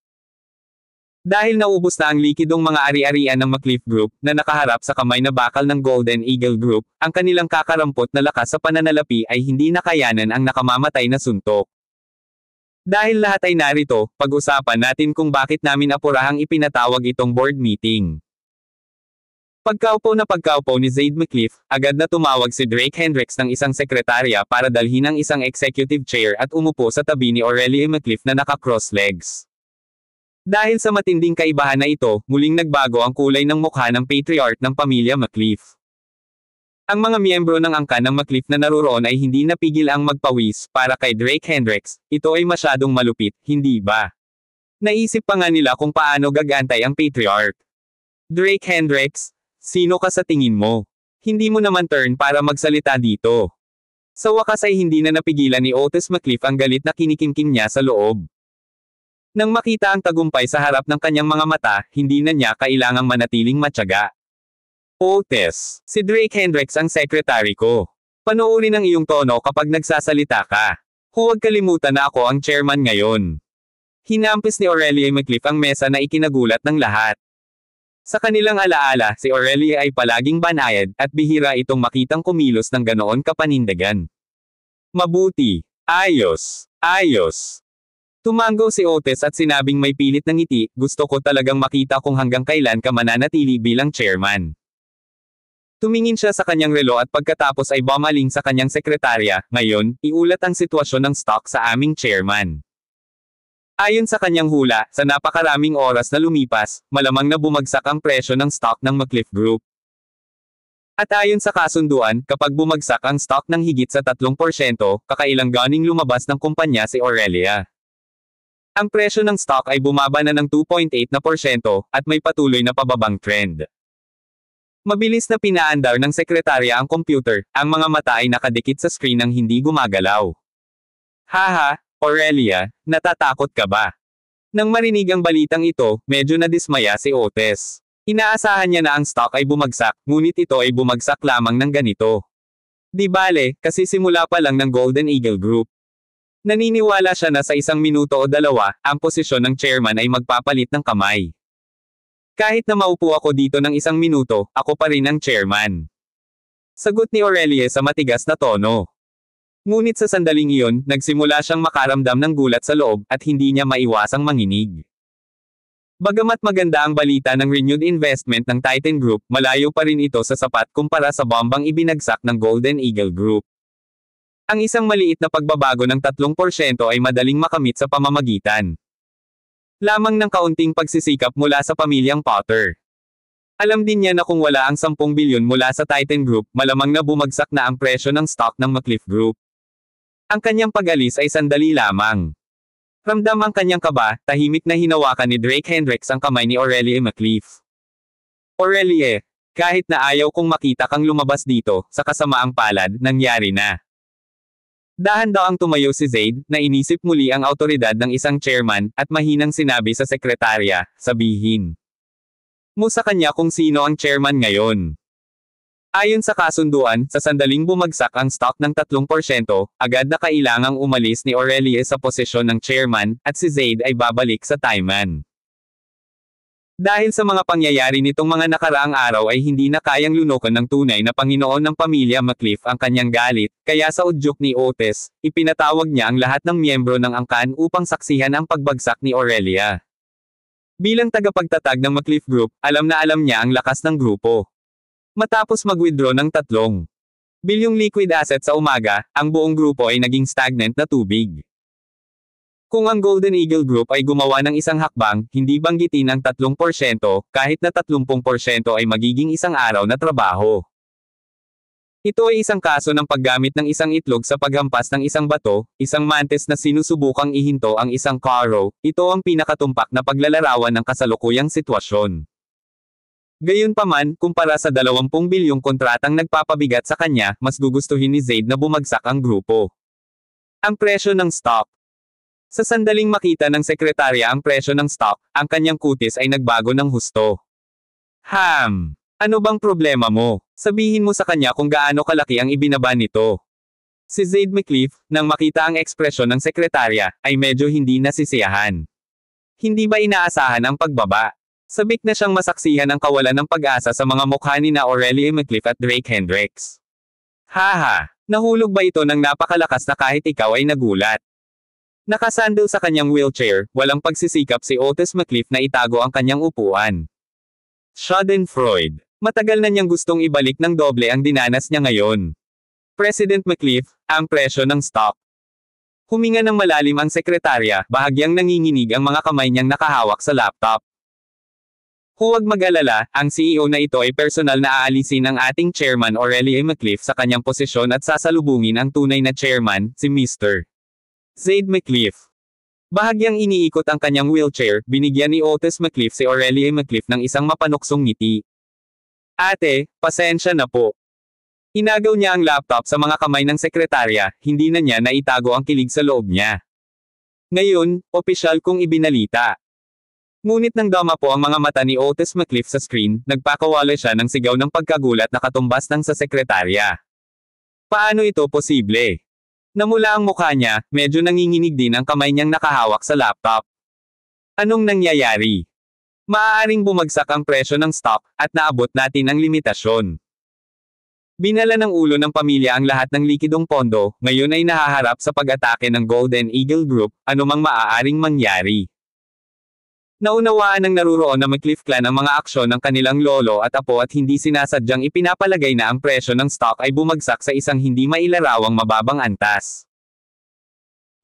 Dahil naubos na ang likidong mga ari-arian ng McCliff Group, na nakaharap sa kamay na bakal ng Golden Eagle Group, ang kanilang kakarampot na lakas sa pananalapi ay hindi nakayanan ang nakamamatay na suntok. Dahil lahat ay narito, pag-usapan natin kung bakit namin apurahang ipinatawag itong board meeting. Pagkaupo ni Zaid McCliff, agad na tumawag si Drake Hendricks ng isang sekretarya para dalhin ang isang executive chair at umupo sa tabi ni Aurelia McCliff na naka-cross legs. Dahil sa matinding kaibahan na ito, muling nagbago ang kulay ng mukha ng patriarch ng pamilya McCliff. Ang mga miyembro ng angkan ng McCliff na naroon ay hindi napigil ang magpawis para kay Drake Hendricks, ito ay masyadong malupit, hindi ba? Naisip pa nga nila kung paano gagantay ang patriarch. Drake Hendricks, sino ka sa tingin mo? Hindi mo naman turn para magsalita dito. Sa wakas ay hindi na napigilan ni Otis McCliff ang galit na kinikimkim niya sa loob. Nang makita ang tagumpay sa harap ng kanyang mga mata, hindi na niya kailangang manatiling matyaga. Otis, si Drake Hendricks ang sekretary ko. Panoorin ang iyong tono kapag nagsasalita ka. Huwag kalimutan na ako ang chairman ngayon. Hinampis ni Aurelia McCliff ang mesa na ikinagulat ng lahat. Sa kanilang alaala, si Aurelia ay palaging banayad, at bihira itong makitang kumilos ng ganoon kapanindigan. Mabuti. Ayos. Ayos. Tumango si Otis at sinabing may pilit ng ngiti, gusto ko talagang makita kung hanggang kailan ka mananatili bilang chairman. Tumingin siya sa kanyang relo at pagkatapos ay bumaling sa kanyang sekretarya, ngayon, iulat ang sitwasyon ng stock sa aming chairman. Ayon sa kanyang hula, sa napakaraming oras na lumipas, malamang na bumagsak ang presyo ng stock ng McCliff Group. At ayon sa kasunduan, kapag bumagsak ang stock ng higit sa 3%, kakailang ganing lumabas ng kumpanya si Aurelia. Ang presyo ng stock ay bumaba na ng 2.8% at may patuloy na pababang trend. Mabilis na pinaandar ng sekretarya ang computer, ang mga mata ay nakadikit sa screen ng hindi gumagalaw. Haha, Aurelia, natatakot ka ba? Nang marinig ang balitang ito, medyo nadismaya si Otis. Inaasahan niya na ang stock ay bumagsak, ngunit ito ay bumagsak lamang ng ganito. Di bale, kasi simula pa lang ng Golden Eagle Group. Naniniwala siya na sa 1 minuto o 2, ang posisyon ng chairman ay magpapalit ng kamay. Kahit na maupo ako dito ng 1 minuto, ako pa rin ang chairman. Sagot ni Aurelia sa matigas na tono. Ngunit sa sandaling iyon, nagsimula siyang makaramdam ng gulat sa loob, at hindi niya maiwasang manginig. Bagamat maganda ang balita ng renewed investment ng Titan Group, malayo pa rin ito sa sapat kumpara sa bombang ibinagsak ng Golden Eagle Group. Ang isang maliit na pagbabago ng 3% ay madaling makamit sa pamamagitan lamang ng kaunting pagsisikap mula sa pamilyang Potter. Alam din niya na kung wala ang 10 bilyon mula sa Titan Group, malamang na bumagsak na ang presyo ng stock ng McCliff Group. Ang kanyang pag-alis ay sandali lamang. Ramdam ang kanyang kaba, tahimik na hinawakan ni Drake Hendricks ang kamay ni Aurelia McCliff. Aurelia, kahit na ayaw kong makita kang lumabas dito, sa kasamaang palad, nangyari na. Dahan-dahang tumayo si Zaid, na inisip muli ang awtoridad ng isang chairman, at mahinang sinabi sa sekretarya, sabihin mo sa kanya kung sino ang chairman ngayon. Ayon sa kasunduan, sa sandaling bumagsak ang stock ng 3%, agad na kailangang umalis ni Aurelia sa posisyon ng chairman, at si Zaid ay babalik sa Taiman. Dahil sa mga pangyayari nitong mga nakaraang araw ay hindi na kayang lunukan ng tunay na Panginoon ng pamilya McCliff ang kanyang galit, kaya sa udyok ni Otis, ipinatawag niya ang lahat ng miyembro ng angkan upang saksihan ang pagbagsak ni Aurelia. Bilang tagapagtatag ng McCliff Group, alam na alam niya ang lakas ng grupo. Matapos mag-withdraw ng 3 bilyong liquid asset sa umaga, ang buong grupo ay naging stagnant na tubig. Kung ang Golden Eagle Group ay gumawa ng isang hakbang, hindi banggitin ang 3%, kahit na 30% ay magiging isang araw na trabaho. Ito ay isang kaso ng paggamit ng isang itlog sa paghampas ng isang bato, isang mantis na sinusubukang ihinto ang isang carro. Ito ang pinakatumpak na paglalarawan ng kasalukuyang sitwasyon. Gayunpaman, kumpara sa 20 bilyong kontratang nagpapabigat sa kanya, mas gugustuhin ni Zaid na bumagsak ang grupo. Ang presyo ng stock. Sa sandaling makita ng sekretarya ang presyo ng stock, ang kanyang kutis ay nagbago ng husto. Ano bang problema mo? Sabihin mo sa kanya kung gaano kalaki ang ibinaba nito. Si Zaid McCliff, nang makita ang ekspresyon ng sekretarya, ay medyo hindi nasisiyahan. Hindi ba inaasahan ang pagbaba? Sabik na siyang masaksihan ang kawalan ng pag-asa sa mga mukha ni na Aurelie McCliff at Drake Hendricks. Nahulog ba ito ng napakalakas na kahit ikaw ay nagulat? Nakasandal sa kanyang wheelchair, walang pagsisikap si Otis McCliff na itago ang kanyang upuan. Schadenfreude. Matagal na niyang gustong ibalik ng doble ang dinanas niya ngayon. President McCliff, ang presyo ng stock. Huminga ng malalim ang sekretarya, bahagyang nanginginig ang mga kamay niyang nakahawak sa laptop. Huwag mag-alala, ang CEO na ito ay personal na aalisin ang ating chairman Aurelie McCliff sa kanyang posisyon at sasalubungin ang tunay na chairman, si Mr. Zaid McCliff. Bahagyang iniikot ang kanyang wheelchair, binigyan ni Otis McCliff si Aurelie McCliff ng isang mapanuksong ngiti. Ate, pasensya na po. Inagaw niya ang laptop sa mga kamay ng sekretarya, hindi na niya naitago ang kilig sa loob niya. Ngayon, opisyal kong ibinalita. Ngunit nang dama po ang mga mata ni Otis McCliff sa screen, nagpakawala siya ng sigaw ng pagkagulat na katumbas ng sa sekretarya. Paano ito posible? Namula ang mukha niya, medyo nanginginig din ang kamay niyang nakahawak sa laptop. Anong nangyayari? Maaaring bumagsak ang presyo ng stock, at naabot natin ang limitasyon. Binala ng ulo ng pamilya ang lahat ng likidong pondo, ngayon ay nahaharap sa pag-atake ng Golden Eagle Group, anumang maaaring mangyari. Naunawaan ng naruroon na McCliff clan ang mga aksyon ng kanilang lolo at apo at hindi sinasadyang ipinapalagay na ang presyo ng stock ay bumagsak sa isang hindi mailarawang mababang antas.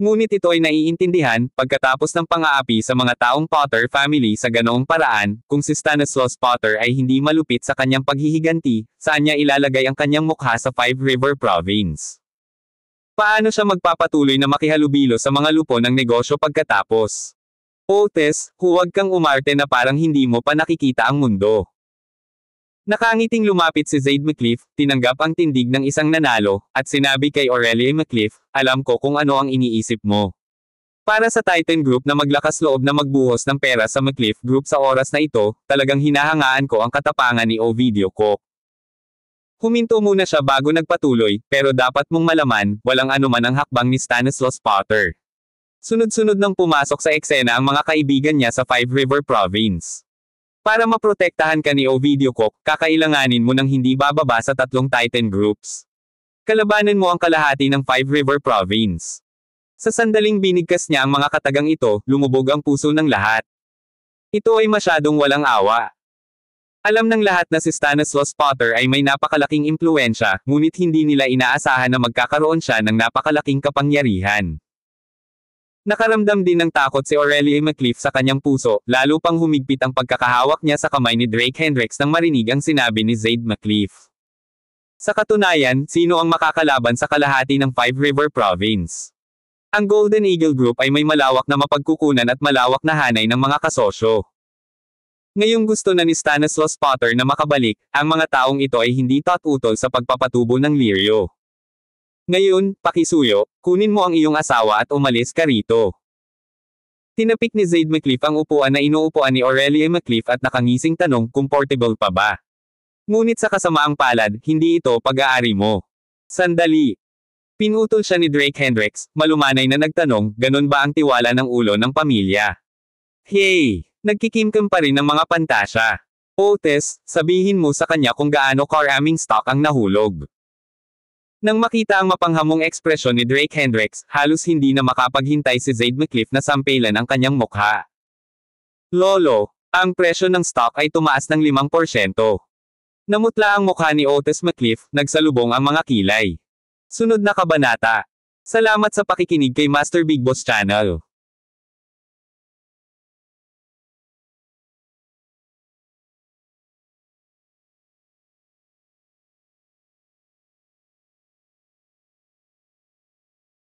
Ngunit ito ay naiintindihan, pagkatapos ng pang-aapi sa mga taong Potter family sa ganoong paraan, kung si Stanislaus Potter ay hindi malupit sa kanyang paghihiganti, saan niya ilalagay ang kanyang mukha sa Five River Province? Paano siya magpapatuloy na makihalubilo sa mga lupo ng negosyo pagkatapos? Otis, huwag kang umarte na parang hindi mo pa nakikita ang mundo. Nakangiting lumapit si Zaid McCliff, tinanggap ang tindig ng isang nanalo, at sinabi kay Aurelie McCliff, alam ko kung ano ang iniisip mo. Para sa Titan Group na maglakas loob na magbuhos ng pera sa McCliff Group sa oras na ito, talagang hinahangaan ko ang katapangan ni Ovidio Cook. Huminto muna siya bago nagpatuloy, pero dapat mong malaman, walang anuman ang hakbang ni Stanislaus Potter. Sunod-sunod nang pumasok sa eksena ang mga kaibigan niya sa Five River Province. Para maprotektahan ka ni Ovidio Cook, kakailanganin mo ng hindi bababa sa 3 Titan Groups. Kalabanan mo ang kalahati ng Five River Province. Sa sandaling binigkas niya ang mga katagang ito, lumubog ang puso ng lahat. Ito ay masyadong walang awa. Alam ng lahat na si Stanislaus Potter ay may napakalaking impluwensya, ngunit hindi nila inaasahan na magkakaroon siya ng napakalaking kapangyarihan. Nakaramdam din ng takot si Aurelie McCliff sa kanyang puso, lalo pang humigpit ang pagkakahawak niya sa kamay ni Drake Hendricks nang marinig ang sinabi ni Zaid McCliff. Sa katunayan, sino ang makakalaban sa kalahati ng Five River Province? Ang Golden Eagle Group ay may malawak na mapagkukunan at malawak na hanay ng mga kasosyo. Ngayong gusto na ni Stanislaus Potter na makabalik, ang mga taong ito ay hindi tatutol sa pagpapatubo ng Lirio. Ngayon, pakisuyo, kunin mo ang iyong asawa at umalis ka rito. Tinapik ni Zaid McCliff ang upuan na inuupuan ni Aurelie McCliff at nakangising tanong kung portable pa ba. Ngunit sa kasamaang palad, hindi ito pag-aari mo. Sandali. Pinutol siya ni Drake Hendricks, malumanay na nagtanong, ganun ba ang tiwala ng ulo ng pamilya? Hey! Nagkikimkim pa rin ng mga pantasya. Otis, sabihin mo sa kanya kung gaano karaming stock ang nahulog. Nang makita ang mapanghamong ekspresyon ni Drake Hendricks, halos hindi na makapaghintay si Zaid McCliff na sampelan ang kanyang mukha. Lolo, ang presyo ng stock ay tumaas ng 5%. Namutla ang mukha ni Otis McCliff, nagsalubong ang mga kilay. Sunod na kabanata. Salamat sa pakikinig kay Master Big Boss Channel.